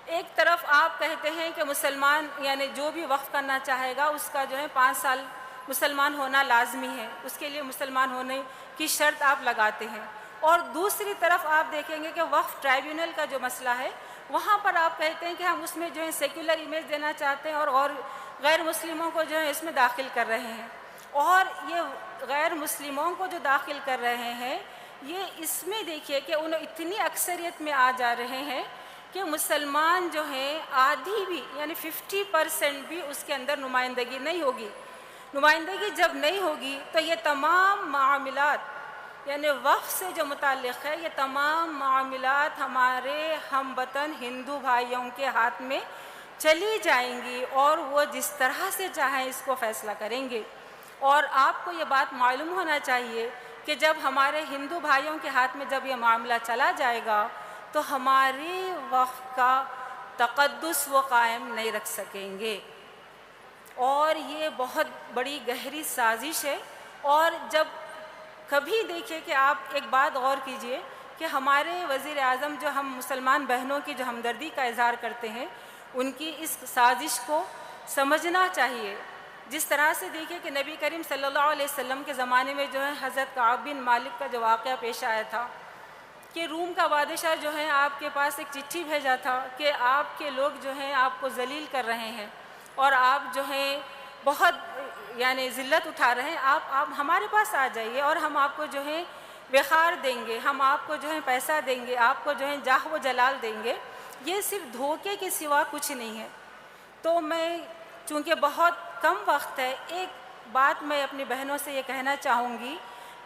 ایک طرف آپ کہتے ہیں کہ مسلمان یعنی جو بھی وقف کرنا چاہے گا اس کا جو ہے 5 سال مسلمان ہونا لازمی ہے، اس کے لیے مسلمان ہونے کی شرط آپ لگاتے ہیں، اور دوسری طرف آپ دیکھیں گے کہ وقف ٹرائیبیونل کا جو مسئلہ ہے وہاں پر آپ کہتے ہیں کہ ہم اس میں جو ہے سیکولر امیج دینا چاہتے ہیں اور غیر مسلموں کو جو ہے اس میں داخل کر رہے ہیں۔ اور یہ غیر مسلموں کو جو داخل کر رہے ہیں یہ اس میں دیکھیے کہ انہوں اتنی اکثریت میں آ جا رہے ہیں کہ مسلمان جو ہیں آدھی بھی یعنی 50% بھی اس کے اندر نمائندگی نہیں ہوگی۔ نمائندگی جب نہیں ہوگی تو یہ تمام معاملات یعنی وقف سے جو متعلق ہے یہ تمام معاملات ہمارے ہم وطن ہندو بھائیوں کے ہاتھ میں چلی جائیں گی اور وہ جس طرح سے چاہیں اس کو فیصلہ کریں گے۔ اور آپ کو یہ بات معلوم ہونا چاہیے کہ جب ہمارے ہندو بھائیوں کے ہاتھ میں جب یہ معاملہ چلا جائے گا تو ہمارے وقف کا تقدس وہ قائم نہیں رکھ سکیں گے، اور یہ بہت بڑی گہری سازش ہے۔ اور جب کبھی دیکھیں کہ آپ ایک بات غور کیجئے کہ ہمارے وزیر اعظم جو ہم مسلمان بہنوں کی جو ہمدردی کا اظہار کرتے ہیں ان کی اس سازش کو سمجھنا چاہیے۔ جس طرح سے دیکھیں کہ نبی کریم صلی اللہ علیہ وسلم کے زمانے میں جو ہے حضرت کعب بن مالک کا جو واقعہ پیش آیا تھا کہ روم کا بادشاہ جو ہے آپ کے پاس ایک چٹھی بھیجا تھا کہ آپ کے لوگ جو ہیں آپ کو ذلیل کر رہے ہیں اور آپ جو ہیں بہت یعنی ذلت اٹھا رہے ہیں، آپ ہمارے پاس آ جائیے اور ہم آپ کو جو ہے وقار دیں گے، ہم آپ کو جو ہے پیسہ دیں گے، آپ کو جو ہے جاہ و جلال دیں گے۔ یہ صرف دھوکے کے سوا کچھ نہیں ہے۔ تو میں چونکہ بہت کم وقت ہے ایک بات میں اپنی بہنوں سے یہ کہنا چاہوں گی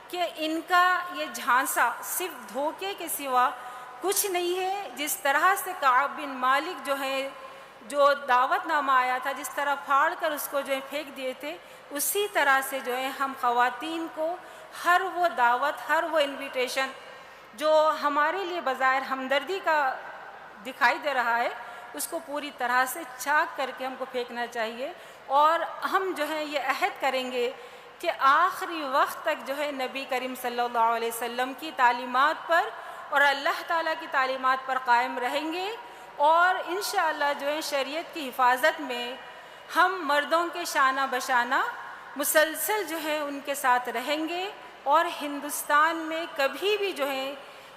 کہ ان کا یہ جھانسا صرف دھوکے کے سوا کچھ نہیں ہے۔ جس طرح سے کعب بن مالک جو ہے جو دعوت نامہ آیا تھا جس طرح پھاڑ کر اس کو جو ہے پھینک دیے تھے، اسی طرح سے جو ہے ہم خواتین کو ہر وہ دعوت ہر وہ انویٹیشن جو ہمارے لیے بظاہر ہمدردی کا دکھائی دے رہا ہے اس کو پوری طرح سے چاک کر کے ہم کو پھینکنا چاہیے، اور ہم جو ہے یہ عہد کریں گے کہ آخری وقت تک جو ہے نبی کریم صلی اللہ علیہ وسلم کی تعلیمات پر اور اللہ تعالیٰ کی تعلیمات پر قائم رہیں گے، اور انشاءاللہ جو ہے شریعت کی حفاظت میں ہم مردوں کے شانہ بشانہ مسلسل جو ہے ان کے ساتھ رہیں گے، اور ہندوستان میں کبھی بھی جو ہے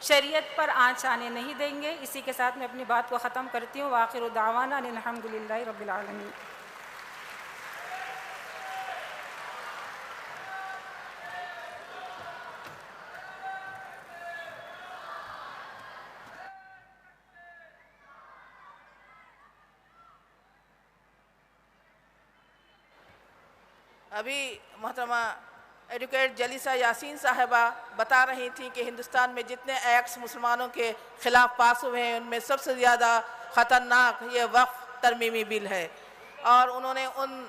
شریعت پر آنچ آنے نہیں دیں گے۔ اسی کے ساتھ میں اپنی بات کو ختم کرتی ہوں۔ وآخر دعوانا ان الحمدللہ رب العالمین۔ ابھی محترمہ ایڈوکیٹ جلیسہ یاسین صاحبہ بتا رہی تھیں کہ ہندوستان میں جتنے ایکٹس مسلمانوں کے خلاف پاس ہوئے ہیں ان میں سب سے زیادہ خطرناک یہ وقف ترمیمی بل ہے، اور انہوں نے ان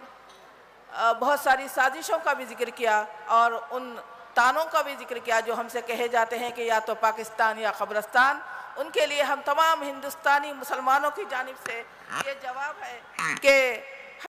بہت ساری سازشوں کا بھی ذکر کیا اور ان تانوں کا بھی ذکر کیا جو ہم سے کہے جاتے ہیں کہ یا تو پاکستان یا قبرستان۔ ان کے لیے ہم تمام ہندوستانی مسلمانوں کی جانب سے یہ جواب ہے کہ